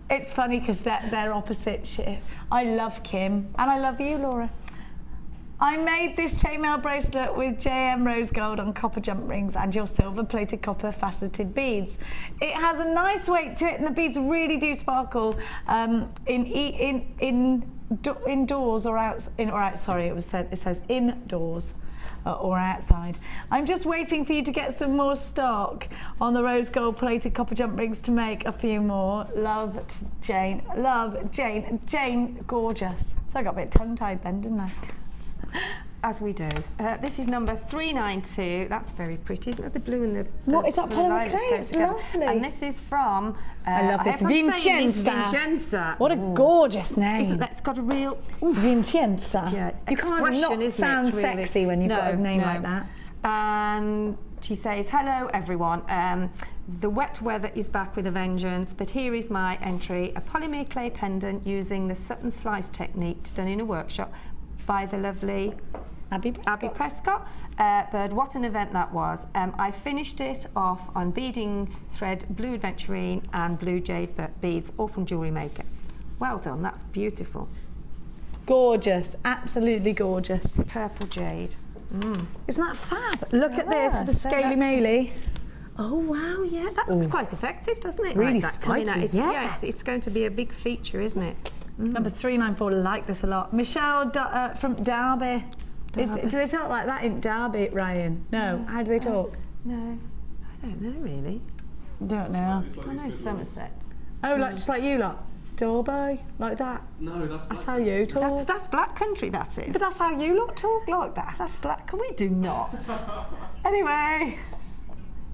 It's funny because they're opposite shit. I love Kim and I love you, Laura. I made this chainmail bracelet with JM rose gold on copper jump rings and your silver-plated copper faceted beads. It has a nice weight to it, and the beads really do sparkle indoors or out. Sorry, it says indoors. Or outside. I'm just waiting for you to get some more stock on the rose gold plated copper jump rings to make a few more. Love, Jane. Love, Jane. Jane, gorgeous. So I got a bit tongue-tied then, didn't I? as we do. This is number 392. That's very pretty, isn't it? The blue and the What is that? sort of Polymer lilacs clay? go It's together. lovely. And this is from. I love this. have to say this, Vincenza. Vincenza. What a gorgeous name. Isn't that? It's got a real Vincenza. yeah, You can't expression, not isn't sound it, really? sexy when you've got a name like that. And she says, hello everyone. The wet weather is back with a vengeance, but here is my entry, a polymer clay pendant using the Sutton slice technique done in a workshop by the lovely Abby Prescott. Bird, what an event that was. I finished it off on beading thread, blue aventurine and blue jade beads, all from Jewellery Maker. Well done, that's beautiful. Gorgeous, absolutely gorgeous. Purple jade. Isn't that fab? Look at this with the scaly maily. Oh wow, yeah, that looks quite effective, doesn't it? Really like that coming spiky, out. yeah. Yes, it's going to be a big feature, isn't it? Number 394, like this a lot. Michelle from Derby. Do they talk like that in Derby, Ryan? No. How do they talk? No, I don't know really. Don't know. I know Somerset. Oh, like just like you lot? Derby, like that? No, That's how you talk. That's black country, that is. But that's how you lot talk, like that. That's black. We do not. Anyway.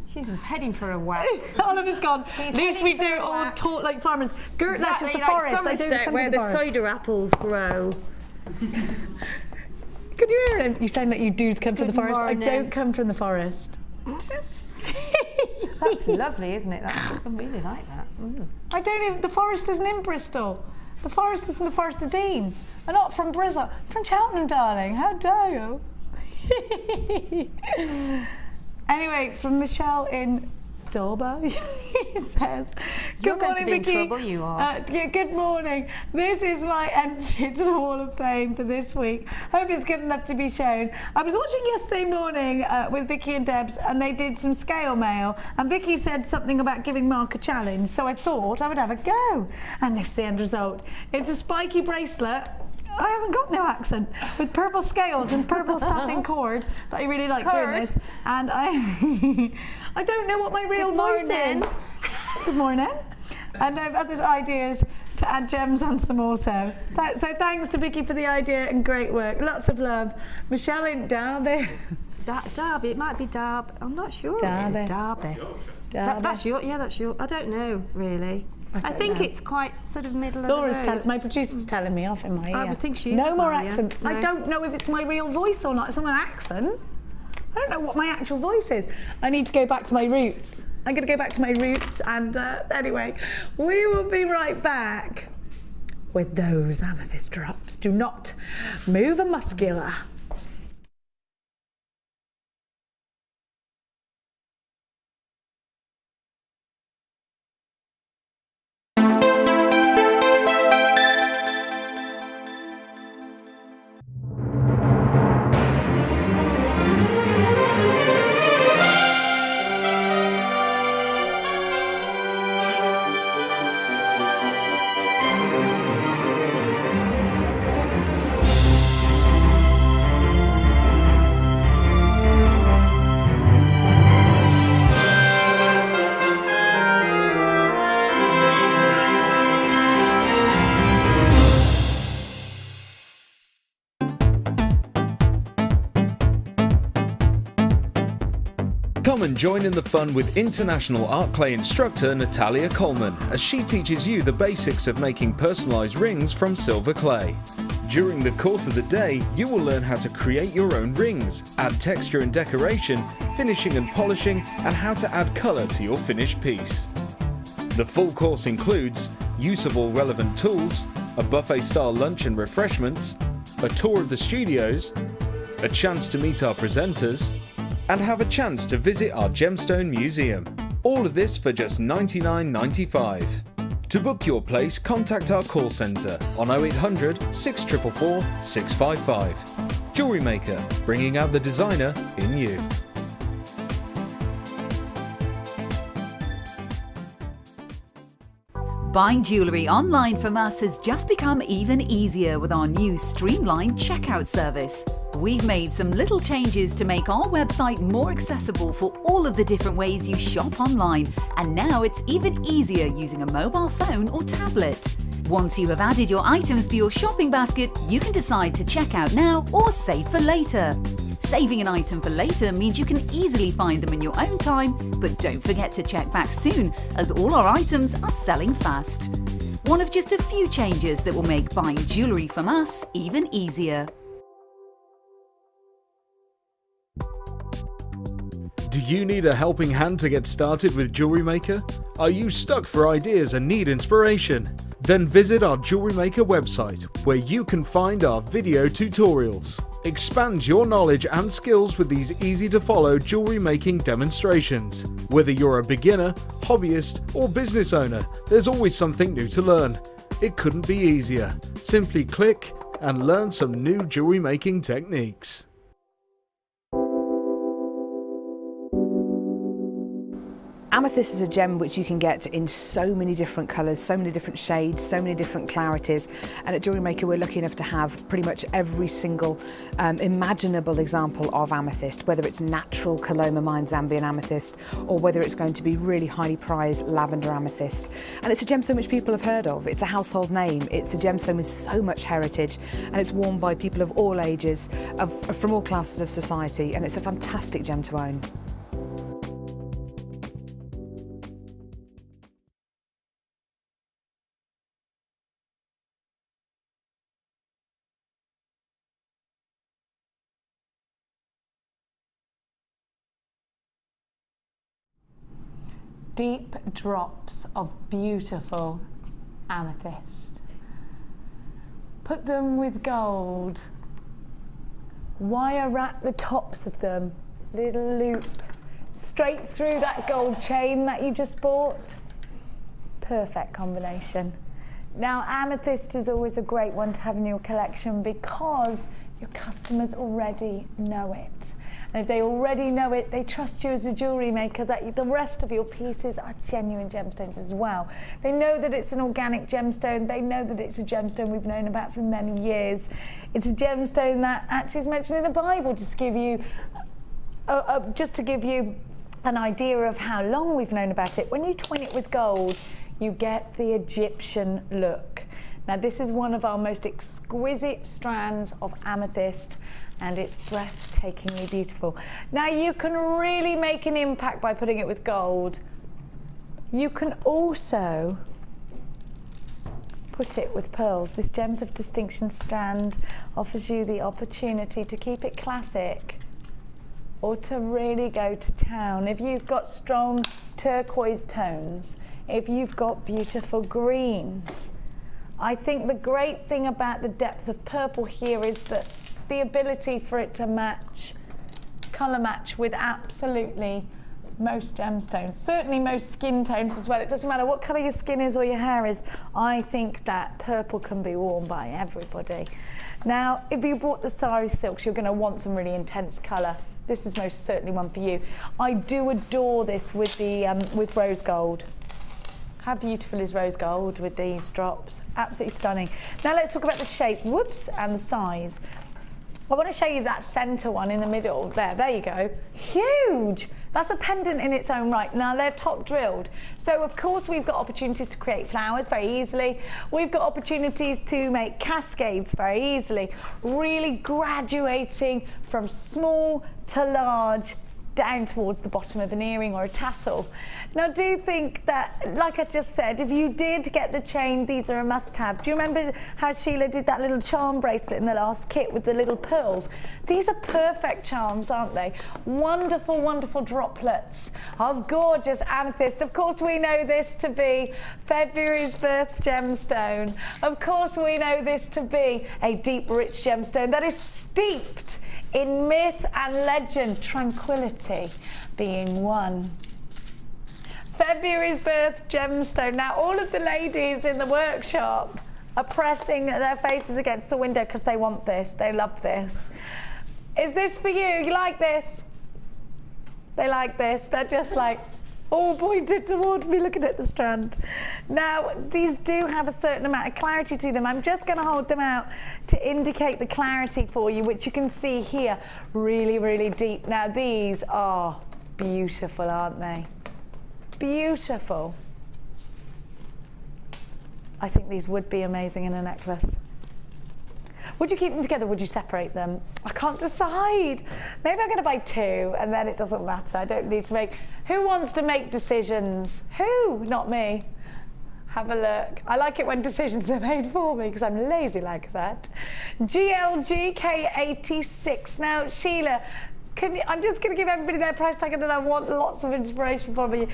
She's heading for a whack. Oliver's gone. She's At least we heading for do a all whack. talk like farmers. That's just Exactly the like forest. They don't Somerset, come where to the the forest. cider apples grow. Could you hear him? You sound like you do come from the Good forest. morning. I don't come from the forest. That's lovely, isn't it? I really like that. I don't even. The forest isn't in Bristol. The forest is in the Forest of Dean. I'm not from Bristol. I'm from Cheltenham, darling. How dare you? Anyway, from Michelle in Derby, he says, You're "Good going morning, to be in Vicky. trouble, you are." Yeah, good morning. This is my entry to the Hall of Fame for this week. Hope it's good enough to be shown. I was watching yesterday morning with Vicky and Debs, and they did some scale mail, and Vicky said something about giving Mark a challenge, so I thought I would have a go. And this is the end result. It's a spiky bracelet. I haven't got no accent, with purple scales and purple satin cord that I really like doing this, and I don't know what my real voice is. Good morning. And I've had these ideas to add gems onto them also. So thanks to Vicky for the idea and great work. Lots of love. Michelle in Derby. Derby, it might be Derby. I'm not sure. Derby. Really. Derby. That's your. Yeah, that's your. I don't know really. I think it's quite sort of middle Laura's of the road. my producer's telling me off in my ear. I would think she is No as more well, yeah. accents. No. I don't know if it's my real voice or not. It's not an accent. I don't know what my actual voice is. I need to go back to my roots. I'm going to go back to my roots, and anyway, we will be right back with those amethyst drops. Do not move a muscular. Come and join in the fun with international art clay instructor Natalia Coleman as she teaches you the basics of making personalised rings from silver clay. During the course of the day, you will learn how to create your own rings, add texture and decoration, finishing and polishing, and how to add colour to your finished piece. The full course includes use of all relevant tools, a buffet-style lunch and refreshments, a tour of the studios, a chance to meet our presenters, and have a chance to visit our gemstone museum. All of this for just $99.95. To book your place, contact our call centre on 0800 644 655. Jewellery Maker, bringing out the designer in you. Buying jewellery online from us has just become even easier with our new streamlined checkout service. We've made some little changes to make our website more accessible for all of the different ways you shop online, and now it's even easier using a mobile phone or tablet. Once you have added your items to your shopping basket, you can decide to check out now or save for later. Saving an item for later means you can easily find them in your own time, but don't forget to check back soon, as all our items are selling fast. One of just a few changes that will make buying jewellery from us even easier. Do you need a helping hand to get started with Jewellery Maker? Are you stuck for ideas and need inspiration? Then visit our Jewellery Maker website, where you can find our video tutorials. Expand your knowledge and skills with these easy to follow jewellery making demonstrations. Whether you're a beginner, hobbyist or business owner, there's always something new to learn. It couldn't be easier. Simply click and learn some new jewellery making techniques. Amethyst is a gem which you can get in so many different colours, so many different shades, so many different clarities, and at Jewellery Maker we're lucky enough to have pretty much every single imaginable example of amethyst, whether it's natural Coloma Zambian amethyst or whether it's going to be really highly prized lavender amethyst. And it's a gemstone which people have heard of, it's a household name, it's a gemstone with so much heritage, and it's worn by people of all ages, from all classes of society, and it's a fantastic gem to own. Deep drops of beautiful amethyst. Put them with gold. Wire wrap the tops of them. Little loop straight through that gold chain that you just bought. Perfect combination. Now, amethyst is always a great one to have in your collection because your customers already know it. And if they already know it, they trust you as a jewellery maker that the rest of your pieces are genuine gemstones as well. They know that it's an organic gemstone. They know that it's a gemstone we've known about for many years. It's a gemstone that actually is mentioned in the Bible, just to give you an idea of how long we've known about it. When you twin it with gold, you get the Egyptian look. Now, this is one of our most exquisite strands of amethyst, and it's breathtakingly beautiful. Now, you can really make an impact by putting it with gold. You can also put it with pearls. This Gems of Distinction strand offers you the opportunity to keep it classic or to really go to town. If you've got strong turquoise tones, if you've got beautiful greens. I think the great thing about the depth of purple here is that the ability for it to match, colour match with absolutely most gemstones, certainly most skin tones as well. It doesn't matter what colour your skin is or your hair is. I think that purple can be worn by everybody. Now, if you bought the Sari Silks, you're going to want some really intense colour. This is most certainly one for you. I do adore this with the with rose gold. How beautiful is rose gold with these drops? Absolutely stunning. Now let's talk about the shape, whoops, and the size. I want to show you that centre one in the middle there. There you go. Huge! That's a pendant in its own right. Now they're top drilled. So of course we've got opportunities to create flowers very easily. We've got opportunities to make cascades very easily. Really graduating from small to large down towards the bottom of an earring or a tassel. Now, do you think that, like I just said, if you did get the chain, these are a must-have. Do you remember how Sheila did that little charm bracelet in the last kit with the little pearls? These are perfect charms, aren't they? Wonderful, wonderful droplets of gorgeous amethyst. Of course, we know this to be February's birth gemstone. Of course, we know this to be a deep, rich gemstone that is steeped in myth and legend, tranquility being one. February's birth gemstone. Now, all of the ladies in the workshop are pressing their faces against the window because they want this, they love this. Is this for you? You like this? They like this. They're just like, all pointed towards me looking at the strand. Now, these do have a certain amount of clarity to them. I'm just going to hold them out to indicate the clarity for you, which you can see here, really, really deep. Now, these are beautiful, aren't they? Beautiful. I think these would be amazing in a necklace. Would you keep them together? Would you separate them? I can't decide. Maybe I'm going to buy two and then it doesn't matter. I don't need to make... Who wants to make decisions? Who? Not me. Have a look. I like it when decisions are made for me because I'm lazy like that. GLGK86. Now, Sheila, I'm just going to give everybody their price tag and then I want lots of inspiration from you.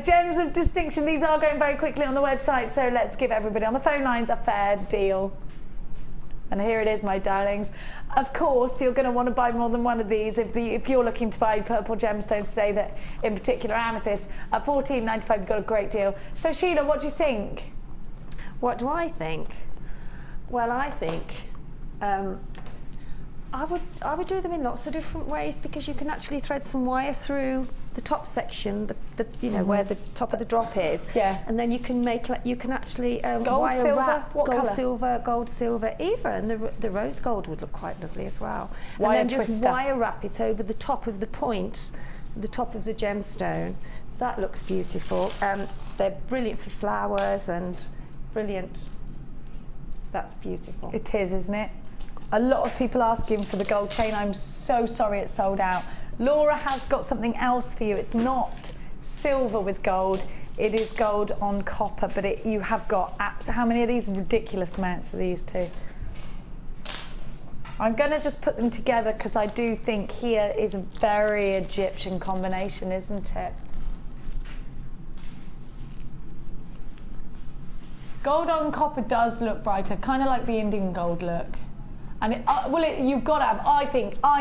Gems of distinction. These are going very quickly on the website, so let's give everybody on the phone lines a fair deal. And here it is, my darlings. Of course, you're going to want to buy more than one of these if you're looking to buy purple gemstones today, that in particular amethyst. At $14.95, you've got a great deal. So, Sheila, what do you think? What do I think? Well, I think I would do them in lots of different ways, because you can actually thread some wire through the top section, you know, where the top of the drop is. Yeah. And then you can actually gold, wire silver, wrap, what gold, colour? Silver, gold, silver, even the rose gold would look quite lovely as well. Wire and then just twister. wire wrap it over the top of the point, the top of the gemstone. That looks beautiful. They're brilliant for flowers and brilliant. That's beautiful. It is, isn't it? A lot of people asking for the gold chain. I'm so sorry it's sold out. Laura has got something else for you. It's not silver with gold. It is gold on copper, but you have got how many of these? Ridiculous amounts of these too. I'm going to just put them together because I do think here is a very Egyptian combination, isn't it? Gold on copper does look brighter, kind of like the Indian gold look. And you've got to have, I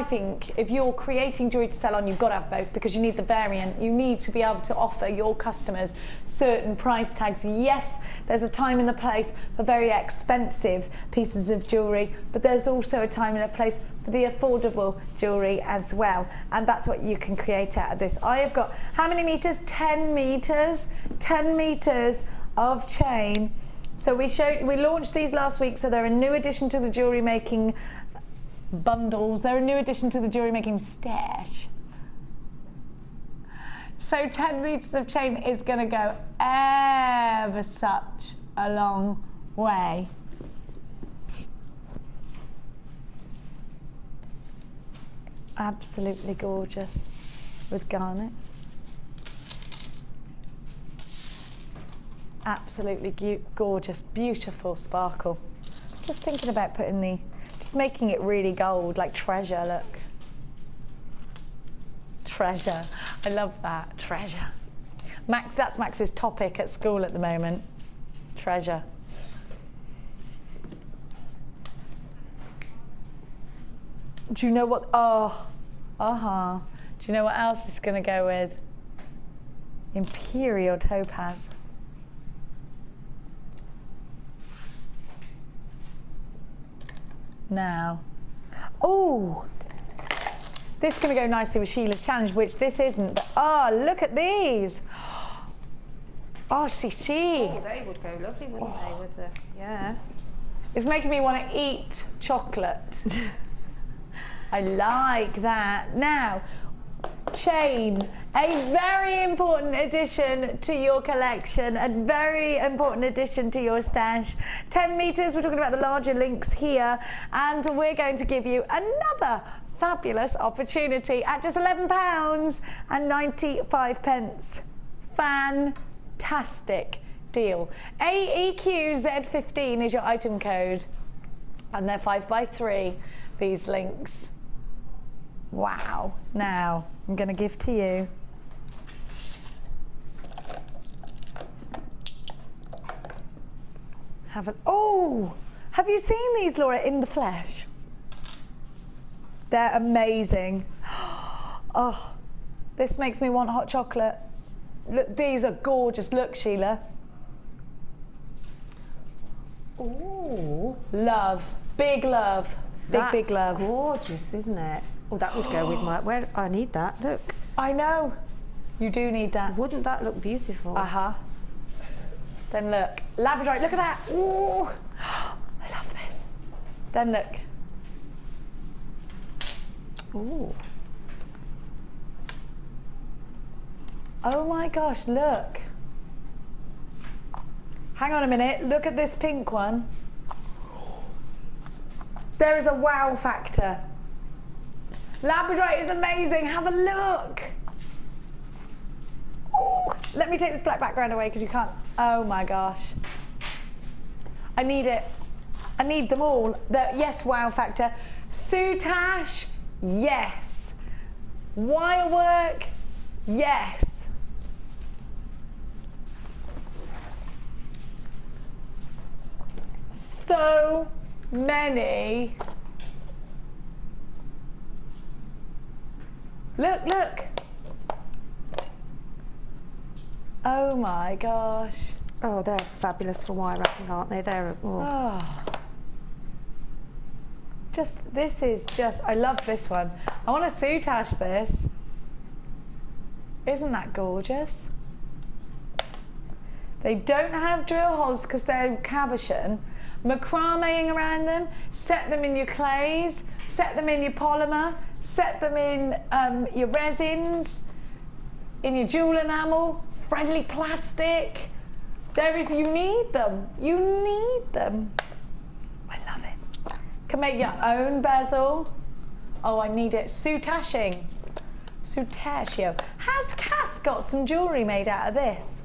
think if you're creating jewellery to sell on, you've got to have both, because you need the variant. You need to be able to offer your customers certain price tags. Yes, there's a time and a place for very expensive pieces of jewellery, but there's also a time and a place for the affordable jewellery as well. And that's what you can create out of this. I have got, how many meters? 10 meters. 10 meters of chain. So we launched these last week, so they're a new addition to the jewellery making bundles. They're a new addition to the jewellery making stash. So 10 meters of chain is going to go ever such a long way. Absolutely gorgeous with garnets. Absolutely gorgeous, beautiful sparkle. Just thinking about just making it really gold, like treasure, look. Treasure, I love that, treasure. Max, that's Max's topic at school at the moment, treasure. Do you know what, do you know what else it's gonna go with? Imperial topaz. Now, this is going to go nicely with Sheila's challenge, which this isn't. But, look at these. CC. Oh, they would go lovely, wouldn't they? With the It's making me want to eat chocolate. I like that. Now, chain, a very important addition to your collection, a very important addition to your stash. 10 meters, we're talking about the larger links here, and we're going to give you another fabulous opportunity at just £11.95. Fantastic deal. AEQZ15 is your item code, and they're 5x3, these links. Wow. Now, I'm going to give to you. Have you seen these, Laura, in the flesh? They're amazing. Oh, this makes me want hot chocolate. Look, these are gorgeous. Look, Sheila. Ooh. Love. Big love. Big love. That's gorgeous, isn't it? Oh, that would go with my... I need that, look. I know. You do need that. Wouldn't that look beautiful? Then look. Labradorite, look at that. Ooh. I love this. Then look. Ooh. Oh my gosh, look. Hang on a minute, look at this pink one. There is a wow factor. Labradorite is amazing, have a look. Ooh, let me take this black background away because you can't. Oh my gosh. I need it. I need them all. Yes, wow factor. Soutache, yes. Wire work, yes. So many. Look. Oh my gosh. Oh, they're fabulous for wire wrapping, aren't they? They're This is just, I love this one. I want to soutache this. Isn't that gorgeous? They don't have drill holes because they're cabochon. Macrameing around them, set them in your clays, set them in your polymer, set them in your resins, in your jewel enamel, friendly plastic. You need them. You need them. I love it. Can make your own bezel. Oh, I need it. Soutaching. Soutachio. Has Cass got some jewellery made out of this?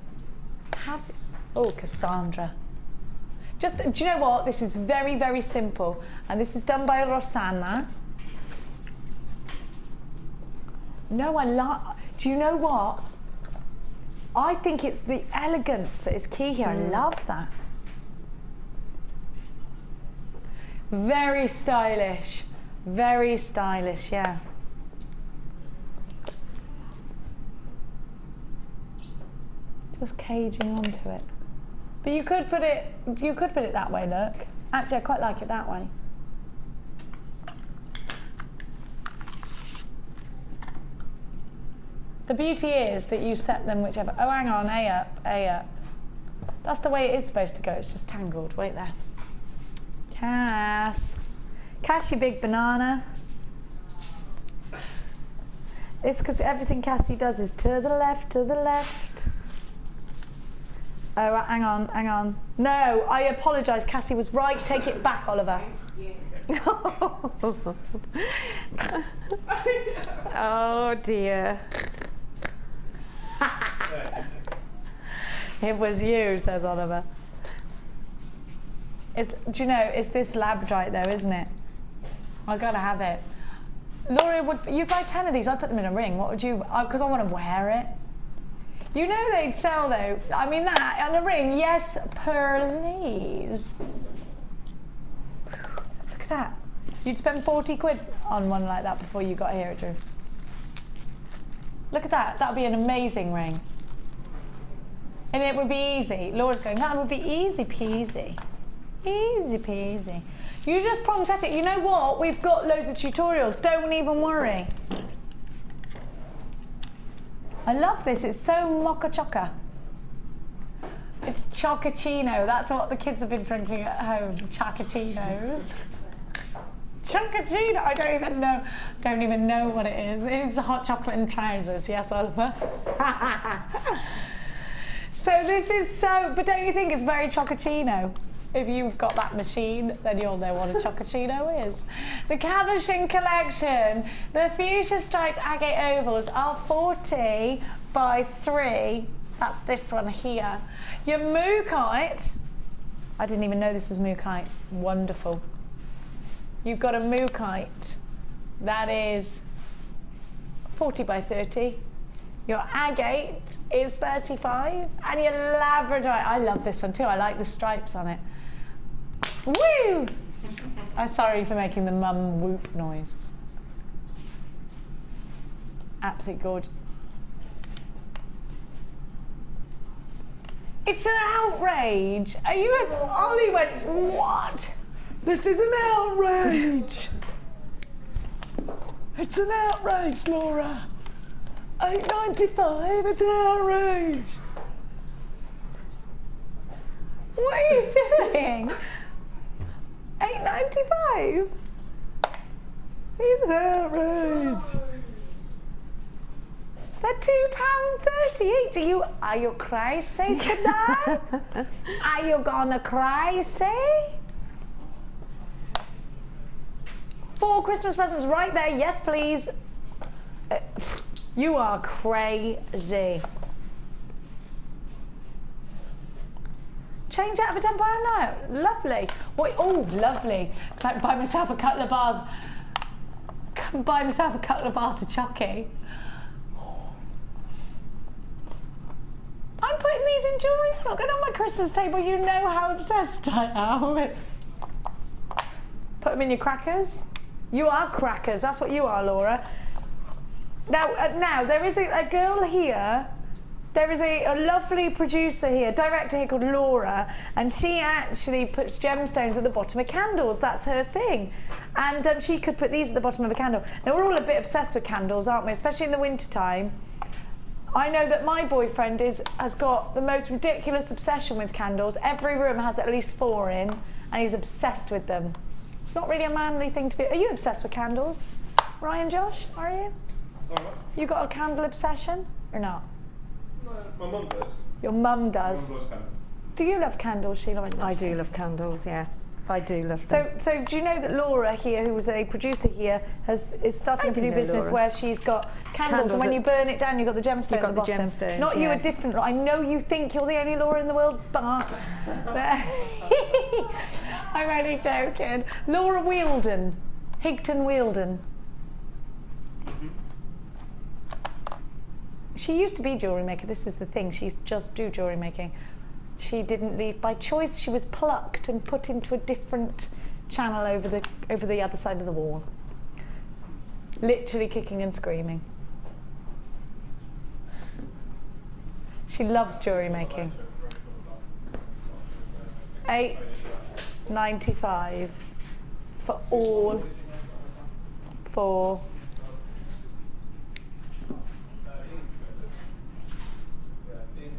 Oh, Cassandra. Do you know what? This is very, very simple. And this is done by Rosanna. No, do you know what? I think it's the elegance that is key here. I love that. Very stylish. Very stylish, yeah. Just caging onto it. But you could put it that way, look. Actually, I quite like it that way. The beauty is that you set them whichever. Oh, hang on, A up. That's the way it is supposed to go. It's just tangled. Wait there. Cass, you big banana. It's because everything Cassie does is to the left, to the left. Oh, hang on. No, I apologise. Cassie was right. Take it back, Oliver. Oh dear. It was you, says Oliver. Do you know, it's this labradorite though, isn't it? I've got to have it. Laura, you'd buy 10 of these, I'd put them in a ring. What would you, because I want to wear it. You know they'd sell though, I mean that, and a ring, yes, please. Look at that. You'd spend 40 quid on one like that before you got here, Drew. Look at that, that would be an amazing ring. And it would be easy. Laura's going, that would be easy peasy. Easy peasy. You just prong set it. You know what? We've got loads of tutorials. Don't even worry. I love this. It's so mocha choca. It's chocochino. That's what the kids have been drinking at home. Chocochinos. Chocochino. I don't even know what it is. It is hot chocolate in trousers. Yes, Oliver. So this is so, but don't you think it's very chocochino? If you've got that machine, then you'll know what a chocochino is. The Cabochon collection, the fuchsia striped agate ovals are 40 by 3. That's this one here. Your mookaite, I didn't even know this was mookaite. Wonderful. You've got a mookaite that is 40 by 30. Your agate is 35, and your labradorite, I love this one too. I like the stripes on it. Woo! I'm sorry for making the mum whoop noise. Absolutely gorgeous. It's an outrage. Are you? Ollie went, what? This is an outrage. It's an outrage, Laura. $8.95, it's an outrage. What are you doing? $8.95? It's an outrage. They're £2.38. Are you crazy today? Are you gonna crazy? 4 Christmas presents right there. Yes, please. You are crazy. Change out of a £10 note. Lovely. What? Oh, lovely. It's like buy myself a couple of bars. Buy myself a couple of bars of chocky. I'm putting these in jewellery. I'm not going on my Christmas table. You know how obsessed I am with. Put them in your crackers. You are crackers. That's what you are, Laura. Now there is a girl here. There is a lovely producer here, director here called Laura, and she actually puts gemstones at the bottom of candles. That's her thing. And she could put these at the bottom of a candle. Now, we're all a bit obsessed with candles, aren't we? Especially in the winter time. I know that my boyfriend has got the most ridiculous obsession with candles. Every room has at least 4 in, and he's obsessed with them. It's not really a manly thing to be. Are you obsessed with candles? Ryan, Josh, are you? Sorry? You got a candle obsession or not? No, my mum does. Your mum does. My mum loves candles. Do you love candles, Sheila? I do love candles, yeah. I do love them. So do you know that Laura here, who was a producer here, is starting a new business Laura. where she's got candles and when you burn it down, you've got the gemstone at the bottom. gemstones, Not you, yeah. a different. I know you think you're the only Laura in the world, but I'm only joking. Laura Wheeldon, Higton Wheeldon. She used to be jewellery maker. This is the thing. She just do jewellery making. She didn't leave by choice. She was plucked and put into a different channel over the other side of the wall. Literally kicking and screaming. She loves jewellery making. £8.95 for all 4.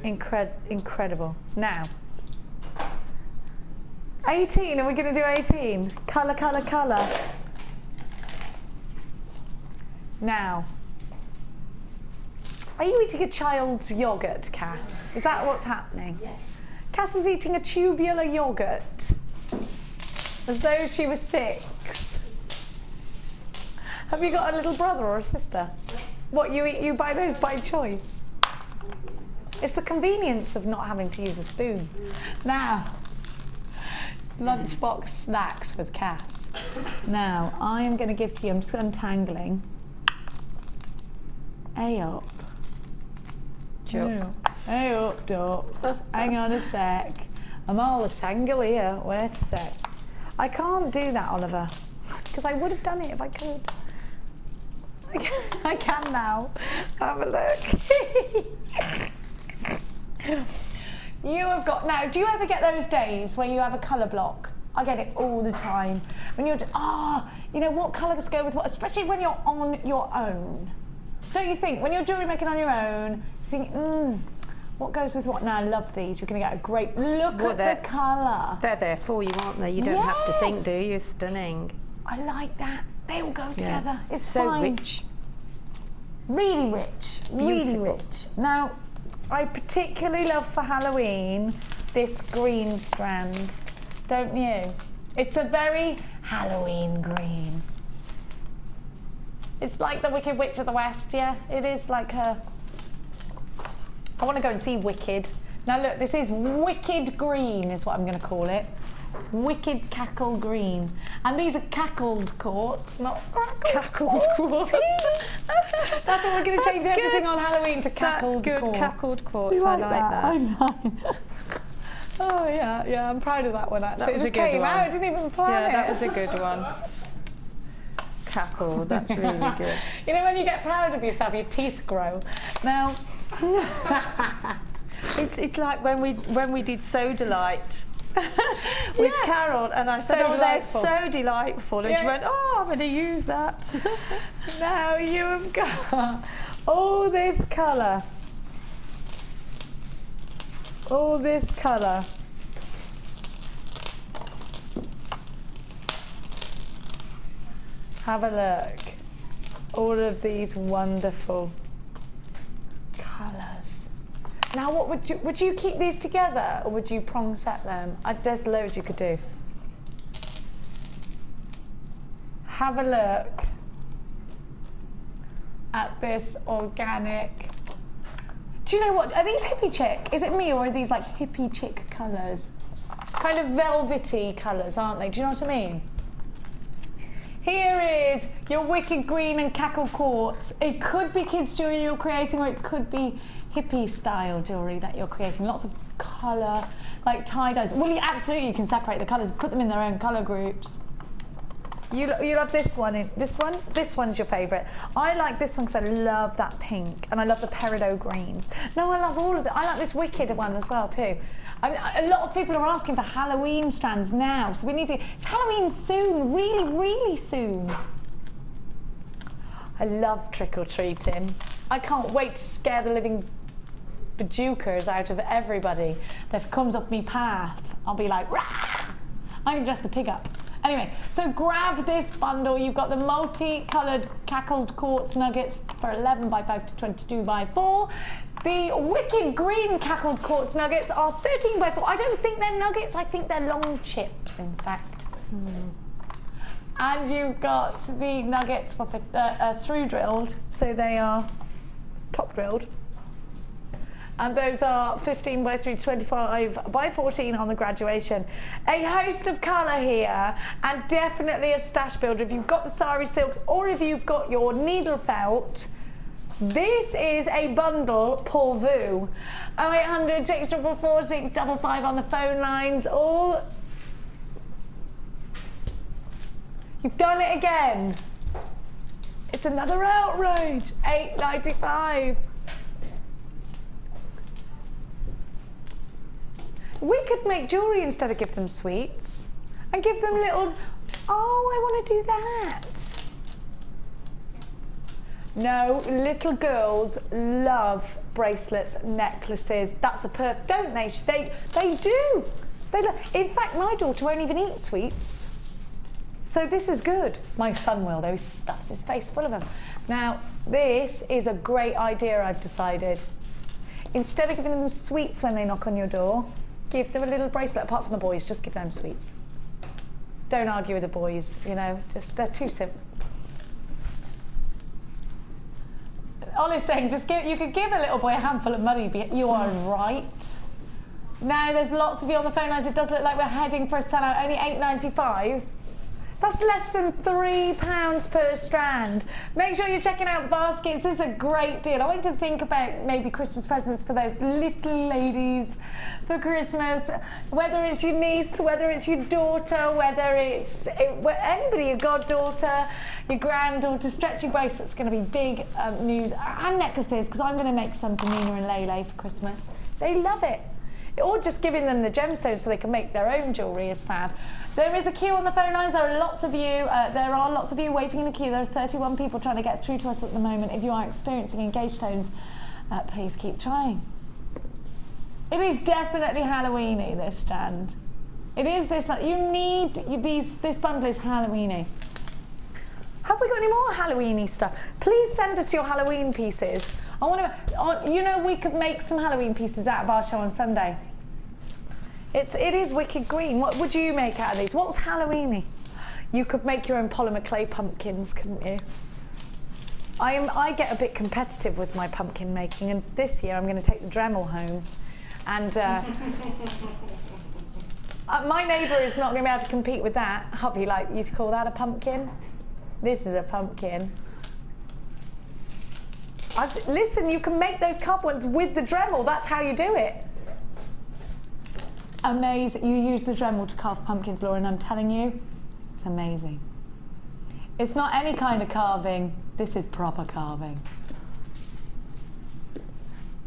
Incredible. Now, 18, are we going to do 18? Colour, colour, colour. Now, are you eating a child's yoghurt, Cass? Is that what's happening? Yes. Cass is eating a tubular yoghurt, as though she was 6. Have you got a little brother or a sister? What, you buy those by choice? It's the convenience of not having to use a spoon. Now, lunchbox snacks with Cass. Now, I am going to give to you, I'm just untangling. Hey up. Hey up, ducks. Hang on a sec. I'm all a tangle here. Wait a sec. I can't do that, Oliver, because I would have done it if I could. I can now. Have a look. You have got, now, do you ever get those days where you have a colour block? I get it all the time. When you're, you know, what colours go with what, especially when you're on your own. Don't you think, when you're jewellery making on your own, you think, what goes with what? Now, I love these. You're going to get a great look at the colour. They're there for you, aren't they? You don't have to think, do you? Stunning. I like that. They all go together. It's so fine. rich. Really rich. Really rich. Now, I particularly love for Halloween this green strand, don't you? It's a very Halloween green. It's like the Wicked Witch of the West, yeah? It is like her. I want to go and see Wicked. Now look, this is Wicked Green is what I'm going to call it. Wicked Cackle Green. And these are cackled quartz, not cackled quartz. That's what we're going to change everything on Halloween to cackled quartz. That's good, cackled quartz. You I like that. I know. Oh yeah, I'm proud of that one actually. That was it just came out, I didn't even plan it. Yeah, that was a good one. Cackled, that's really good. You know when you get proud of yourself, your teeth grow. Now, it's like when we did Soda Light. With Carol, and I said, So oh, delightful. they're so delightful, and she went, oh, I'm going to use that. now you have got all this colour. All this colour. Have a look. All of these wonderful Now, what would you keep these together, or would you prong set them? There's loads you could do. Have a look at this organic. Do you know what? Are these hippie chick? Is it me, or are these like hippie chick colours? Kind of velvety colours, aren't they? Do you know what I mean? Here is your wicked green and cackle quartz. It could be kids jewellery you're creating, or it could be hippie style jewellery that you're creating. Lots of colour, like tie-dyes. Well, you can separate the colours, put them in their own colour groups. You love this one. This one's your favourite. I like this one because I love that pink, and I love the peridot greens. No, I love all of it. I like this wicked one as well too. A lot of people are asking for Halloween strands now, so we need to. It's Halloween soon, really, really soon. I love trick-or-treating. I can't wait to scare the living bejeukers out of everybody that comes up me path. I'll be like, rah! I can dress the pig up. Anyway, so grab this bundle. You've got the multi-coloured cackled quartz nuggets for 11 by 5 to 22 by 4. The wicked green cackled quartz nuggets are 13 by 4. I don't think they're nuggets, I think they're long chips, in fact. And you've got the nuggets for through drilled, so they are top drilled. And those are 15 by 3, 25 by 14 on the graduation. A host of colour here, and definitely a stash builder. If you've got the Sari Silks, or if you've got your needle felt, this is a bundle pour vous. 0800 644 655 on the phone lines. All you've done it again. It's another outrage. £8.95. We could make jewellery instead of give them sweets, and give them little, oh, I want to do that. No, little girls love bracelets, necklaces. That's a perfect, don't they? They do. In fact, my daughter won't even eat sweets. So this is good. My son will, though. He stuffs his face full of them. Now, this is a great idea, I've decided. Instead of giving them sweets when they knock on your door, give them a little bracelet. Apart from the boys, just give them sweets. Don't argue with the boys, you know, just they're too simple. Ollie's saying, you could give a little boy a handful of money. You are right. Now there's lots of you on the phone lines. It does look like we're heading for a sellout. Only £8.95. That's less than £3 per strand. Make sure you're checking out baskets. This is a great deal. I want to think about maybe Christmas presents for those little ladies for Christmas. Whether it's your niece, whether it's your daughter, whether it's anybody, your goddaughter, your granddaughter. Stretchy bracelets going to be big news. And necklaces, because I'm going to make some for Nina and Lele for Christmas. They love it. Or just giving them the gemstones so they can make their own jewellery is fab. There is a queue on the phone lines. There are lots of you waiting in a queue. There are 31 people trying to get through to us at the moment. If you are experiencing engaged tones, please keep trying. It is definitely Halloweeny, this strand. It is this one. You need this bundle is Halloweeny. Have we got any more Halloweeny stuff? Please send us your Halloween pieces. I want to, you know, we could make some Halloween pieces out of our show on Sunday. It is wicked green. What would you make out of these? What's Halloweeny? You could make your own polymer clay pumpkins, couldn't you? I get a bit competitive with my pumpkin making, and this year I'm going to take the Dremel home. And my neighbour is not going to be able to compete with that. I'll be like, you call that a pumpkin? This is a pumpkin. Listen, you can make those carved ones with the Dremel. That's how you do it. Amazing. You use the Dremel to carve pumpkins, Laura, and I'm telling you, it's amazing. It's not any kind of carving. This is proper carving.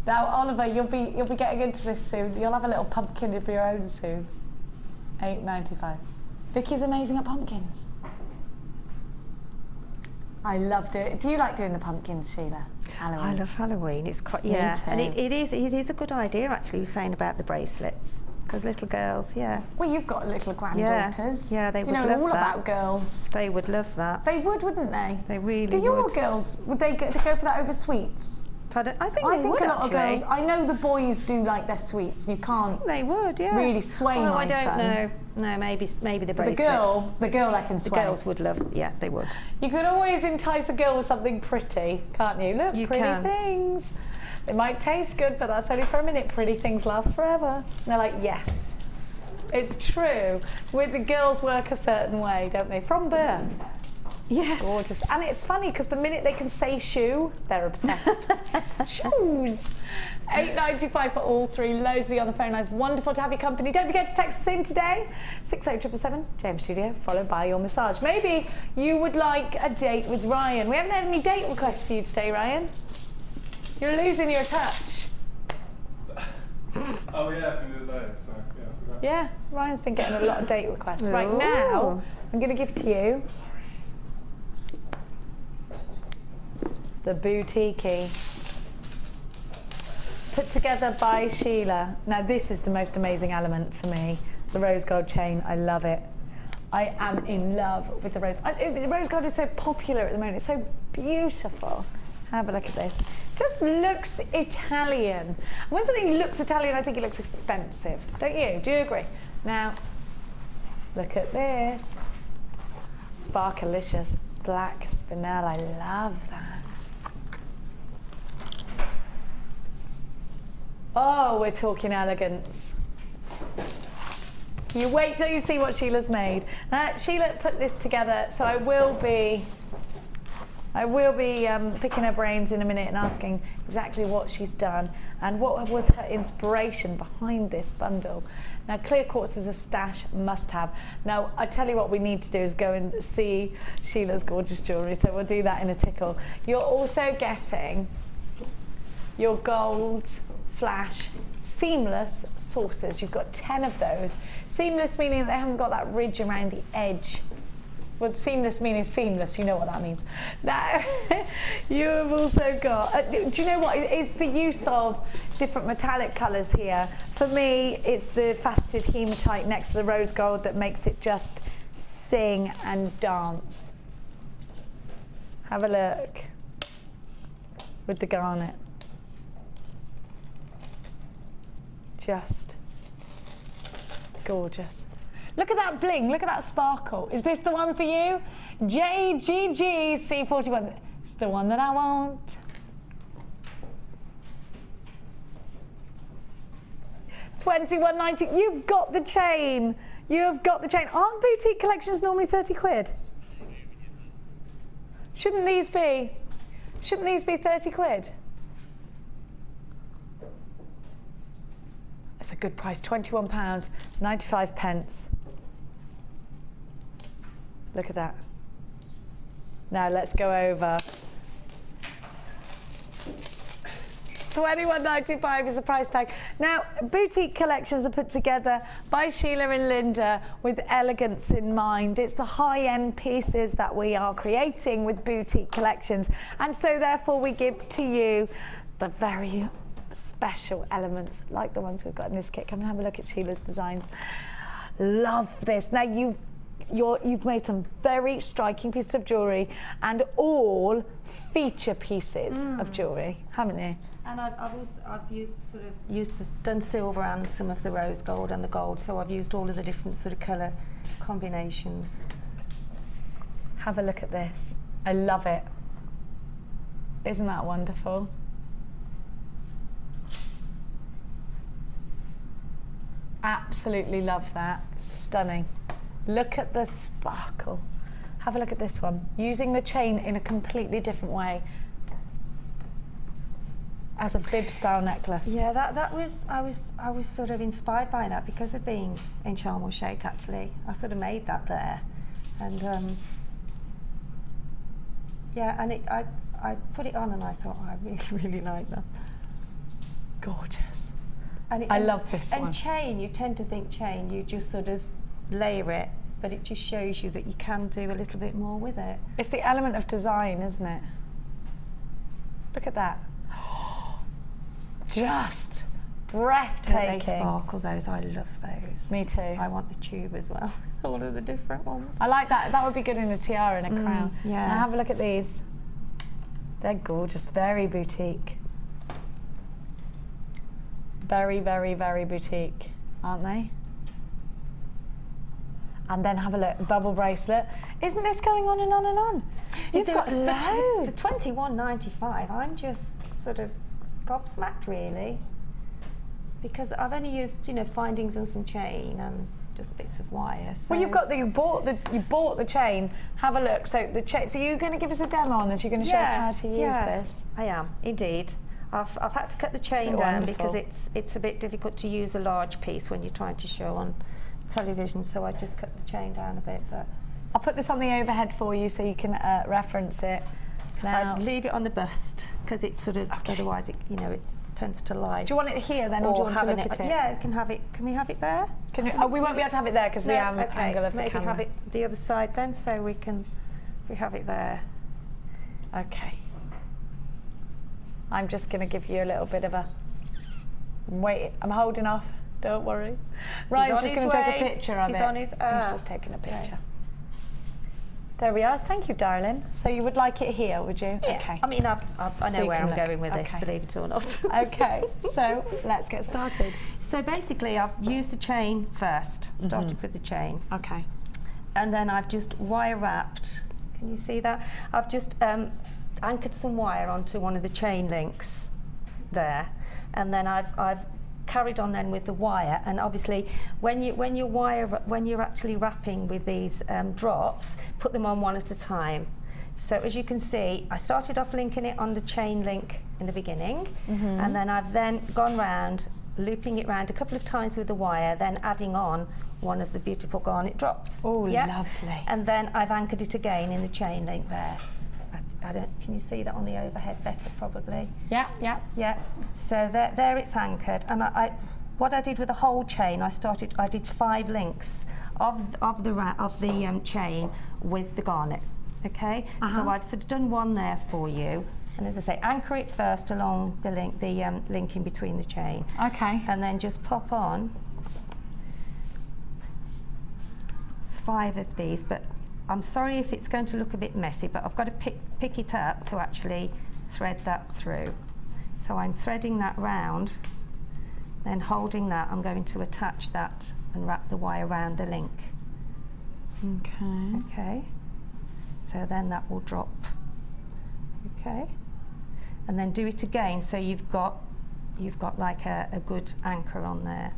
Now, Oliver, you'll be getting into this soon. You'll have a little pumpkin of your own soon. £8.95. Vicky's amazing at pumpkins. I love doing it. Do you like doing the pumpkins, Sheila? Halloween. I love Halloween. It's quite, yeah, and it is a good idea actually. You're saying about the bracelets, because little girls, yeah. Well, you've got little granddaughters. Yeah, they would love that. You know all about girls. They would love that. They would, wouldn't they? They really would. Do your girls, would they go for that over sweets? Pardon? I think I they think would, a lot of actually. girls. I know the boys do like their sweets. You can't They would, yeah. really sway Although my I don't son. know. No, maybe the The bracelets. girl I can The sway. girls would love. Yeah, they would. You can always entice a girl with something pretty, can't you? Look, You pretty can. things. They might taste good, but that's only for a minute. Pretty things last forever. And they're like, yes. It's true. With the girls work a certain way, don't they? From birth. Yes. Gorgeous. And it's funny because the minute they can say shoe, they're obsessed. Shoes. £8.95 for all three. Loads of you on the phone lines. Wonderful to have your company. Don't forget to text us in today. 60777 James Studio, followed by your massage. Maybe you would like a date with Ryan. We haven't had any date requests for you today, Ryan. You're losing your touch. Oh yeah, from the other day, so yeah, I forgot. Yeah, Ryan's been getting a lot of date requests. Right now, I'm going to give to you the boutique put together by Sheila. Now this is the most amazing element for me, the rose gold chain. I love it. I am in love with the rose. The rose gold is so popular at the moment. It's so beautiful. Have a look at this. Just looks Italian. When something looks Italian, I think it looks expensive. Don't you? Do you agree? Now, look at this. Sparkalicious black spinel. I love that. Oh, we're talking elegance. You wait till you see what Sheila's made. Sheila put this together, so I will be picking her brains in a minute and asking exactly what she's done and what was her inspiration behind this bundle. Now, clear quartz is a stash must-have. Now, I tell you what we need to do is go and see Sheila's gorgeous jewellery, so we'll do that in a tickle. You're also getting your gold flash seamless saucers. You've got 10 of those. Seamless meaning they haven't got that ridge around the edge. Well, seamless meaning seamless, you know what that means. Now, you have also got, do you know what, it's the use of different metallic colours here. For me, it's the faceted hematite next to the rose gold that makes it just sing and dance. Have a look with the garnet. Just gorgeous. Look at that bling, look at that sparkle. Is this the one for you? JGGC41. It's the one that I want. $21.90. You've got the chain. You've got the chain. Aren't boutique collections normally 30 quid? Shouldn't these be 30 quid? It's a good price, £21.95. Look at that. Now let's go over. £21.95 is the price tag. Now, boutique collections are put together by Sheila and Linda with elegance in mind. It's the high-end pieces that we are creating with boutique collections. And so therefore we give to you the very special elements like the ones we've got in this kit. Come and have a look at Sheila's designs. Love this. Now you've made some very striking pieces of jewellery and all feature pieces of jewellery, haven't you? And I've done silver and some of the rose gold and the gold, so I've used all of the different sort of colour combinations. Have a look at this. I love it. Isn't that wonderful? Absolutely love that. Stunning. Look at the sparkle. Have a look at this one. Using the chain in a completely different way. As a bib style necklace. Yeah, I was sort of inspired by that because of being in Sharm el Sheikh actually. I sort of made that there. And yeah, and I put it on and I thought, I really, really like that. Gorgeous. I love this one. And chain, you tend to think chain, you just sort of layer it, but it just shows you that you can do a little bit more with it. It's the element of design, isn't it? Look at that. Just breathtaking. Don't they sparkle those? I love those. Me too. I want the tube as well. All of the different ones. I like that. That would be good in a tiara and a crown. Yeah. Now have a look at these. They're gorgeous, very boutique. Very, very, very boutique, aren't they? And then have a look, bubble bracelet. Isn't this going on and on and on? You've got loads. For £21.95, I'm just sort of gobsmacked really, because I've only used, you know, findings and some chain and just bits of wire. So. Well, you bought the chain. Have a look. So the chain. So you're going to give us a demo on this. You're going to show us how to use this. I am indeed. I've had to cut the chain down because it's a bit difficult to use a large piece when you're trying to show on television. So I just cut the chain down a bit. But I'll put this on the overhead for you so you can reference it. Now, I'd leave it on the bust because it's sort of otherwise it, you know, it tends to lie. Do you want it here then, or do you want to look at it? Yeah, you can have it. Can we have it there? Can we, we won't be able to have it there because the angle of the maybe camera. have it the other side then, so we have it there. Okay. I'm just going to give you a little bit of a wait. I'm holding off. Don't worry. Ryan's just going to take a picture of it. He's on his. He's just taking a picture. There we are. Thank you, darling. So you would like it here, would you? Yeah. Okay. I mean, I know where I'm going with this, Okay. believe it or not. Okay. So let's get started. So basically, I've used the chain first. Started with the chain. Okay. And then I've just wire wrapped. Can you see that? I've just anchored some wire onto one of the chain links there, and then I've carried on then with the wire. And obviously, when you're actually wrapping with these drops, put them on one at a time. So as you can see, I started off linking it on the chain link in the beginning, and then I've then gone round, looping it round a couple of times with the wire, then adding on one of the beautiful garnet drops. Oh, lovely. And then I've anchored it again in the chain link there. Can you see that on the overhead better probably? Yeah. So there it's anchored, and what I did with the whole chain, I did 5 links of the chain with the garnet. Okay, so I've sort of done one there for you, and as I say, anchor it first along the link in between the chain. Okay. And then just pop on 5 of these, but I'm sorry if it's going to look a bit messy, but I've got to pick it up to actually thread that through. So I'm threading that round, then holding that, I'm going to attach that and wrap the wire around the link. Okay. So then that will drop. Okay. And then do it again, so you've got like a good anchor on there.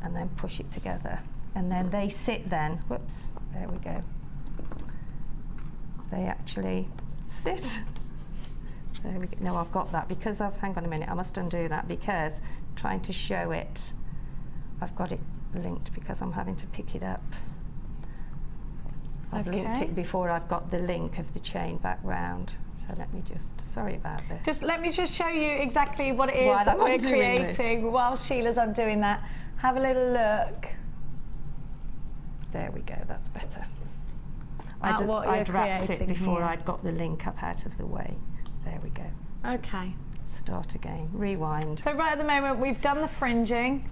And then push it together. And then they sit then, whoops, there we go. They actually sit. There we go. No, I've got that because hang on a minute, I must undo that because trying to show it, I've got it linked because I'm having to pick it up. I've linked it before I've got the link of the chain back round. So let me sorry about this. Let me just show you exactly what it is that we're creating while Sheila's undoing that. Have a little look. There we go, that's better. I'd wrapped it before I'd got the link up out of the way. There we go. Okay. Start again, rewind. So right at the moment we've done the fringing,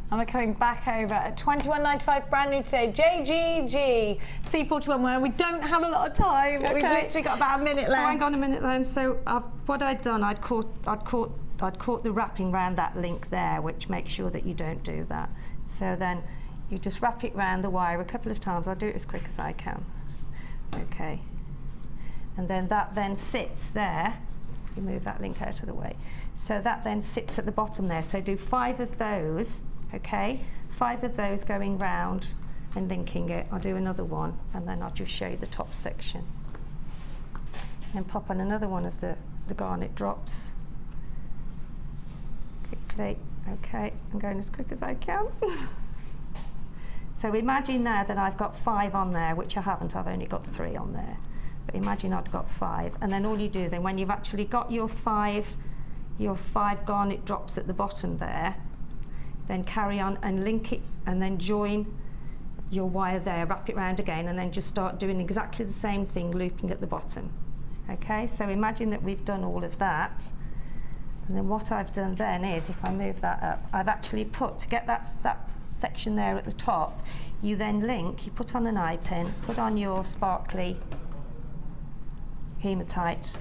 and we're coming back over at £21.95 brand new today. JGG C41 we don't have a lot of time. We've literally got about a minute left. Hang on a minute then. So what I'd done, I'd caught the wrapping around that link there, which makes sure that you don't do that. So then you just wrap it round the wire a couple of times. I'll do it as quick as I can. Okay. And then that then sits there. You move that link out of the way. So that then sits at the bottom there. So do 5 of those, okay? 5 of those going round and linking it. I'll do another one, and then I'll just show you the top section. And pop on another one of the garnet drops. Quickly, okay. I'm going as quick as I can. So imagine now that I've got 5 on there, which I haven't, I've only got 3 on there. But imagine I've got 5, and then all you do then, when you've actually got your 5 garnet drops at the bottom there, then carry on and link it, and then join your wire there, wrap it round again, and then just start doing exactly the same thing, looping at the bottom. Okay, so imagine that we've done all of that, and then what I've done then is, if I move that up, I've actually put, to get that section there at the top, you then link, you put on an eye pin, put on your sparkly hematite,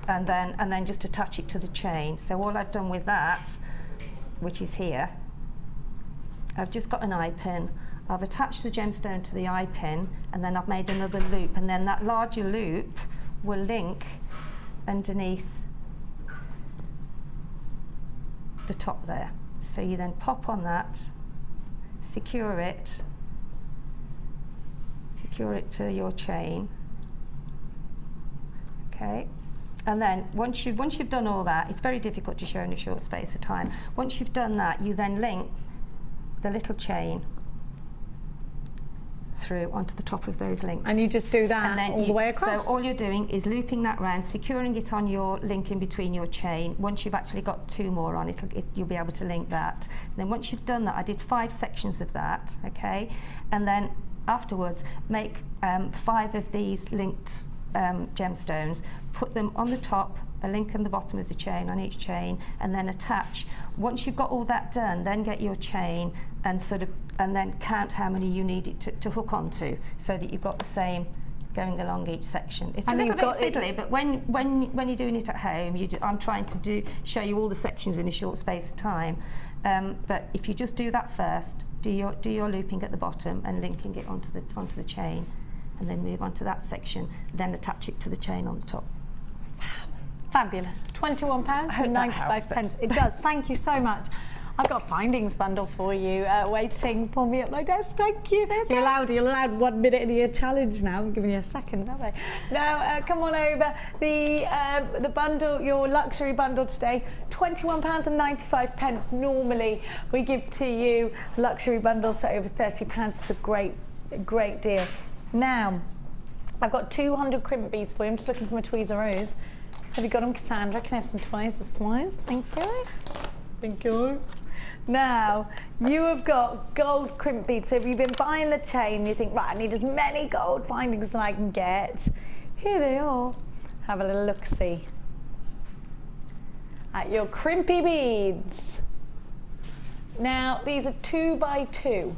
and then just attach it to the chain. So all I've done with that, which is here, I've just got an eye pin. I've attached the gemstone to the eye pin, and then I've made another loop, and then that larger loop will link underneath the top there. So you then pop on that, secure it to your chain. Okay, and then once you've done all that, it's very difficult to show in a short space of time. Once you've done that, you then link the little chain through onto the top of those links. And you just do that and then all the way across? So all you're doing is looping that round, securing it on your link in between your chain. Once you've actually got 2 more on it, you'll be able to link that. And then once you've done that, I did 5 sections of that, okay? And then afterwards, make 5 of these linked gemstones, put them on the top, a link on the bottom of the chain, on each chain, and then attach. Once you've got all that done, then get your chain and and then count how many you need it to hook onto, so that you've got the same going along each section. It's a little bit fiddly, but when you're doing it at home, I'm trying to show you all the sections in a short space of time. But if you just do that first, do your looping at the bottom and linking it onto the chain, and then move on to that section, then attach it to the chain on the top. Fabulous. £21.95. It does. Thank you so much. I've got a findings bundle for you waiting for me at my desk. Thank you. You're allowed 1 minute in your challenge now. I'm giving you a second, haven't I? Now, come on over. The bundle, your luxury bundle today, £21.95. Normally, we give to you luxury bundles for over £30. It's a great deal. Now, I've got 200 crimp beads for you. I'm just looking for my tweezers. Have you got them, Cassandra? Can I have some tweezers, please? Thank you. Thank you. Now, you have got gold crimp beads. So if you've been buying the chain, you think, right, I need as many gold findings as I can get. Here they are. Have a little look-see at your crimpy beads. Now, these are 2 by 2.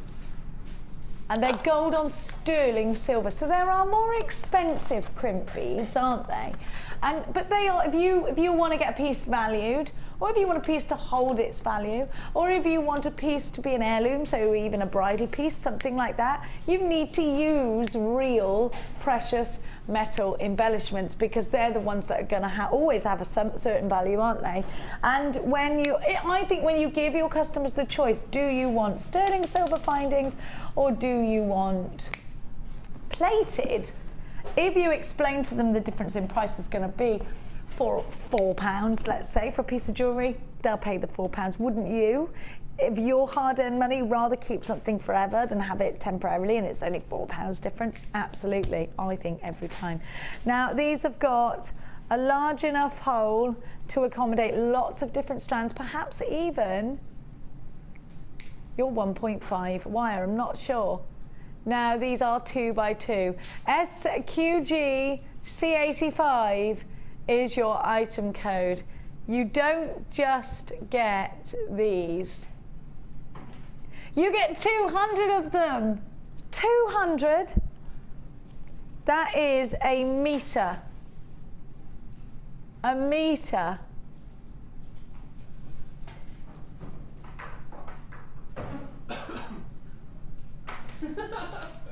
And they're gold on sterling silver. So there are more expensive crimp beads, aren't they? But they are, if you want to get a piece valued, or if you want a piece to hold its value, or if you want a piece to be an heirloom, so even a bridal piece, something like that, you need to use real precious metal embellishments, because they're the ones that are going to always have a certain value, aren't they? And I think when you give your customers the choice, do you want sterling silver findings or do you want plated? If you explain to them the difference in price is going to be for £4, let's say, for a piece of jewellery, they'll pay the £4, wouldn't you? If your hard-earned money, rather keep something forever than have it temporarily, and it's only £4 difference. Absolutely, I think every time. Now, these have got a large enough hole to accommodate lots of different strands, perhaps even your 1.5 wire, I'm not sure. Now, these are 2 by 2. SQG C85 is your item code. You don't just get these. You get 200 of them. 200. That is a metre. A metre.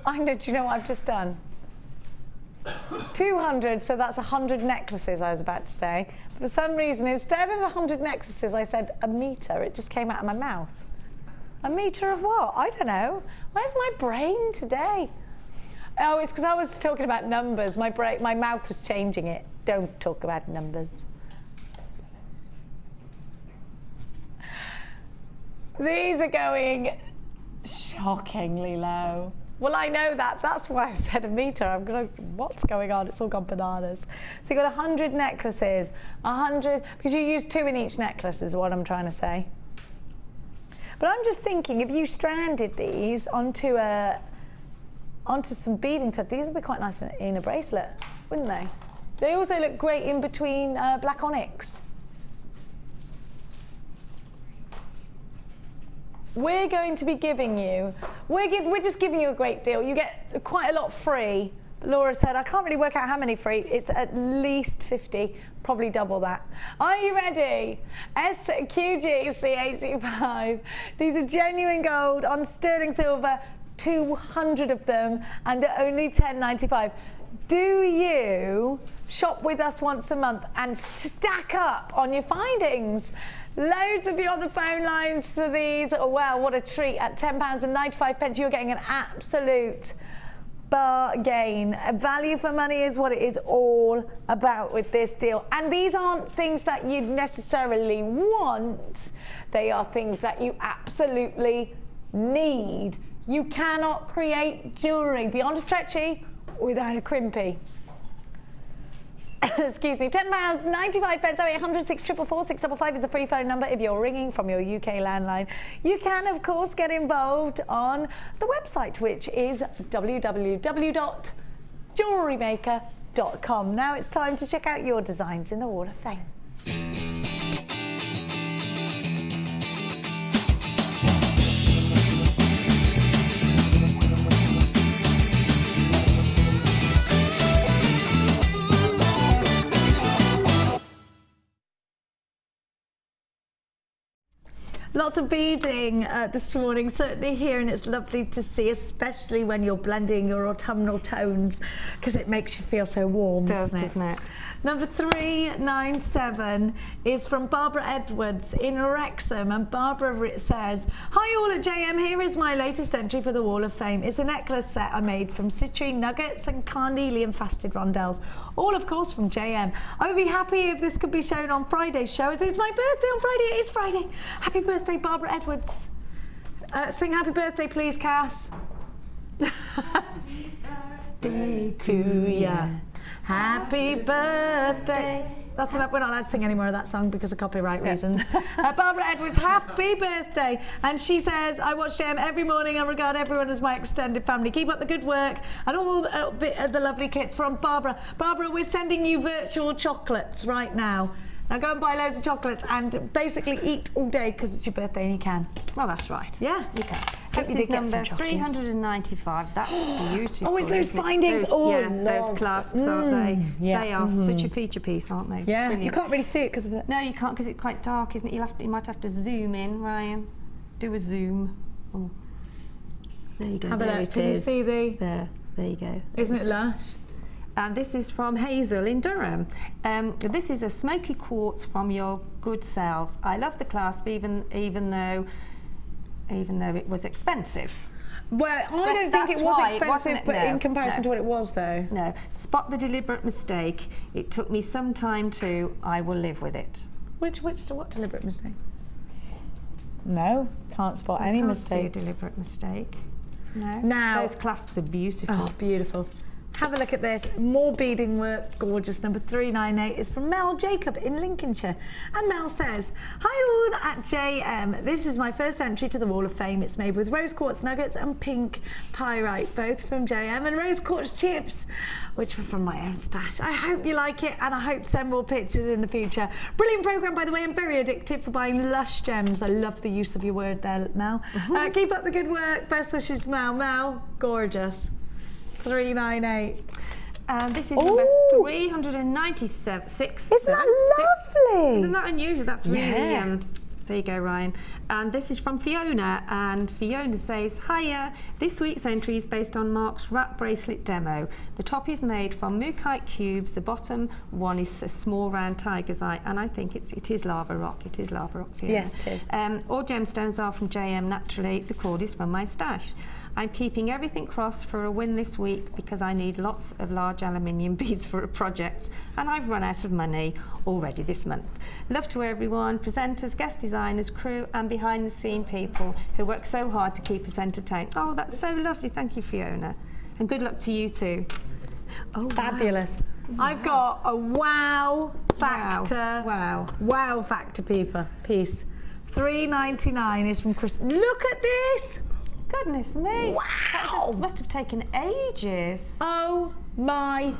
I know, do you know what I've just done? 200, so that's 100 necklaces, I was about to say. But for some reason, instead of 100 necklaces, I said a metre. It just came out of my mouth. A metre of what? I don't know. Where's my brain today? Oh, it's because I was talking about numbers. My mouth was changing it. Don't talk about numbers. These are going shockingly low. Well, I know that. That's why I said a metre. I'm going, what's going on? It's all gone bananas. So you've got 100 necklaces. 100, because you use 2 in each necklace is what I'm trying to say. But I'm just thinking, if you stranded these onto some beading stuff, these would be quite nice in a bracelet, wouldn't they? They also look great in between black onyx. We're going to be giving you, we're just giving you a great deal. You get quite a lot free Laura said, I can't really work out how many free. It's at least 50, probably double that. Are you ready? SQGC85. These are genuine gold on sterling silver, 200 of them, and they're only $10.95. Do you shop with us once a month and stack up on your findings? Loads of you on the phone lines for these. Oh, well, what a treat. At £10.95, you're getting an absolute bargain. Value for money is what it is all about with this deal. And these aren't things that you necessarily want. They are things that you absolutely need. You cannot create jewellery beyond a stretchy without a crimpy. Excuse me, £10.95, 0800 644 655 is a free phone number if you're ringing from your UK landline. You can, of course, get involved on the website, which is www.JewelleryMaker.com. Now it's time to check out your designs in the Wall of Fame. Lots of beading this morning, certainly here, and it's lovely to see, especially when you're blending your autumnal tones, because it makes you feel so warm, doesn't it? Number 397 is from Barbara Edwards in Wrexham, and Barbara says, hi all at JM, here is my latest entry for the Wall of Fame. It's a necklace set I made from citrine nuggets and carnelian faceted rondelles, all of course from JM. I would be happy if this could be shown on Friday's show, as it's my birthday on Friday. It is Friday. Happy birthday, Barbara Edwards. Sing happy birthday, please, Cass. Happy birthday to ya. Happy birthday. That's enough. We're not allowed to sing any more of that song because of copyright reasons. Barbara Edwards, happy birthday. And she says, I watch JM every morning and regard everyone as my extended family. Keep up the good work. And all the lovely kits from Barbara. Barbara, we're sending you virtual chocolates right now. Now go and buy loads of chocolates and basically eat all day because it's your birthday and you can. Well, that's right. Yeah, you can. Hope you did get some chocolates. 395. That's beautiful. Oh, it's those bindings. Those clasps, aren't they? Yeah. They are such a feature piece, aren't they? Yeah. Brilliant. You can't really see it because of it. No, you can't because it's quite dark, isn't it? You might have to zoom in, Ryan. Do a zoom. Oh. There you go. Have a look. Can you see the? There you go. Isn't it lush? And this is from Hazel in Durham. This is a smoky quartz from your good selves. I love the clasp, even though it was expensive. Well, I don't think it was expensive, but in comparison to what it was, though. No. Spot the deliberate mistake. It took me some time to. I will live with it. What deliberate mistake? No, can't spot any mistakes. See a deliberate mistake. No. Now those clasps are beautiful. Oh, beautiful. Have a look at this. More beading work, gorgeous. Number 398 is from Mel Jacob in Lincolnshire. And Mel says, hi all at JM. This is my first entry to the Wall of Fame. It's made with rose quartz nuggets and pink pyrite, both from JM, and rose quartz chips, which were from my own stash. I hope you like it, and I hope to send more pictures in the future. Brilliant programme, by the way, and very addictive for buying lush gems. I love the use of your word there, Mel. Keep up the good work. Best wishes, Mel. Mel, gorgeous. 398. This is number 396. Isn't that lovely? Isn't that unusual? That's really, there you go, Ryan. And this is from Fiona, and Fiona says, hiya, this week's entry is based on Mark's wrap bracelet demo. The top is made from mookaite cubes, the bottom one is a small round tiger's eye, and I think it is lava rock. It is lava rock, Fiona. Yes, it is. All gemstones are from JM naturally. The cord is from my stash. I'm keeping everything crossed for a win this week because I need lots of large aluminium beads for a project, and I've run out of money already this month. Love to everyone, presenters, guest designers, crew, and behind the scene people who work so hard to keep us entertained. Oh, that's so lovely. Thank you, Fiona. And good luck to you too. Oh, fabulous. Wow. I've got a wow factor. Wow factor piece. 399 is from Chris. Look at this. Goodness me. Wow. That must have taken ages. Oh my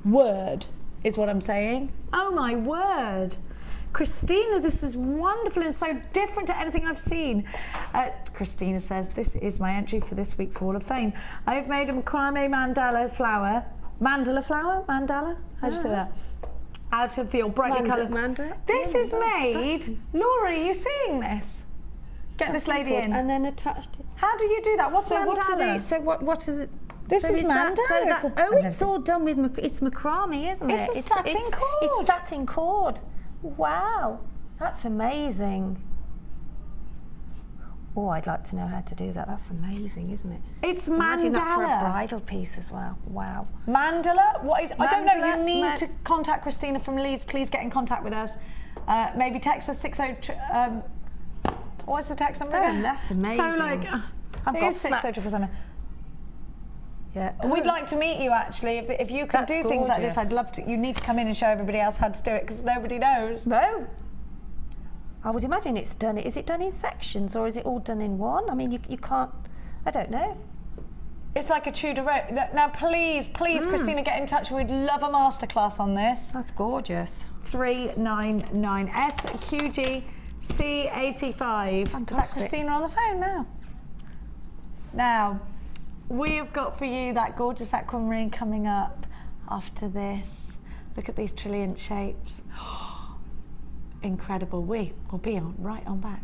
word is what I'm saying. Oh my word. Christina, this is wonderful and so different to anything I've seen. Christina says, this is my entry for this week's Wall of Fame. I've made a macrame mandala flower mandala flower, mandala. How do you say that? Out of your brightly coloured. Mandala. This is made. Laura, are you seeing this? Get this lady in. And then attached it. How do you do that? What's mandala? What are the? This is mandala. It's all done with. It's macrame, isn't it? It's a satin cord. It's satin cord. Wow, that's amazing. Oh, I'd like to know how to do that. That's amazing, isn't it? It's Imagine mandala. that for a bridal piece as well. Wow. Mandala? What is? I don't know. Mandala, You need to contact Christina from Leeds. Please get in contact with us. Maybe text us 60. What's the text number? Oh, that's amazing. So like, I've got 607. Yeah. We'd like to meet you actually. If you can That's do things like this, gorgeous. I'd love to. You need to come in and show everybody else how to do it because nobody knows. No. I would imagine it's done. Is it done in sections or is it all done in one? I mean, you can't. I don't know. It's like a Tudor rope. Now, please, Christina, get in touch. We'd love a masterclass on this. That's gorgeous. 399 SQGC85. Fantastic. Is that Christina on the phone now? Now, we have got for you that gorgeous aquamarine coming up after this. Look at these trilliant shapes. Incredible. We will be right on back.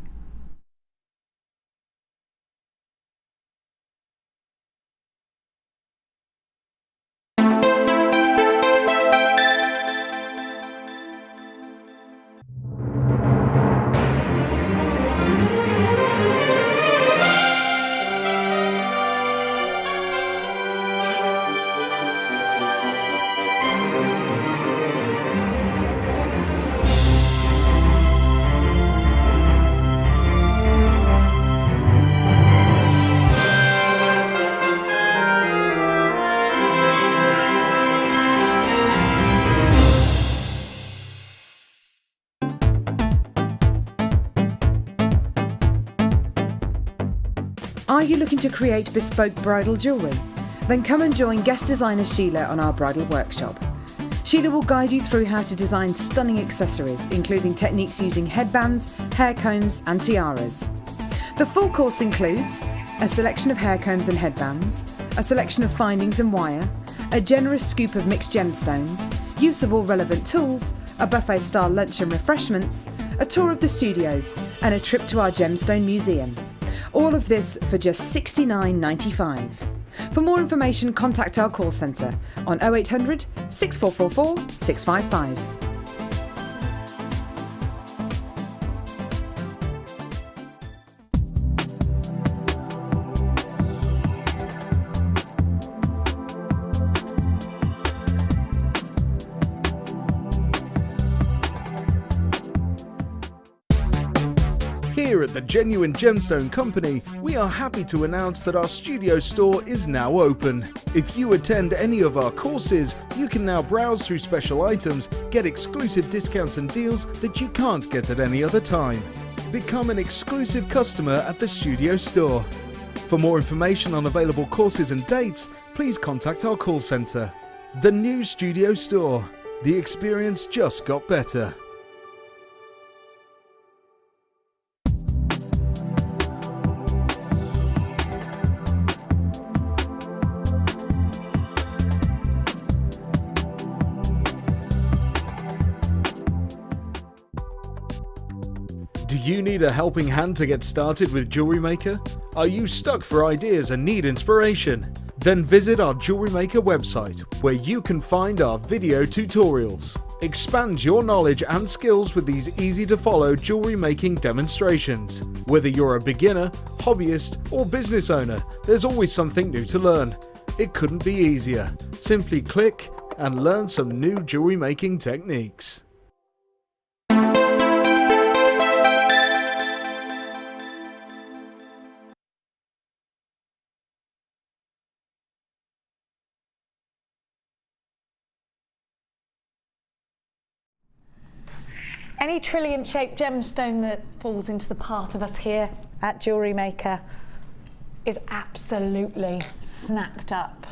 Are you looking to create bespoke bridal jewellery? Then come and join guest designer Sheila on our bridal workshop. Sheila will guide you through how to design stunning accessories, including techniques using headbands, hair combs and tiaras. The full course includes a selection of hair combs and headbands, a selection of findings and wire, a generous scoop of mixed gemstones, use of all relevant tools, a buffet-style lunch and refreshments, a tour of the studios and a trip to our gemstone museum. All of this for just $69.95. For more information, contact our call centre on 0800 6444 655. Here at the Genuine Gemstone Company, we are happy to announce that our studio store is now open. If you attend any of our courses, you can now browse through special items, get exclusive discounts and deals that you can't get at any other time. Become an exclusive customer at the studio store. For more information on available courses and dates, please contact our call centre. The new studio store. The experience just got better. Do you need a helping hand to get started with Jewellery Maker? Are you stuck for ideas and need inspiration? Then visit our Jewellery Maker website, where you can find our video tutorials. Expand your knowledge and skills with these easy-to-follow jewellery making demonstrations. Whether you're a beginner, hobbyist, or business owner, there's always something new to learn. It couldn't be easier. Simply click and learn some new jewellery making techniques. Any trilliant-shaped gemstone that falls into the path of us here at Jewellery Maker is absolutely snapped up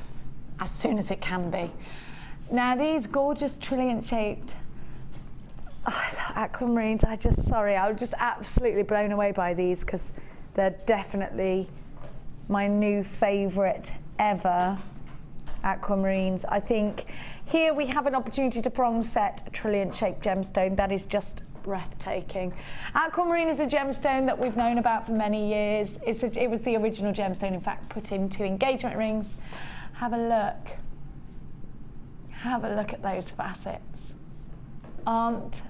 as soon as it can be. Now these gorgeous trilliant-shaped aquamarines, I was just absolutely blown away by these because they're definitely my new favourite ever aquamarines. I think here we have an opportunity to prong set a trilliant shaped gemstone that is just breathtaking. Aquamarine is a gemstone that we've known about for many years. It was the original gemstone, in fact, put into engagement rings. Have a look. Have a look at those facets. Aren't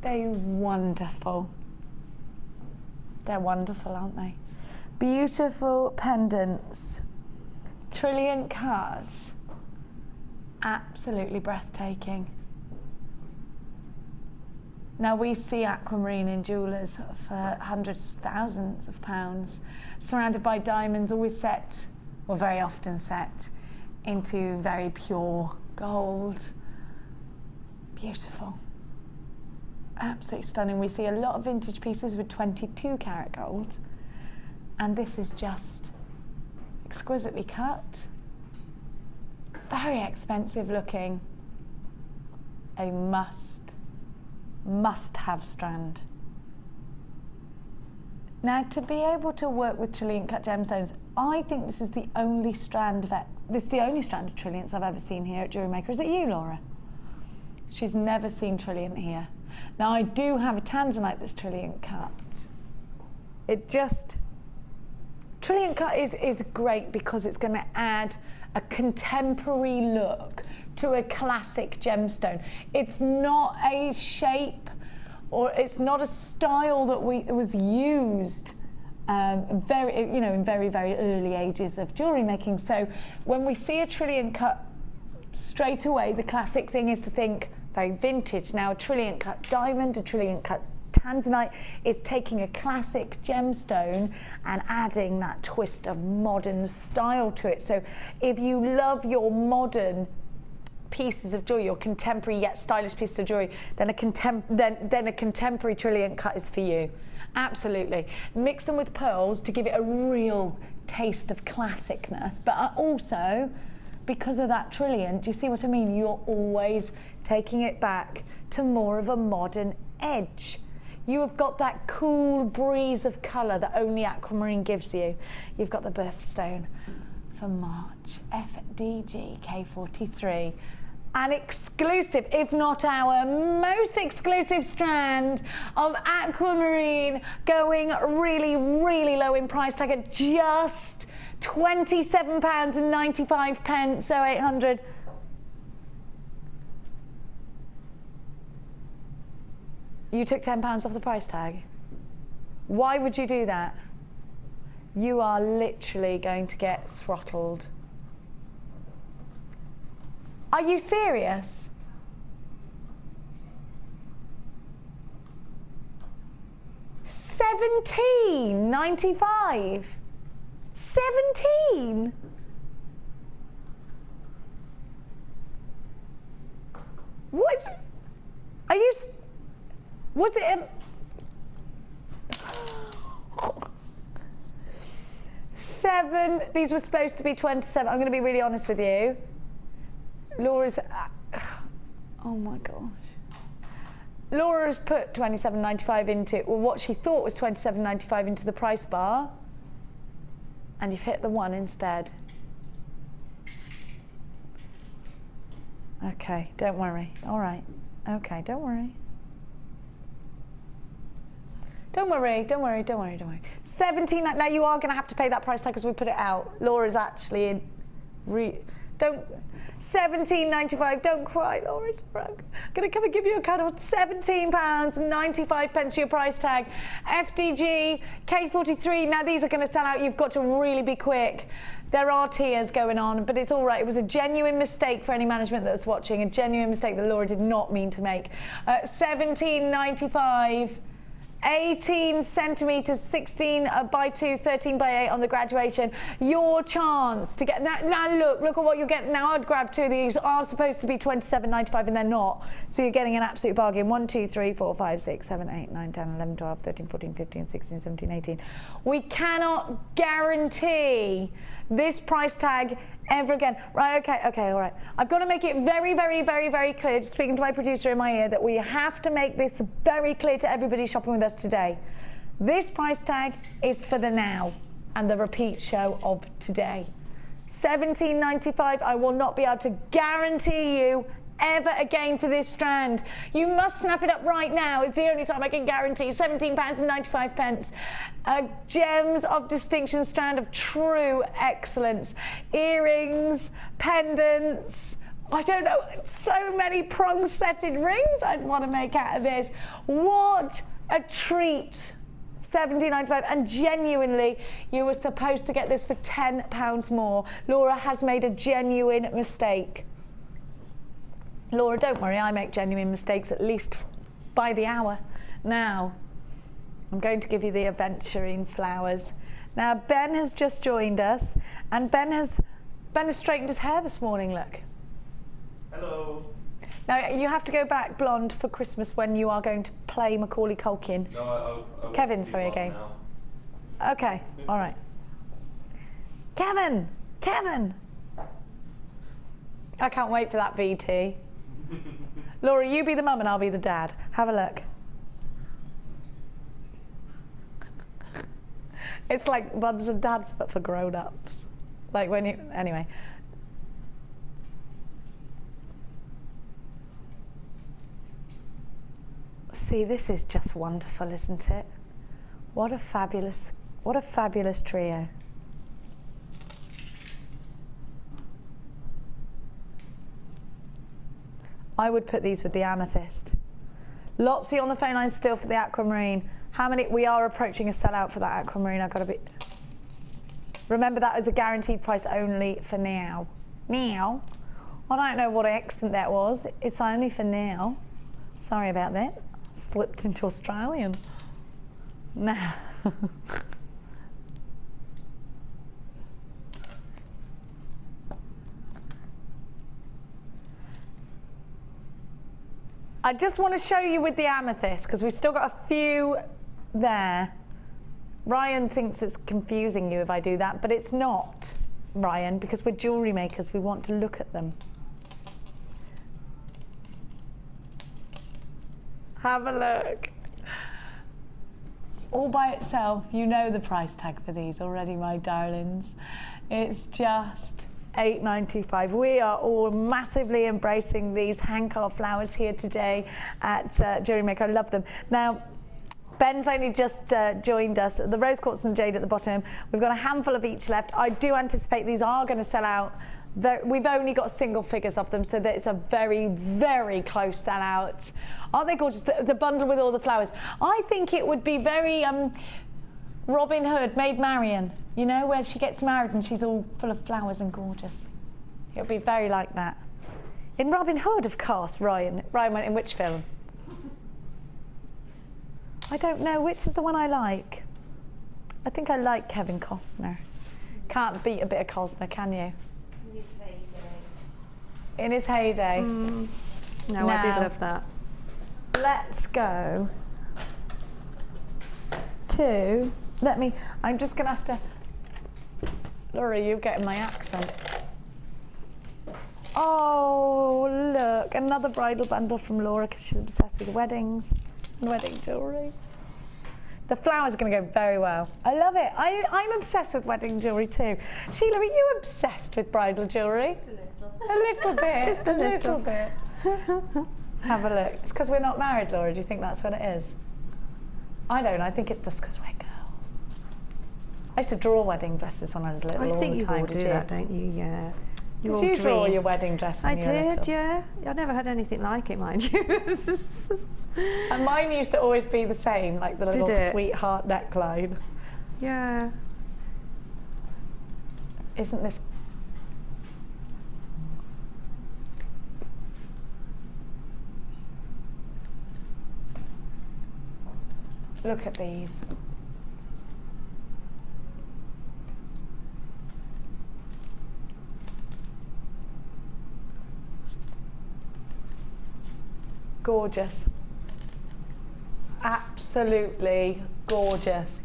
they wonderful? They're wonderful, aren't they? Beautiful pendants. Trilliant cuts. Absolutely breathtaking. Now we see aquamarine in jewellers for hundreds, thousands of pounds, surrounded by diamonds, always set, or very often set, into very pure gold. Beautiful. Absolutely stunning. We see a lot of vintage pieces with 22 karat gold, and this is just exquisitely cut. Very expensive looking. A must-have strand. Now, to be able to work with trilliant cut gemstones, I think this is the only strand of trilliants I've ever seen here at Jewellery Maker. Is it you, Laura? She's never seen trilliant here. Now, I do have a tanzanite that's trilliant cut. Trilliant cut is great because it's going to add a contemporary look to a classic gemstone. It's not a shape or it's not a style that was used in very, very early ages of jewellery making. So when we see a trilliant cut, straight away the classic thing is to think very vintage. Now, a trilliant cut diamond, a trilliant cut tanzanite is taking a classic gemstone and adding that twist of modern style to it. So if you love your modern pieces of jewelry, your contemporary yet stylish pieces of jewelry, then a contemporary trilliant cut is for you. Absolutely. Mix them with pearls to give it a real taste of classicness, but also because of that trilliant, do you see what I mean? You're always taking it back to more of a modern edge. You have got that cool breeze of colour that only aquamarine gives you. You've got the birthstone for March, FDG K43. An exclusive, if not our most exclusive strand of aquamarine, going really, really low in price tag at just £27.95, so 800. You took £10 off the price tag. Why would you do that? You are literally going to get throttled. Are you serious? £17.95. 17. What? Are you? Was it a? Seven. These were supposed to be 27. I'm going to be really honest with you. Laura's. Oh my gosh. Laura's put £27.95 into, well, what she thought was £27.95 into the price bar, and you've hit the one instead. Okay, don't worry. All right. Okay, don't worry. Don't worry, don't worry, don't worry, don't worry. 17, now you are going to have to pay that price tag because we put it out. Laura's actually in, £17.95, don't cry, Laura, it's all right. I'm going to come and give you a cuddle. £17.95 your price tag. FDG, K43, now these are going to sell out. You've got to really be quick. There are tears going on, but it's all right. It was a genuine mistake for any management that was watching, a genuine mistake that Laura did not mean to make. £17.95. 18 centimetres, 16 by 2, 13 by 8 on the graduation. Your chance to get, now look at what you're getting. Now I'd grab two of these, are supposed to be £27.95 and they're not. So you're getting an absolute bargain. 1, 2, 3, 4, 5, 6, 7, 8, 9, 10, 11, 12, 13, 14, 15, 16, 17, 18. We cannot guarantee this price tag ever again. Right, okay, all right. I've got to make it very, very, very, very clear, just speaking to my producer in my ear, that we have to make this very clear to everybody shopping with us today. This price tag is for the now and the repeat show of today. £17.95. I will not be able to guarantee you ever again for this strand. You must snap it up right now. It's the only time I can guarantee. £17.95. A gems of distinction strand of true excellence. Earrings, pendants, I don't know, so many prong-setted rings I'd want to make out of this. What a treat. £17.95, and genuinely you were supposed to get this for £10 more. Laura has made a genuine mistake. Laura, don't worry, I make genuine mistakes at least by the hour. Now, I'm going to give you the aventurine flowers. Now, Ben has just joined us, and Ben has straightened his hair this morning, look. Hello. Now, you have to go back blonde for Christmas when you are going to play Macaulay Culkin. No, I Kevin, sorry, again. Okay, all right. Kevin! I can't wait for that VT. Laura, you be the mum and I'll be the dad. Have a look. It's like mums and dads, but for grown-ups. Like when you, anyway. See, this is just wonderful, isn't it? What a fabulous trio. I would put these with the amethyst. Lotsy on the phone line still for the aquamarine. How many? We are approaching a sellout for that aquamarine. I've got to be. Remember, that is a guaranteed price only for now. Now. I don't know what accent that was. It's only for now. Sorry about that. Slipped into Australian. Now. I just want to show you with the amethyst because we've still got a few there. Ryan thinks it's confusing you if I do that, but it's not, Ryan, because we're jewellery makers. We want to look at them. Have a look. All by itself, you know the price tag for these already, my darlings. It's just £8.95. We are all massively embracing these hand-carved flowers here today at Jewellery Maker. I love them. Now, Ben's only just joined us. The rose quartz and jade at the bottom. We've got a handful of each left. I do anticipate these are going to sell out. We've only got single figures of them, so that it's a very, very close sellout. Aren't they gorgeous? The bundle with all the flowers. I think it would be very Robin Hood, Maid Marian. You know, where she gets married and she's all full of flowers and gorgeous. It would be very like that. In Robin Hood, of course, Ryan. Ryan went in which film? I don't know. Which is the one I like? I think I like Kevin Costner. Can't beat a bit of Costner, can you? In his heyday. No, I did love that. Let's go to, I'm just gonna have to, Laura, you're getting my accent. Oh, look, another bridal bundle from Laura because she's obsessed with weddings and wedding jewellery. The flowers are going to go very well. I love it. I'm obsessed with wedding jewellery too. Sheila, are you obsessed with bridal jewellery? Just a little. A little bit. Just a little bit. Have a look. It's because we're not married, Laura. Do you think that's what it is? I don't. I think it's just because we're girls. I used to draw wedding dresses when I was little. I think all the you time. all do that, don't you? Yeah. Did you draw your wedding dress when you were little? I did, yeah. I never had anything like it, mind you. And mine used to always be the same, like the little sweetheart neckline. Yeah. Isn't this... Look at these. Gorgeous. Absolutely gorgeous.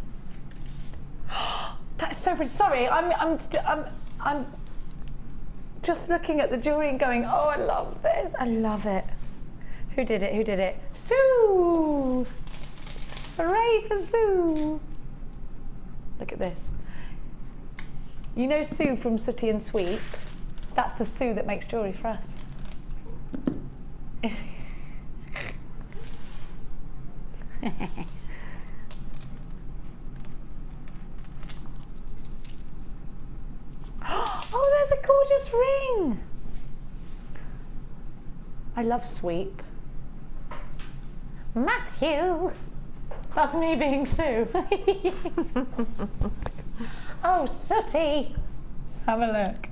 That's so pretty. Sorry, I'm just looking at the jewellery and going, oh, I love this. I love it. Who did it? Who did it? Sue! Hooray for Sue! Look at this. You know Sue from Sooty and Sweep? That's the Sue that makes jewellery for us. Oh, there's a gorgeous ring. I love Sweep. Matthew. That's me being Sue. Oh, Sooty. Have a look.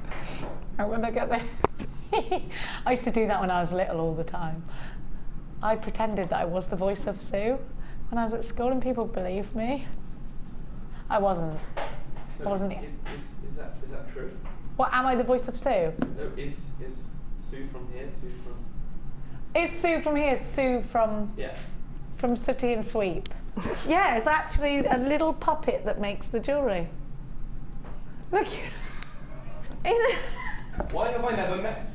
Have a look at this. I used to do that when I was little all the time. I pretended that I was the voice of Sue when I was at school and people believed me. I wasn't. So I wasn't. Is that true? What, am I the voice of Sue? No, is Sue from here? Sue from... Is Sue from here? Sue from... Yeah. From Sooty and Sweep. Yeah, it's actually a little puppet that makes the jewellery. Look. Why have I never met?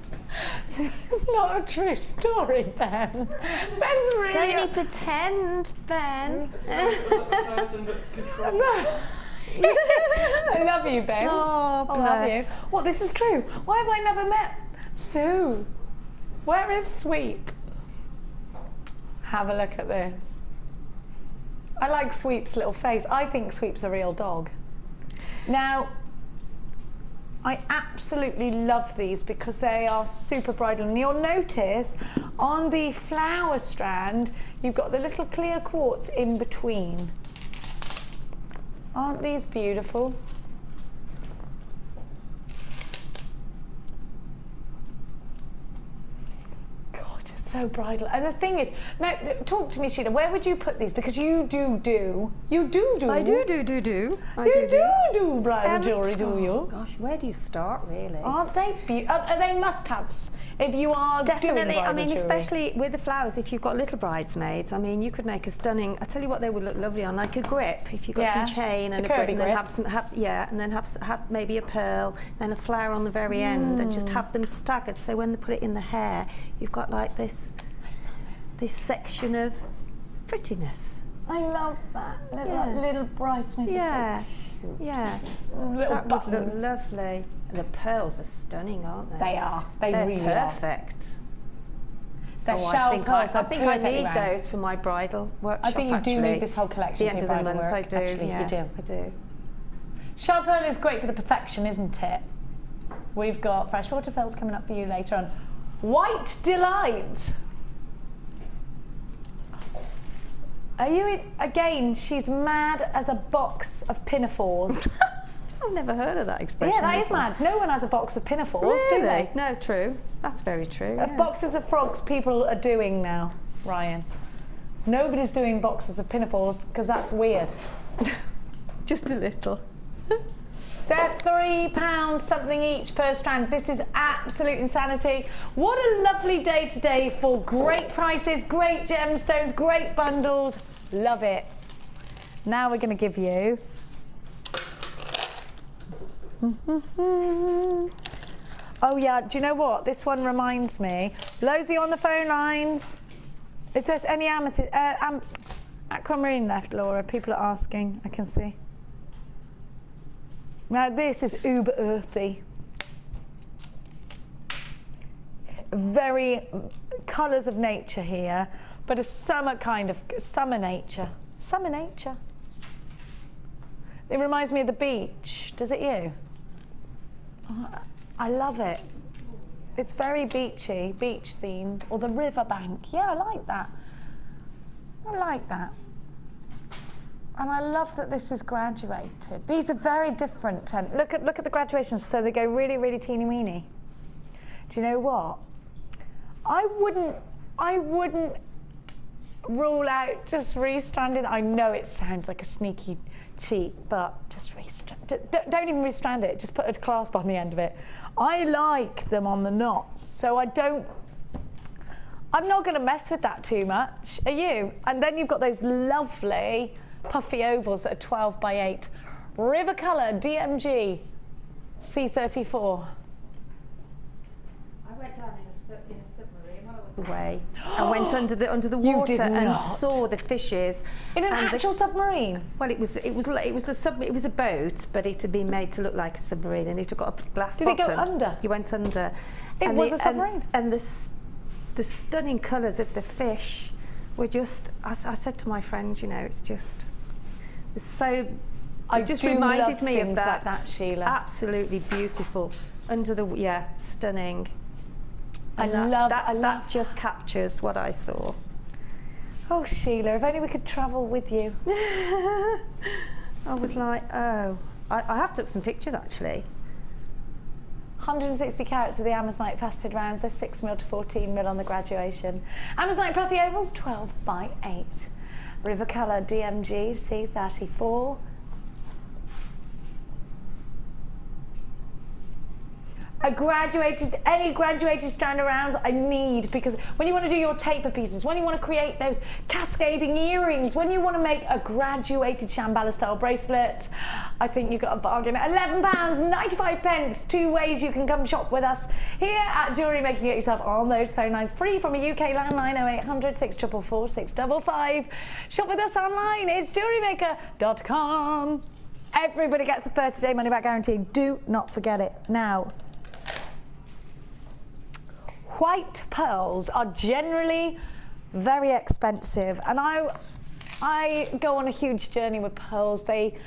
It's not a true story, Ben. Ben's really... Don't you pretend, Ben. Was that the person that controlled? No. I love you, Ben. Oh, I love you. bless. What, this is true? Why have I never met Sue? Where is Sweep? Have a look at this. I like Sweep's little face. I think Sweep's a real dog. Now, I absolutely love these because they are super bridal. And you'll notice on the flower strand, you've got the little clear quartz in between. Aren't these beautiful? Gorgeous, so bridal. And the thing is, now talk to me, Sheila, where would you put these? Because you do. I do I do bridal jewellery, do you? Gosh, where do you start, really? Aren't they beautiful? They must-haves. If you are Definitely, doing bridal I mean, jewellery. especially with the flowers, if you've got little bridesmaids, I mean, you could make a stunning, I tell you what they would look lovely on, like a grip, if you've got Yeah, some chain and a a grip, curvy and then grip. have maybe a pearl, then a flower on the very end, and just have them staggered, so when they put it in the hair, you've got like this section of prettiness. I love that. Yeah. Little bridesmaids Yeah, are so cute. yeah. Little That would look buttons. lovely. And the pearls are stunning, aren't they? They are. They're really perfect. They're Oh, shell I think pearls. I They're think I perfectly need round. those for my bridal workshop. I think you do actually. need this whole collection The for end your of the bridal month, work. I do. Actually, yeah, you do. I do. Shell pearl is great for the perfection, isn't it? We've got freshwater pearls coming up for you later on. White Delight. Are you in, again? She's mad as a box of pinafores. I've never heard of that expression. Yeah, that is before. mad. No one has a box of pinafores, do Really? they? No, true. That's very true. Of yeah. boxes of frogs, people are doing now, Ryan. Nobody's doing boxes of pinafores because that's weird. Just a little. They're £3 something each per strand. This is absolute insanity. What a lovely day today for great prices, great gemstones, great bundles. Love it. Now we're going to give you... Oh yeah, do you know what? This one reminds me. Lozy on the phone lines. Is there any amethyst, aquamarine left, Laura? People are asking, I can see. Now this is uber earthy. Very colours of nature here, but a summer kind of, summer nature. Summer nature. It reminds me of the beach. Does it you? Oh, I love it. It's very beachy, beach themed, or the riverbank. Yeah, I like that. I like that. And I love that this is graduated. These are very different. Look at the graduations. So they go really, really teeny weeny. Do you know what? I wouldn't rule out just restranding. I know it sounds like a sneaky cheat, but just don't even restrand it. Just put a clasp on the end of it. I like them on the knots, so I'm not going to mess with that too much. Are you? And then you've got those lovely puffy ovals that are 12 by 8. River Colour DMG C34. I went down in a submarine while I was the way. I went under the You water did and not. saw the fishes. In an actual submarine? Well, it was a boat, but it had been made to look like a submarine, and it got a glass Did bottom. it go under? You went under. It was a submarine. And the stunning colours of the fish were just. I said to my friend, you know, it's so. It just reminded me of that. Like that, Sheila. Absolutely beautiful. Stunning. I And love that just captures what I saw. Oh, Sheila, if only we could travel with you. I was like, oh. I have took some pictures, actually. 160 carats of the Amazonite faceted rounds. They're 6mm to 14mm on the graduation. Amazonite puffy ovals, 12 by 8. River colour DMG C34. Any graduated strand of rounds I need, because when you want to do your taper pieces, when you want to create those cascading earrings, when you want to make a graduated Shambhala style bracelet, I think you've got a bargain. £11.95, 2 ways you can come shop with us here at Jewellery Maker. Get yourself on those phone lines free from a UK landline 0800 644 655. Shop with us online, it's jewellerymaker.com. Everybody gets the 30-day money back guarantee. Do not forget it. Now, white pearls are generally very expensive, and I go on a huge journey with pearls. They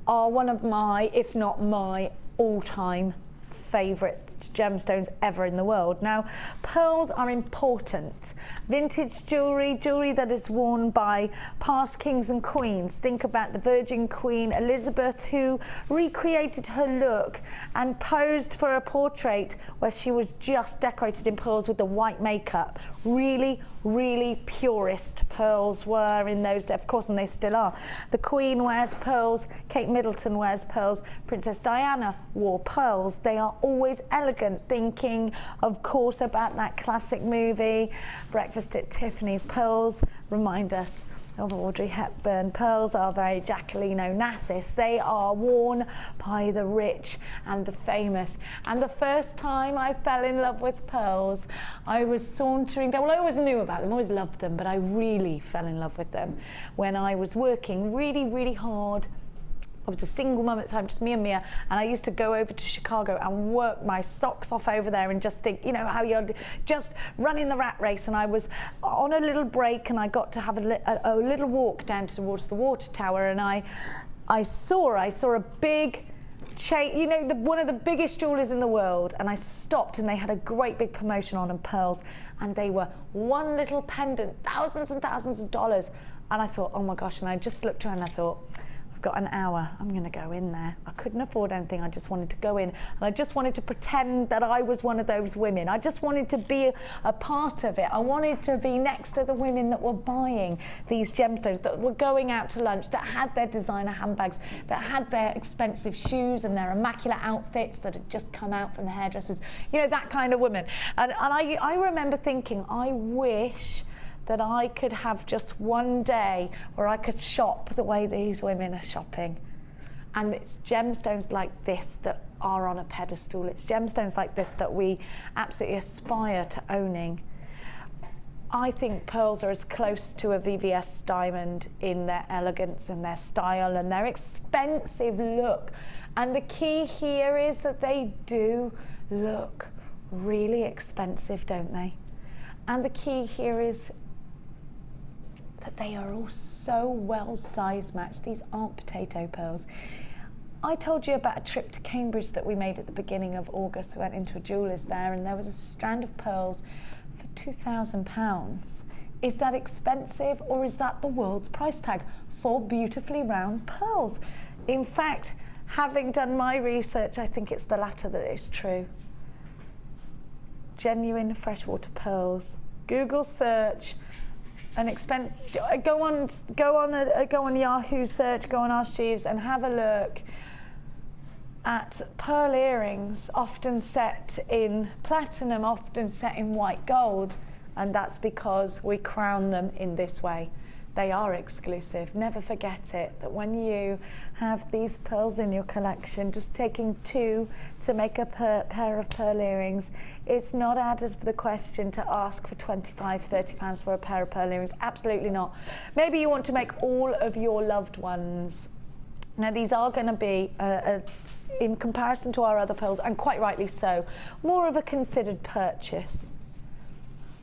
are one of my, if not my, all-time favourite gemstones ever in the world. Now, pearls are important. Vintage jewellery that is worn by past kings and queens. Think about the Virgin Queen Elizabeth, who recreated her look and posed for a portrait where she was just decorated in pearls with the white makeup. Really, really purist pearls were in those days, of course, and they still are. The Queen wears pearls, Kate Middleton wears pearls, Princess Diana wore pearls. They are always elegant, thinking, of course, about that classic movie, Breakfast at Tiffany's. Pearls remind us of Audrey Hepburn. Pearls are very Jacqueline Onassis. They are worn by the rich and the famous. And the first time I fell in love with pearls, I was sauntering down. Well, I always knew about them, always loved them, but I really fell in love with them when I was working really, really hard. I was a single mum at the time, just me and Mia, and I used to go over to Chicago and work my socks off over there and just think, you know, how you're just running the rat race. And I was on a little break, and I got to have a little walk down towards the water tower, and I saw a big chain, you know, one of the biggest jewelers in the world, and I stopped, and they had a great big promotion on them, pearls, and they were one little pendant, thousands and thousands of dollars. And I thought, oh my gosh, and I just looked around and I thought, got an hour, I'm gonna go in there. I couldn't afford anything, I just wanted to go in, and I just wanted to pretend that I was one of those women. I just wanted to be a part of it. I wanted to be next to the women that were buying these gemstones, that were going out to lunch, that had their designer handbags, that had their expensive shoes and their immaculate outfits that had just come out from the hairdressers. You know, that kind of woman. And I remember thinking, I wish that I could have just one day where I could shop the way these women are shopping. And it's gemstones like this that are on a pedestal. It's gemstones like this that we absolutely aspire to owning. I think pearls are as close to a VVS diamond in their elegance and their style and their expensive look. And the key here is that they do look really expensive, don't they? And the key here is that they are all so well size matched. These aren't potato pearls. I told you about a trip to Cambridge that we made at the beginning of August. We went into a jeweller's there, and there was a strand of pearls for £2,000. Is that expensive, or is that the world's price tag for beautifully round pearls? In fact, having done my research, I think it's the latter that is true. Genuine freshwater pearls. Google search an expense. Go on Yahoo search. Go on Ask Jeeves and have a look at pearl earrings, often set in platinum, often set in white gold, and that's because we crown them in this way. They are exclusive. Never forget it, that when you have these pearls in your collection, just taking 2 to make a pair of pearl earrings, it's not out of the question to ask for £25, £30 for a pair of pearl earrings. Absolutely not. Maybe you want to make all of your loved ones. Now these are going to be, in comparison to our other pearls, and quite rightly so, more of a considered purchase.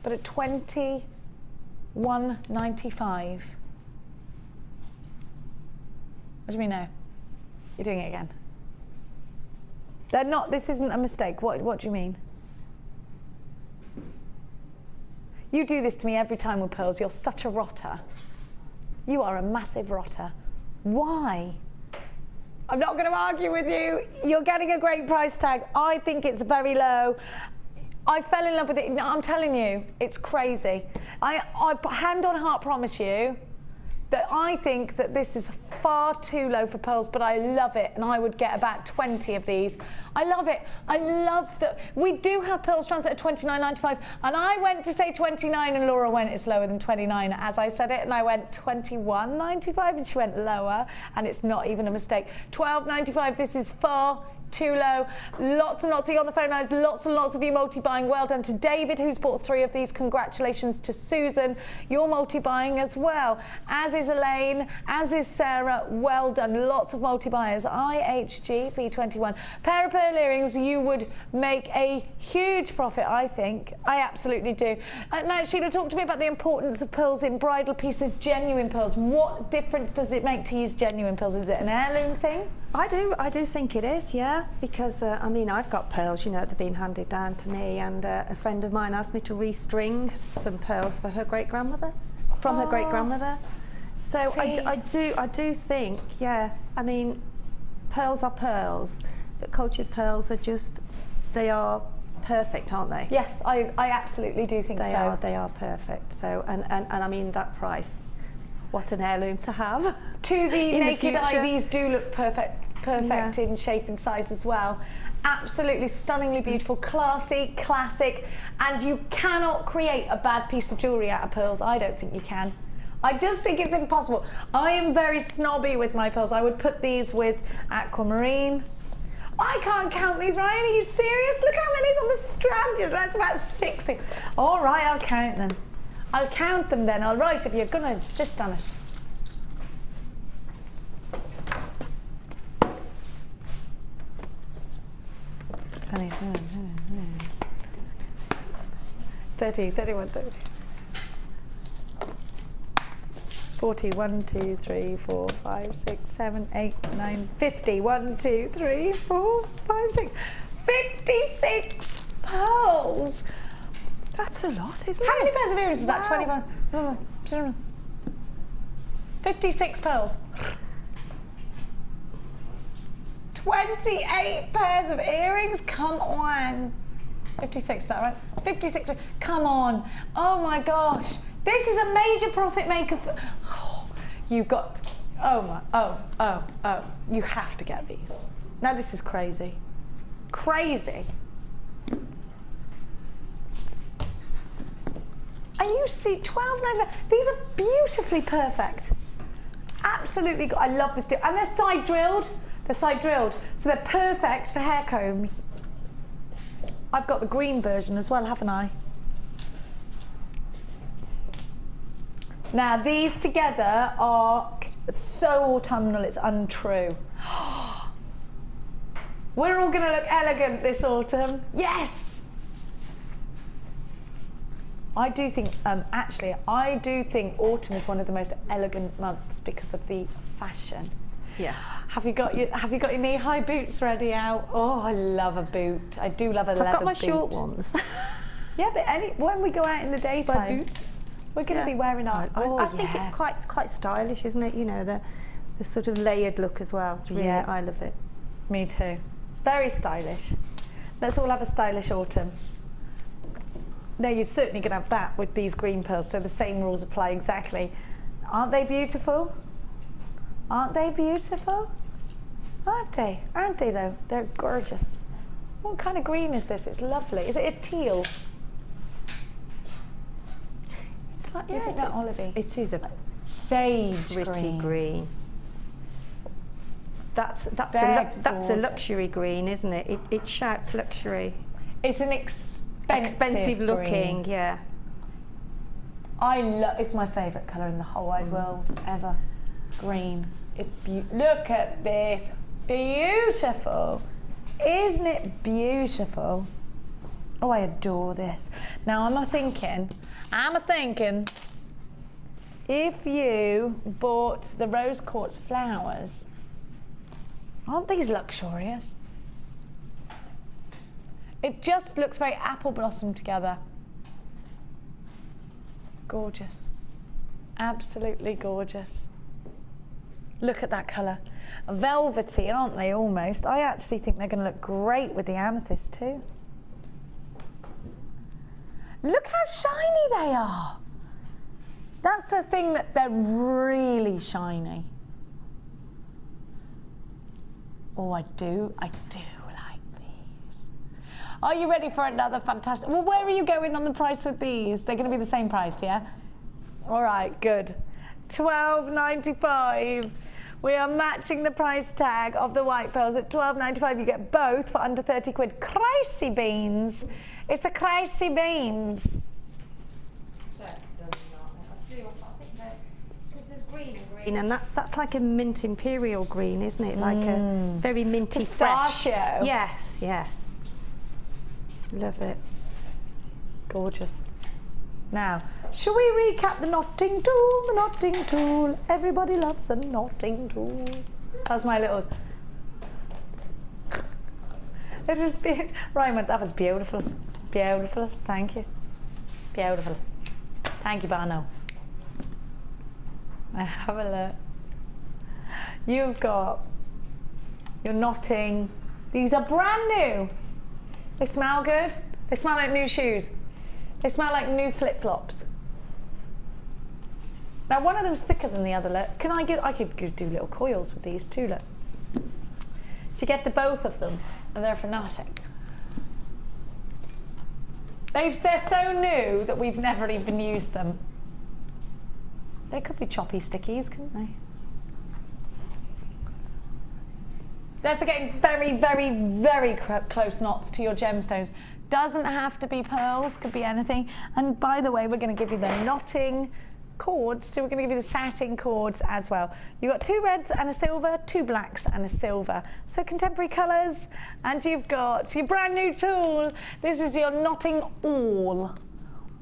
But at £21.95. What do you mean no? You're doing it again. They're not, this isn't a mistake. What do you mean? You do this to me every time with pearls. You're such a rotter. You are a massive rotter. Why? I'm not going to argue with you. You're getting a great price tag. I think it's very low. I fell in love with it. No, I'm telling you, it's crazy. I hand on heart promise you that I think that this is far too low for pearls, but I love it, and I would get about 20 of these. I love it. I love that. We do have pearl strands at £29.95, and I went to say 29, and Laura went, it's lower than 29 as I said it, and I went £21.95, and she went lower, and it's not even a mistake. £12.95, this is far too low. Lots and lots of you on the phone lines, lots and lots of you multi-buying. Well done to David, who's bought 3 of these. Congratulations to Susan, you're multi-buying as well, as is Elaine, as is Sarah. Well done, lots of multi-buyers. IHG B21 pair of pearl earrings. You would make a huge profit, I think. I absolutely do. Now Sheila, talk to me about the importance of pearls in bridal pieces. Genuine pearls, what difference does it make to use genuine pearls? Is it an heirloom thing? I do think it is, yeah, because I mean, I've got pearls, you know, that have been handed down to me, and a friend of mine asked me to restring some pearls for her great-grandmother, from her great-grandmother. So I do think, yeah, I mean, pearls are pearls, but cultured pearls are just, they are perfect, aren't they? Yes, I absolutely do think so. They are perfect. So, and I mean, that price, what an heirloom to have. To the naked eye, these do look perfect in shape and size as well. Absolutely stunningly beautiful, classy, classic, and you cannot create a bad piece of jewellery out of pearls. I don't think you can. I just think it's impossible. I am very snobby with my pearls. I would put these with aquamarine. I can't count these, Ryan. Are you serious? Look how many's on the strand. That's about 60. All right, I'll count them. I'll count them then, all right, if you're going to insist on it. Penny, 30, 31, 30. 40, 1, 2, 3, 4, 5, 6, 7, 8, 9, 50. 1, 2, 3, 4, 5, 6. 56 pearls. That's a lot, isn't it? How many pairs of earrings is that? 21. 56 pearls. 28 pairs of earrings? Come on. 56, is that right? 56. Come on. Oh my gosh. This is a major profit maker. You've got. Oh. You have to get these. Now this is crazy. Crazy. And you see, £12.95. These are beautifully perfect. Absolutely, I love this deal. And they're side drilled. They're side drilled, so they're perfect for hair combs. I've got the green version as well, haven't I? Now these together are so autumnal, it's untrue. We're all gonna look elegant this autumn. Yes! I do think, actually, I do think autumn is one of the most elegant months because of the fashion. Yeah. Have you got your knee-high boots ready out? Oh, I love a boot. I do love a leather boot. I've got my short ones. Yeah, but when we go out in the daytime, we're going to be wearing our. I think it's quite stylish, isn't it? You know, the sort of layered look as well. It's really, I love it. Me too. Very stylish. Let's all have a stylish autumn. No, you're certainly going to have that with these green pearls, so the same rules apply exactly. Aren't they beautiful? Aren't they beautiful? Aren't they? Aren't they though? They're gorgeous. What kind of green is this? It's lovely. Is it a teal? It's like, Isn't that olivey? It is a Sage pretty green. That's a luxury green, isn't it? It shouts luxury. It's an expensive looking, green. yeah. It's my favourite colour in the whole wide world ever. Green. It's look at this. Beautiful. Isn't it beautiful? Oh, I adore this. Now I'm thinking, if you bought the rose quartz flowers, aren't these luxurious? It just looks very apple blossom together. Gorgeous. Absolutely gorgeous. Look at that colour. Velvety, aren't they, almost? I actually think they're going to look great with the amethyst too. Look how shiny they are. That's the thing, that they're really shiny. Oh, I do like these. Are you ready for another fantastic? Well, where are you going on the price with these? They're going to be the same price, yeah? All right, good. $12.95. We are matching the price tag of the white pearls at $12.95. You get both for under 30 quid. Crazy beans. It's a crazy beans. And that's like a mint imperial green, isn't it? Like a very minty, pistachio. Fresh. Yes, yes. Love it. Gorgeous. Now, shall we recap the knotting tool? The knotting tool. Everybody loves a knotting tool. That's my little. It was Ryan, that was beautiful. Beautiful. Thank you. Beautiful. Thank you, Barno. I have a look. You've got your knotting. These are brand new. They smell good. They smell like new shoes. They smell like new flip-flops. Now one of them's thicker than the other. Look, I could do little coils with these too. Look. So you get the both of them, and they're for knotting. They're so new that we've never even used them. They could be choppy stickies, couldn't they? They're for getting very, very, very close knots to your gemstones. Doesn't have to be pearls, could be anything. And by the way, we're going to give you the knotting cords, so we're going to give you the satin cords as well. You've got 2 reds and a silver, 2 blacks and a silver. So contemporary colours, and you've got your brand new tool. This is your Knotting Awl.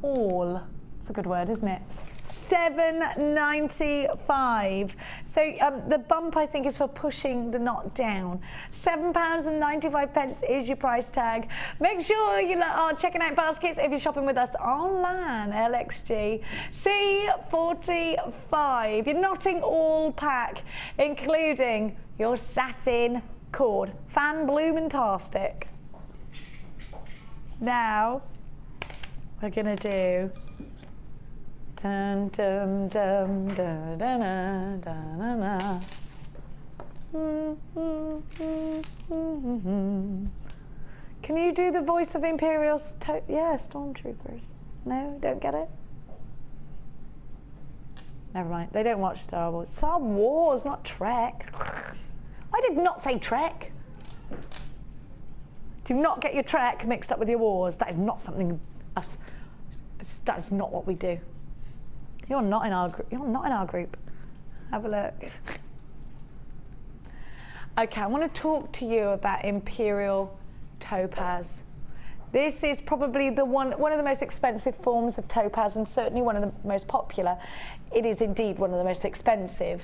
Awl. It's a good word, isn't it? £7.95. So the bump, I think, is for pushing the knot down. £7.95 is your price tag. Make sure you are checking out baskets if you're shopping with us online. LXG C45. Your Knotting Awl pack, including your satin cord. Fan bloomin-tastic. Now we're gonna do. Dun, dum, dum, da, da, da, da, da, da. Can you do the voice of Imperial Stormtroopers? No, don't get it? Never mind, they don't watch Star Wars. Star Wars, not Trek. I did not say Trek. Do not get your Trek mixed up with your wars. That is not something that is not what we do. You're not in our group. Have a look. Okay, I want to talk to you about Imperial Topaz. This is probably one of the most expensive forms of topaz, and certainly one of the most popular. It is indeed one of the most expensive.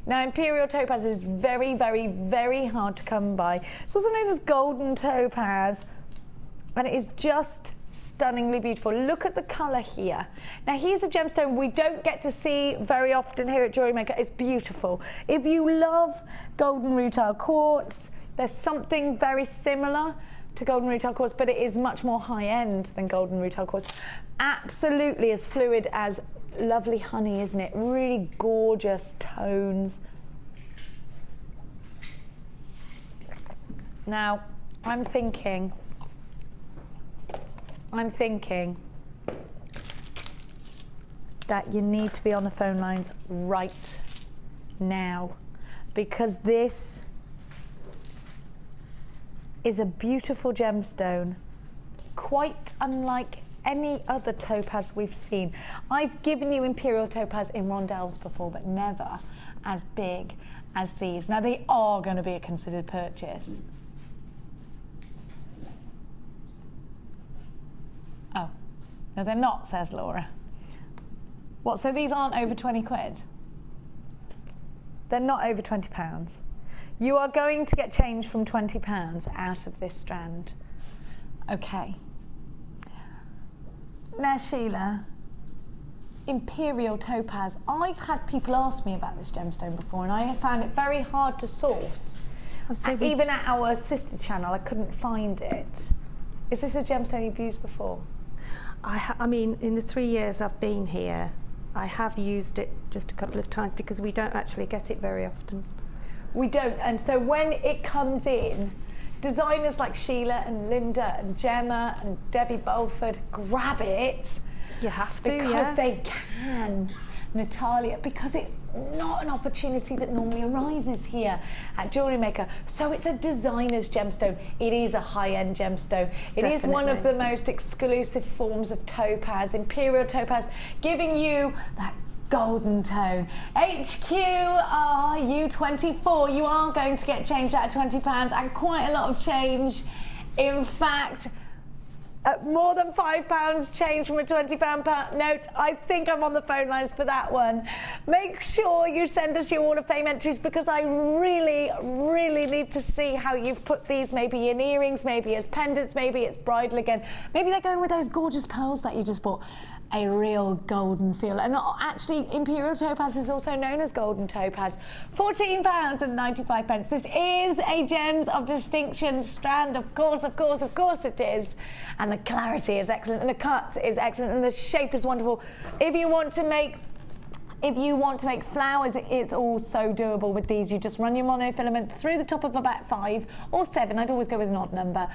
Now, Imperial Topaz is very, very, very hard to come by. It's also known as golden topaz, and it is just stunningly beautiful. Look at the colour here. Now, here's a gemstone we don't get to see very often here at Jewellery Maker. It's beautiful. If you love golden rutile quartz, there's something very similar to golden rutile quartz, but it is much more high-end than golden rutile quartz. Absolutely as fluid as lovely honey, isn't it? Really gorgeous tones. Now, I'm thinking, that you need to be on the phone lines right now, because this is a beautiful gemstone, quite unlike any other topaz we've seen. I've given you imperial topaz in rondelles before, but never as big as these. Now they are going to be a considered purchase. Oh, no they're not, says Laura. What, so these aren't over 20 quid? They're not over £20. You are going to get change from £20 out of this strand. Okay. Now, Sheila, imperial topaz. I've had people ask me about this gemstone before, and I have found it very hard to source. Even at our sister channel, I couldn't find it. Is this a gemstone you've used before? I mean, in the 3 years I've been here, I have used it just a couple of times because we don't actually get it very often. We don't, and so when it comes in, designers like Sheila and Linda and Gemma and Debbie Bolford grab it. You have to, because they can, Natalia, because it's not an opportunity that normally arises here at Jewellery Maker. So it's a designer's gemstone. It is a high-end gemstone. It Definitely. is one of the most exclusive forms of topaz, imperial topaz, giving you that golden tone. HQRU24, you are going to get change out of £20 and quite a lot of change. In fact, more than £5 change from a £20 note. I think I'm on the phone lines for that one. Make sure you send us your Hall of Fame entries, because I really, really need to see how you've put these, maybe in earrings, maybe as pendants, maybe it's bridal again. Maybe they're going with those gorgeous pearls that you just bought. A real golden feel. And actually, imperial topaz is also known as golden topaz. £14.95. This is a Gems of Distinction strand. Of course it is. And the clarity is excellent, and the cut is excellent, and the shape is wonderful. If you want to make flowers, it's all so doable with these. You just run your monofilament through the top of about 5 or 7. I'd always go with an odd number.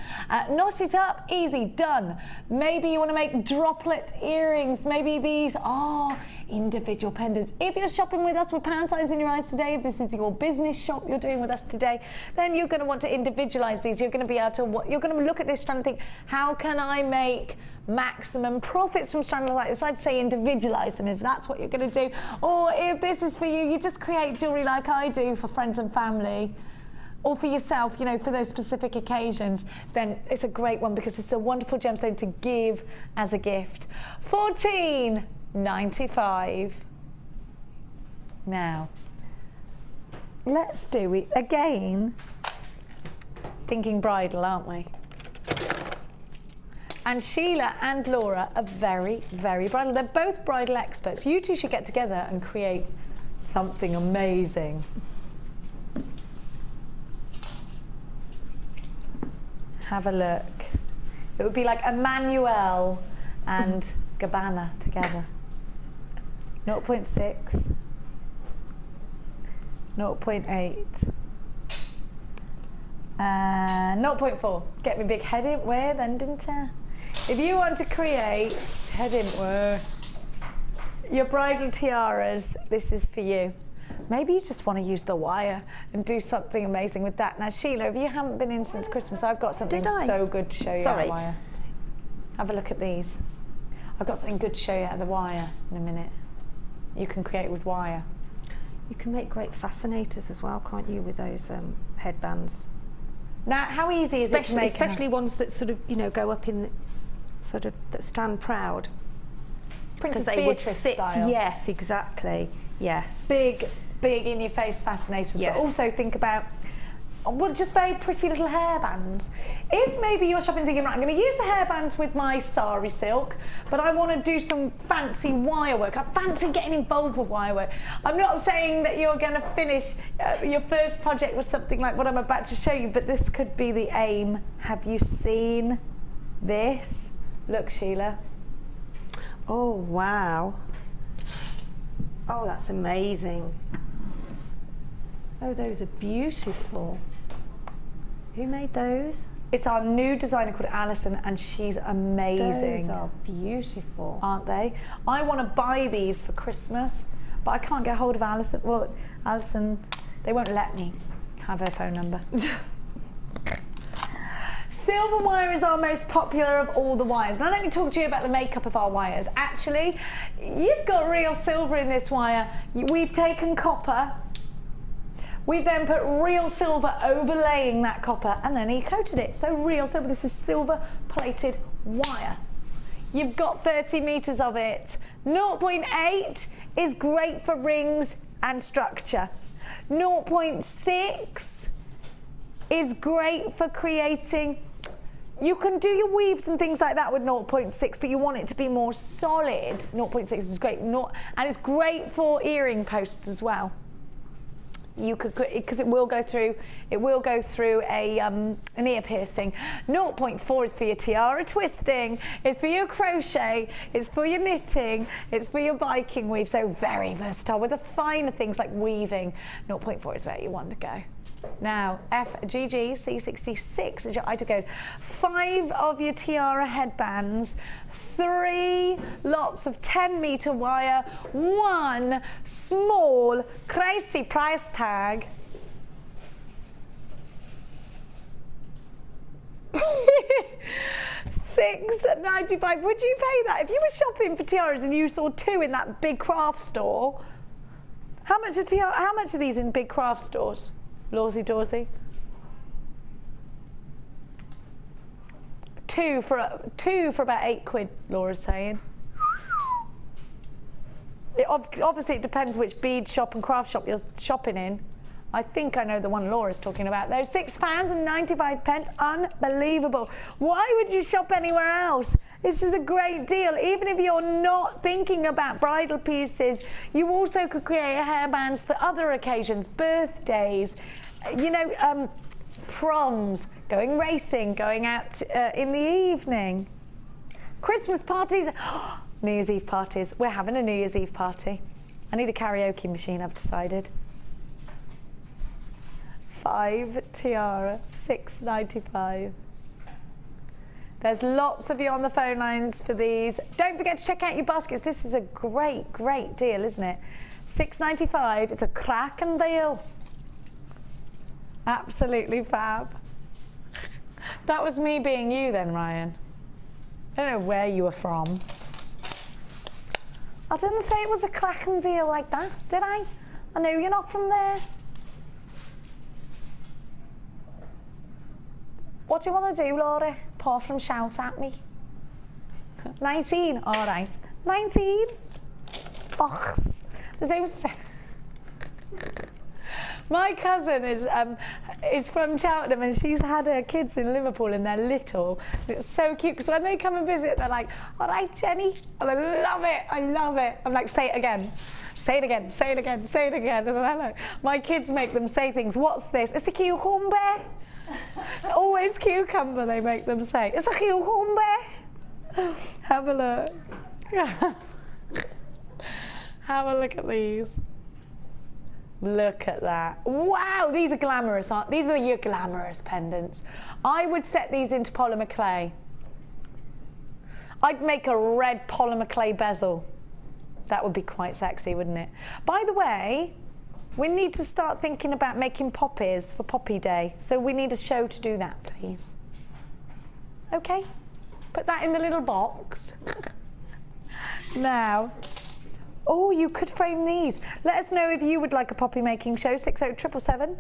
Knot it up, easy, done. Maybe you want to make droplet earrings. Maybe these are individual pendants. If you're shopping with us with pound signs in your eyes today, if this is your business shop you're doing with us today, then you're going to want to individualize these. You're going to be able to, you're going to look at this strand and think, how can I make maximum profits from strands like this? I'd say individualize them if that's what you're going to do. Or if this is for you, you just create jewelry like I do for friends and family, or for yourself, you know, for those specific occasions, then it's a great one, because it's a wonderful gemstone to give as a gift. £14.95. Now, let's do it again. Thinking bridal, aren't we? And Sheila and Laura are very, very bridal. They're both bridal experts. You two should get together and create something amazing. Have a look. It would be like Emmanuel and Gabbana together. 0.6, 0.8, and 0.4. Get me big head in where then, didn't I? If you want to create head in where your bridal tiaras, this is for you. Maybe you just want to use the wire and do something amazing with that. Now, Sheila, if you haven't been in since Christmas, I've got something so good to show you out of wire. Have a look at these. I've got something good to show you out of the wire in a minute. You can create with wire. You can make great fascinators as well, can't you, with those headbands? Now, how easy is it to make? Especially ones that sort of, you know, go up in, sort of, that stand proud. Princess Beatrice style. Yes, exactly. Yes. Big in your face fascinators, yes. But also think about just very pretty little hairbands. If maybe you're shopping thinking, right, I'm going to use the hairbands with my Sari Silk, but I want to do some fancy wire work. I fancy getting involved with wire work. I'm not saying that you're going to finish your first project with something like what I'm about to show you, but this could be the aim. Have you seen this? Look, Sheila. Oh, wow. Oh, that's amazing. Oh, those are beautiful. Who made those? It's our new designer called Alison, and she's amazing. Those are beautiful. Aren't they? I want to buy these for Christmas, but I can't get hold of Alison. Well, Alison, they won't let me have her phone number. Silver wire is our most popular of all the wires. Now let me talk to you about the makeup of our wires. Actually, you've got real silver in this wire. We've taken copper, we've then put real silver overlaying that copper, and then e-coated it. So real silver, this is silver plated wire. You've got 30 meters of it. 0.8 is great for rings and structure. 0.6 is great for creating, you can do your weaves and things like that with 0.6, but you want it to be more solid. 0.6 is great, and it's great for earring posts as well. You could, because it will go through an ear piercing. 0.4 is for your tiara twisting, it's for your crochet, it's for your knitting, it's for your biking weave, so very versatile with the finer things like weaving. 0.4 is where you want to go. Now, FGG C66 is your item code. 5 of your tiara headbands, 3 lots of 10-meter wire, 1 small crazy price tag. $6.95. Would you pay that if you were shopping for tiaras and you saw 2 in that big craft store? How much are these in big craft stores? Lawsy Dawsy. 2 for about £8, Laura's saying. Obviously, it depends which bead shop and craft shop you're shopping in. I think I know the one Laura's talking about. Those £6.95. Unbelievable. Why would you shop anywhere else? This is a great deal. Even if you're not thinking about bridal pieces, you also could create hairbands for other occasions, birthdays, you know, proms, going racing, going out in the evening, Christmas parties, New Year's Eve parties. We're having a New Year's Eve party. I need a karaoke machine, I've decided. 5 tiara, $6.95. There's lots of you on the phone lines for these. Don't forget to check out your baskets. This is a great, great deal, isn't it? $6.95. It's a cracking deal. Absolutely fab. That was me being you then, Ryan. I don't know where you were from. I didn't say it was a cracking deal like that, did I? I know you're not from there. What do you want to do, Laura? Apart from shout at me. 19, all right. 19. Box. My cousin is from Cheltenham, and she's had her kids in Liverpool, and they're little. It's so cute because when they come and visit, they're like, "All right, Jenny," and I love it. I love it. I'm like, "Say it again, say it again, say it again, say it again." And I'm like, my kids make them say things. What's this? It's a cucumber. Always cucumber. They make them say. It's a cucumber. Have a look. Have a look at these. Look at that. Wow, these are glamorous, aren't these? Are your glamorous pendants. I would set these into polymer clay. I'd make a red polymer clay bezel. That would be quite sexy, wouldn't it? By the way, we need to start thinking about making poppies for Poppy Day. So we need a show to do that, please. Okay? Put that in the little box. Now, oh, you could frame these. Let us know if you would like a poppy making show, 60777.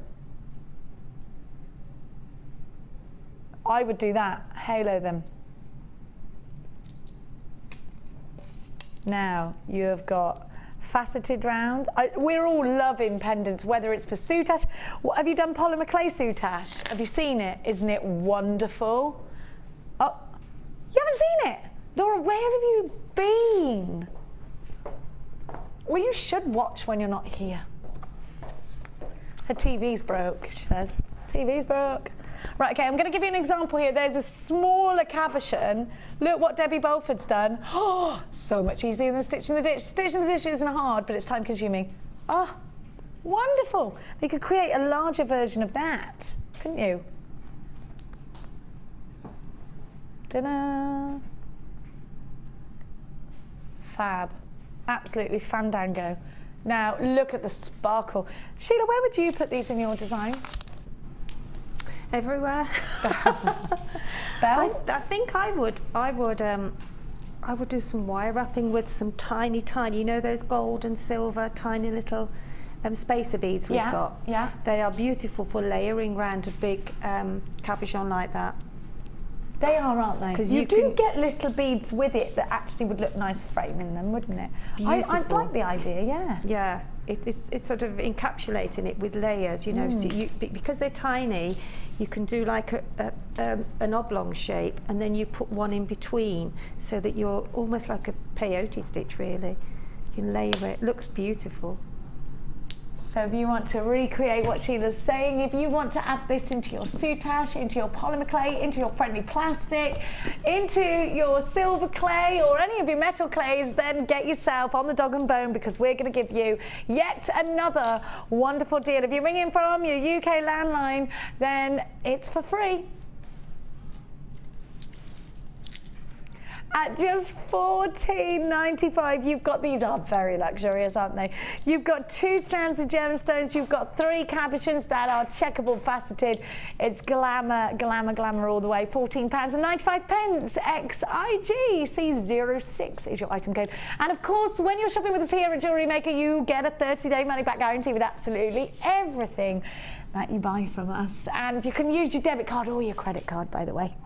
I would do that, halo them. Now, you have got faceted round. We're all loving pendants, whether it's for soutache. What, have you done polymer clay soutache? Have you seen it? Isn't it wonderful? Oh, you haven't seen it? Laura, where have you been? Well, you should watch when you're not here. Her TV's broke, she says. TV's broke. Right, okay, I'm going to give you an example here. There's a smaller cabochon. Look what Debbie Bolford's done. Oh, so much easier than stitching the ditch. Stitching the ditch isn't hard, but it's time consuming. Oh, wonderful. You could create a larger version of that, couldn't you? Dinner. Fab. Absolutely fandango. Now, look at the sparkle. Sheila, where would you put these in your designs? Everywhere. Belts? I think I would do some wire wrapping with some tiny, you know those gold and silver, tiny little spacer beads we've got? Yeah. They are beautiful for layering around a big cabochon like that. They are, aren't they? Because you do get little beads with it that actually would look nice framing them, wouldn't it? I'd like the idea, yeah. Yeah, it's sort of encapsulating it with layers, you know, so because they're tiny, you can do like an oblong shape and then you put one in between so that you're almost like a peyote stitch, really. You can layer it, looks beautiful. So if you want to recreate what Sheila's saying, if you want to add this into your soutache, into your polymer clay, into your friendly plastic, into your silver clay or any of your metal clays, then get yourself on the dog and bone, because we're going to give you yet another wonderful deal. If you ring in from your UK landline, then it's for free. At just $14.95, you've got, these are very luxurious, aren't they? You've got 2 strands of gemstones, you've got 3 cabochons that are checkable faceted. It's glamour, glamour, glamour all the way. £14.95 XIG, C06 is your item code. And of course, when you're shopping with us here at Jewellery Maker, you get a 30-day money-back guarantee with absolutely everything that you buy from us. And you can use your debit card or your credit card, by the way.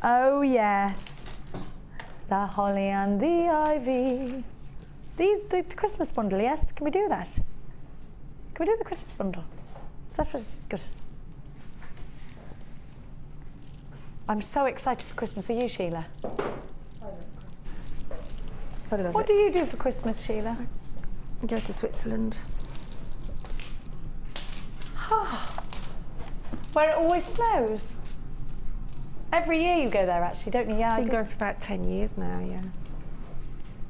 Oh yes, the holly and the ivy. The Christmas bundle, yes? Can we do that? Can we do the Christmas bundle? That's good. I'm so excited for Christmas. Are you, Sheila? I love What it. do you do for Christmas, Sheila? Go to Switzerland. Where it always snows. Every year you go there, actually, don't you? Yeah, I've been going for about 10 years now, yeah.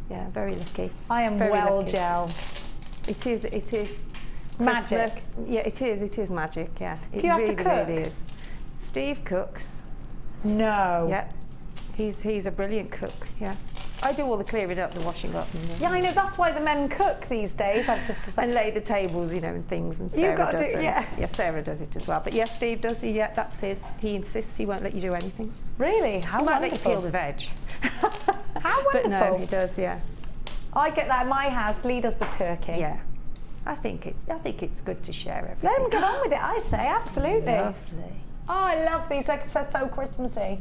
Yeah, very lucky. I am very well, lucky. Gel. It is. Magic. Christmas, yeah, it is magic, yeah. It Do you have to really, cook? really is. Steve cooks. No. Yeah. He's a brilliant cook, yeah. I do all the clearing up, the washing up. And Yeah, I know, that's why the men cook these days, I've just decided. and lay the tables, you know, and things. And You've Sarah got to does do- them. yeah. Yeah, Sarah does it as well. But yeah, Steve does. Yeah, that's his. He insists he won't let you do anything. Really? How He might let you wonderful. peel the veg. How wonderful. But no, he does. Yeah. I get that at my house. Lee does the turkey. Yeah. I think it's good to share everything. Let him get on with it, I say, absolutely. Lovely. Oh, I love these, like, they're so Christmassy.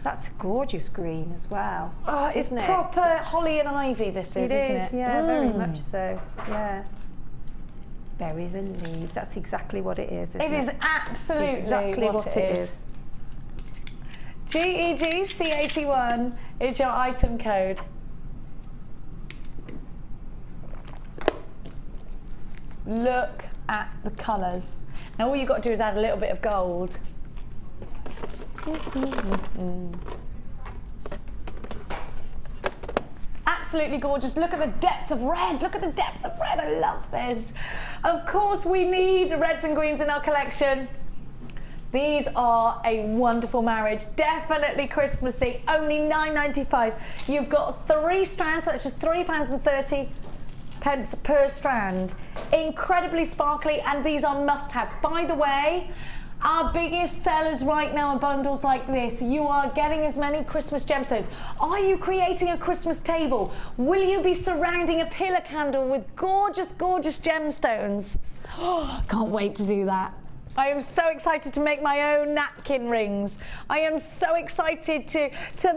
That's gorgeous green as well. Oh, it's isn't it? proper holly and ivy, this is, It isn't is, it? yeah, very much so. Yeah. Berries and leaves. That's exactly what it is. It is absolutely exactly what it is. GEGC81 is your item code. Look at the colours. Now all you've got to do is add a little bit of gold. Absolutely gorgeous. Look at the depth of red. Look at the depth of red. I love this. Of course, we need reds and greens in our collection. These are a wonderful marriage. Definitely Christmassy. Only £9.95. You've got 3 strands, so that's just £3.30 per strand. Incredibly sparkly, and these are must-haves. By the way, our biggest sellers right now are bundles like this. You are getting as many Christmas gemstones. Are you creating a Christmas table? Will you be surrounding a pillar candle with gorgeous, gorgeous gemstones? Oh, can't wait to do that. I am so excited to make my own napkin rings. I am so excited to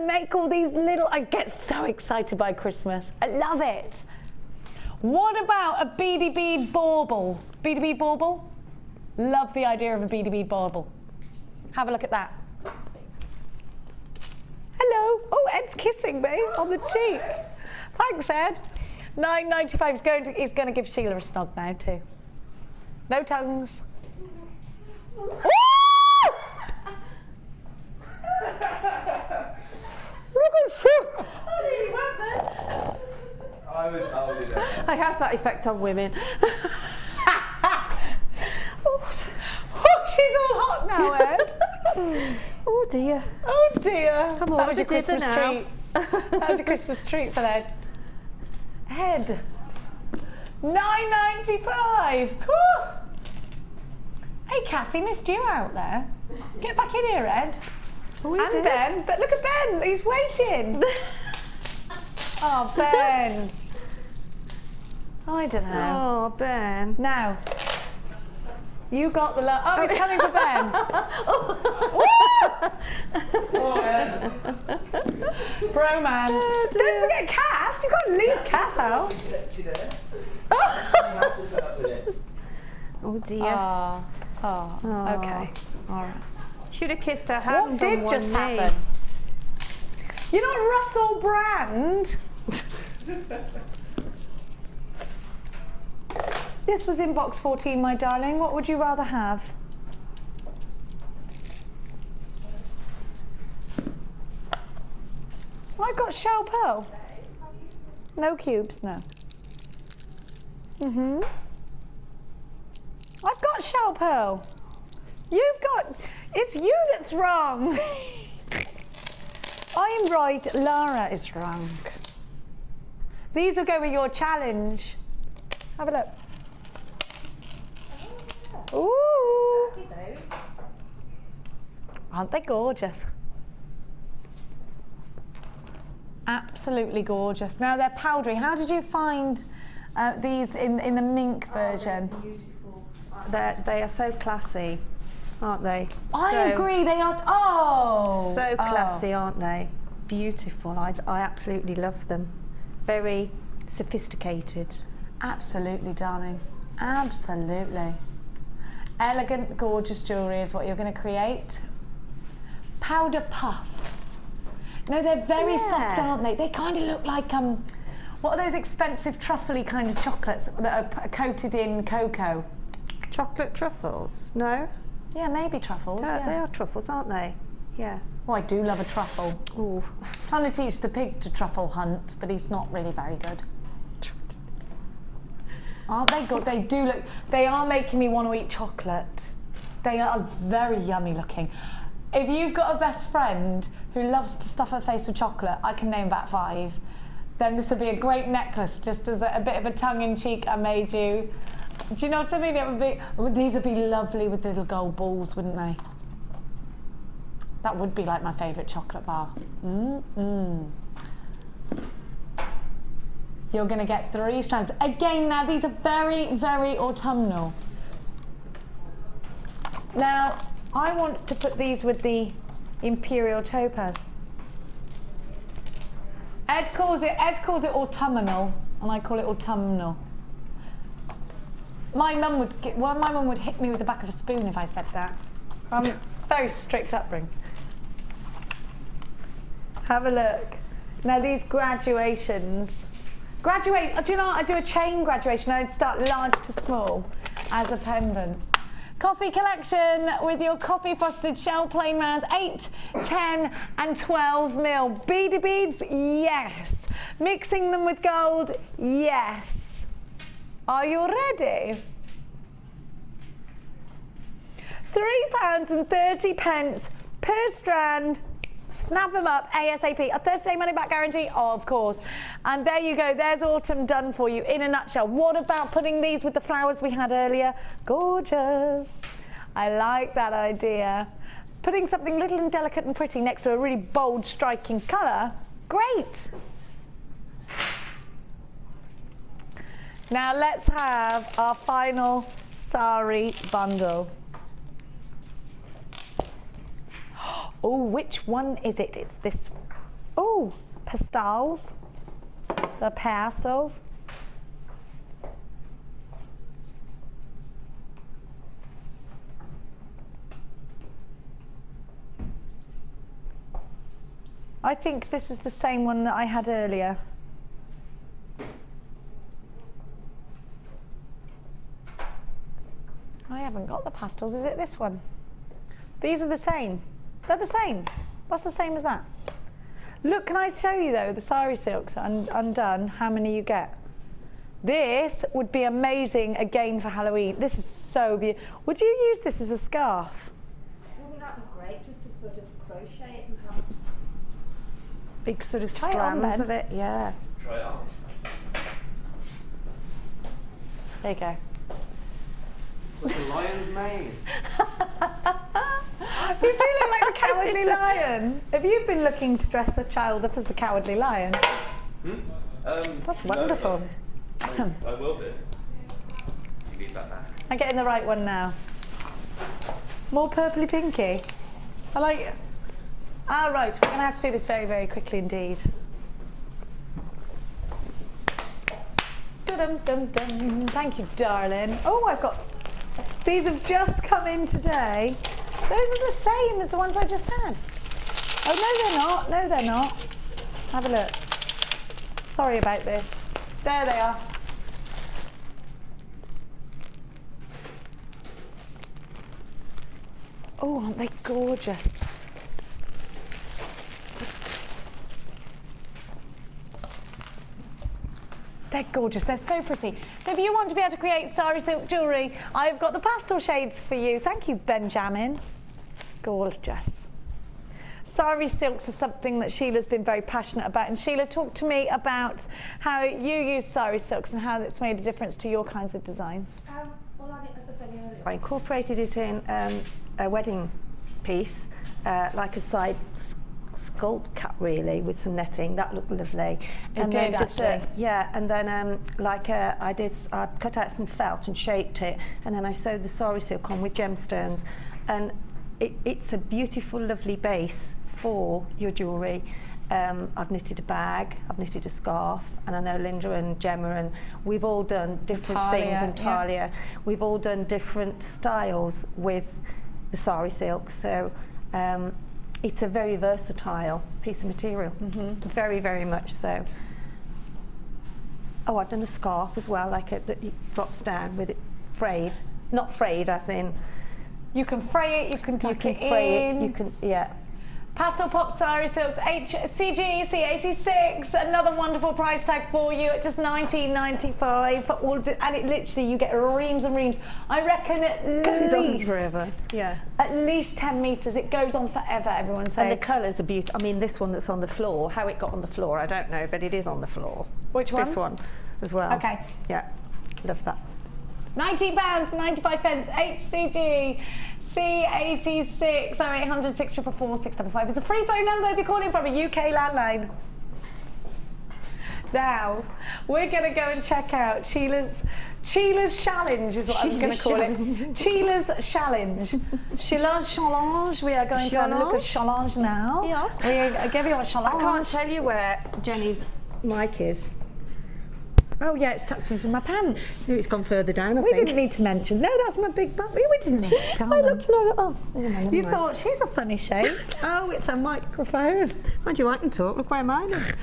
make all these little, I get so excited by Christmas. I love it. What about a beady bead bauble? Beady bead bauble? Love the idea of a beady bead bauble. Have a look at that. Hello. Oh, Ed's kissing me on the cheek. Thanks, Ed. £9.95 is going to give Sheila a snog now too. No tongues. I was holding it. It has that effect on women. Oh, she's all hot now, Ed. Oh dear. Oh dear. Come on, that was your dinner Christmas now. treat. That was your Christmas treat for Ed. Ed. £9.95. Hey Cassie, missed you out there. Get back in here, Ed. And did. Ben. But look at Ben, he's waiting. Oh, Ben. I don't know. Oh, Ben. Now, you got the love. Oh, he's coming for Ben. Bromance. Don't forget Cass. You can't leave Cass out. Oh dear. Oh, okay. All right. Should have kissed her hand. What did just happen? You're not Russell Brand. This was in box 14, my darling. What would you rather have? I've got shell pearl. No cubes, no. I've got shell pearl. You've got, it's you that's wrong. I'm right, Lara is wrong. These will go with your challenge. Have a look. Ooh. Aren't they gorgeous? Absolutely gorgeous. Now they're powdery. How did you find these in the mink version? Beautiful. They are so classy, aren't they? I agree. They are. Oh, so classy, aren't they? Beautiful. I absolutely love them. Very sophisticated. Absolutely, darling. Absolutely. Elegant, gorgeous jewellery is what you're going to create. Powder puffs. No, they're very soft, aren't they? They kind of look like what are those expensive truffly kind of chocolates that are coated in cocoa? Chocolate truffles? No? Yeah, maybe truffles. Yeah, yeah. they are truffles, aren't they? Yeah. Oh, I do love a truffle. Ooh. Trying to teach the pig to truffle hunt, but he's not really very good. Aren't they good? They do look, they are making me want to eat chocolate. They are very yummy looking. If you've got a best friend who loves to stuff her face with chocolate, I can name about 5. Then this would be a great necklace, just as a bit of a tongue-in-cheek I made you. Do you know what I mean? It would be, these would be lovely with little gold balls, wouldn't they? That would be like my favourite chocolate bar. You're going to get 3 strands. Again, now these are very, very autumnal. Now, I want to put these with the Imperial Topaz. Ed calls it autumnal, and I call it autumnal. My mum would hit me with the back of a spoon if I said that. I'm very strict upbringing. Have a look. Now these graduations. Do you know what? I'd do a chain graduation. I'd start large to small as a pendant. Coffee collection with your coffee frosted shell plain rounds, 8, 10 and 12 mil. Beady beads, yes. Mixing them with gold, yes. Are you ready? £3.30 per strand. Snap them up ASAP. A 30-day money-back guarantee, of course. And there you go. There's autumn done for you in a nutshell. What about putting these with the flowers we had earlier? Gorgeous. I like that idea. Putting something little and delicate and pretty next to a really bold, striking colour. Great. Now let's have our final sari bundle. Oh, which one is it? It's this. Oh, pastels. The pastels. I think this is the same one that I had earlier. I haven't got the pastels. Is it this one? These are the same. They're the same. That's the same as that. Look, can I show you though, the Sari Silks undone, how many you get? This would be amazing again for Halloween. This is so beautiful. Would you use this as a scarf? Wouldn't that be great? great just to sort of crochet it and have big sort of Try it on, strands then. of it. Yeah. Try it on. There you go. It's like a lion's mane. You do look like the Cowardly Lion. Have you been looking to dress a child up as the Cowardly Lion? That's wonderful. No. I will do. You need that back. I'm getting the right one now. More purpley pinky. I like it. Ah, right, we're going to have to do this very, very quickly indeed. Dum-dum-dum. Thank you, darling. Oh, I've got... These have just come in today. Those are the same as the ones I just had. Oh, no, they're not. No, they're not. Have a look. Sorry about this. There they are. Oh, aren't they gorgeous? They're gorgeous, they're so pretty. So if you want to be able to create Sari Silk jewellery, I've got the pastel shades for you. Thank you, Benjamin. Gorgeous. Sari Silks are something that Sheila's been very passionate about. And Sheila, talk to me about how you use Sari Silks and how it's made a difference to your kinds of designs. Well, as I said earlier, I incorporated it in a wedding piece, like a side sculpt cut really, with some netting. That looked lovely. It did, actually. Yeah, and then I cut out some felt and shaped it, and then I sewed the Sari Silk on with gemstones, and it's a beautiful, lovely base for your jewellery. I've knitted a bag, I've knitted a scarf, and I know Linda and Gemma, and we've all done different things, and Talia, we've all done different styles with the Sari Silk, so it's a very versatile piece of material, very, very much so. Oh, I've done a scarf as well, like that drops down with it frayed, not frayed as in... You can fray it, you can tuck it in. You can, yeah. Pastel Pop Sari Silks HCG C86, another wonderful price tag for you at just $19.95 for all of it, and it literally, you get reams and reams. I reckon at Goes on least forever. Yeah. At least 10 metres. It goes on forever, everyone's saying. And the colours are beautiful. I mean, this one that's on the floor, how it got on the floor, I don't know, but it is on the floor. Which one? This one as well. Okay. Yeah, love that. £19.95 HCG C86 0800 644 655. It's a free phone number if you're calling from a UK landline. Now we're going to go and check out Sheila's challenge is what I was going to call it. Sheila's challenge. Sheila's challenge. We are going to have a look at challenge now. Yes. We give you a challenge. I can't tell you where Jenny's mic is. Oh yeah, it's tucked into my pants. It's gone further down, I We think. didn't need to mention. No, that's my big butt. We didn't need to tell I them. looked and I thought, oh, never You mind. thought she's a funny shape. Oh, it's a microphone. Mind you, I can talk. Look where mine is.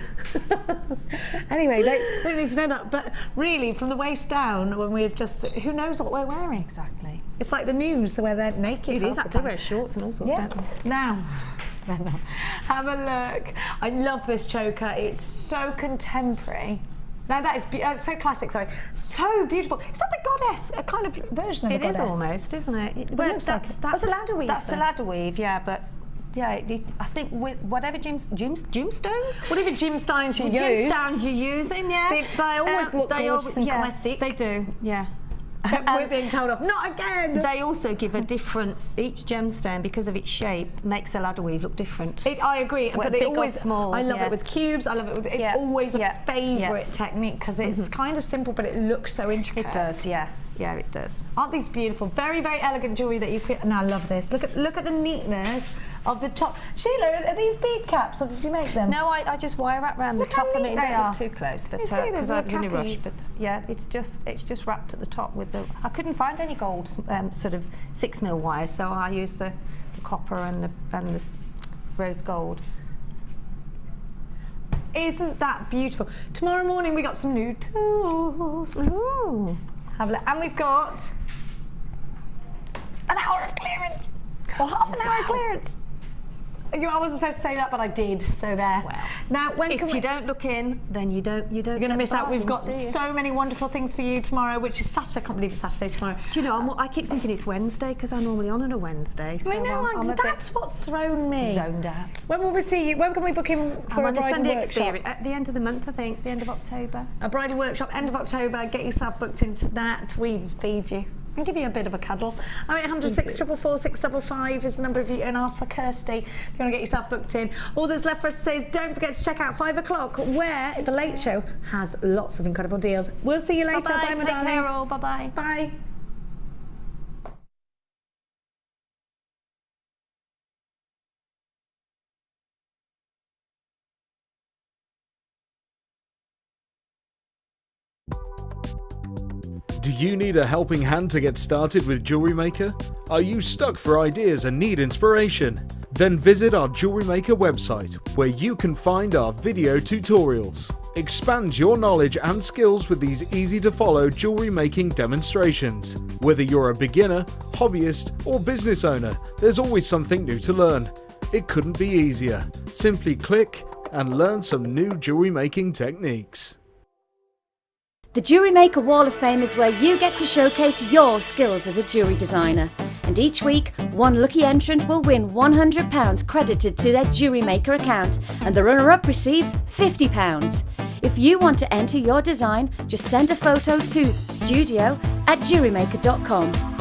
Anyway, they don't need to know that. But really, from the waist down, when we've just, who knows what we're wearing exactly? It's like the news where they're naked. It is actually, wear shorts and all sorts. Yeah. Don't they? Now, have a look. I love this choker. It's so contemporary. No, that is so classic, sorry. So beautiful. Is that the goddess? A kind of version of the goddess? It is almost, isn't it? Well, looks like it. That's a ladder weave. That's then. a ladder weave, yeah, but yeah, I think with whatever gemstones? Whatever gemstones you use. Gemstones you're using, yeah. They always look gorgeous and yeah, classic. They do, yeah. We're being told off, not again! They also give a different, each gemstone, because of its shape, makes a ladder weave look different. I agree, but big it or always, small, I love yeah. it with cubes, I love it with, it's always a favourite technique, because it's kind of simple, but it looks so intricate. It does, yeah. Yeah, it does. Aren't these beautiful? Very, very elegant jewellery that you create. And I love this. Look at the neatness of the top. Sheila, are these bead caps or did you make them? No, I just wire wrap around the top. I mean, they don't are. look too close, but You see, there's because I was in a rush. cappies. But yeah, it's just wrapped at the top with the. I couldn't find any gold sort of 6mm wire, so I used the copper and the rose gold. Isn't that beautiful? Tomorrow morning we got some new tools. Ooh. Have a look. And we've got an hour of clearance. Or half an hour of clearance. I wasn't supposed to say that, but I did. So there. Well, now, when if you don't look in, then you don't. You're going to miss out. We've got bargains, so many wonderful things for you tomorrow, which is Saturday. I can't believe it's Saturday tomorrow. Do you know? I keep thinking it's Wednesday because I'm normally on a Wednesday. So I know. That's what's thrown me. Zoned out. When will we see you? When can we book in for a bridal Sunday workshop? experience at the end of the month, I think, the end of October. A bridal workshop, end of October. Get yourself booked into that. We feed you and give you a bit of a cuddle. 0800 644 655 is the number of you, and ask for Kirsty if you want to get yourself booked in. All that's left for us to say is don't forget to check out 5 o'clock, where The Late Show has lots of incredible deals. We'll see you later. Bye-bye. Bye, my Take darlings. care, all. Bye-bye. Bye. Do you need a helping hand to get started with Jewellery Maker? Are you stuck for ideas and need inspiration? Then visit our Jewellery Maker website, where you can find our video tutorials. Expand your knowledge and skills with these easy to follow jewellery making demonstrations. Whether you're a beginner, hobbyist or business owner, there's always something new to learn. It couldn't be easier. Simply click and learn some new jewellery making techniques. The Jewellery Maker Wall of Fame is where you get to showcase your skills as a jewellery designer. And each week, one lucky entrant will win £100 credited to their Jewellery Maker account, and the runner-up receives £50. If you want to enter your design, just send a photo to studio@jewellerymaker.com.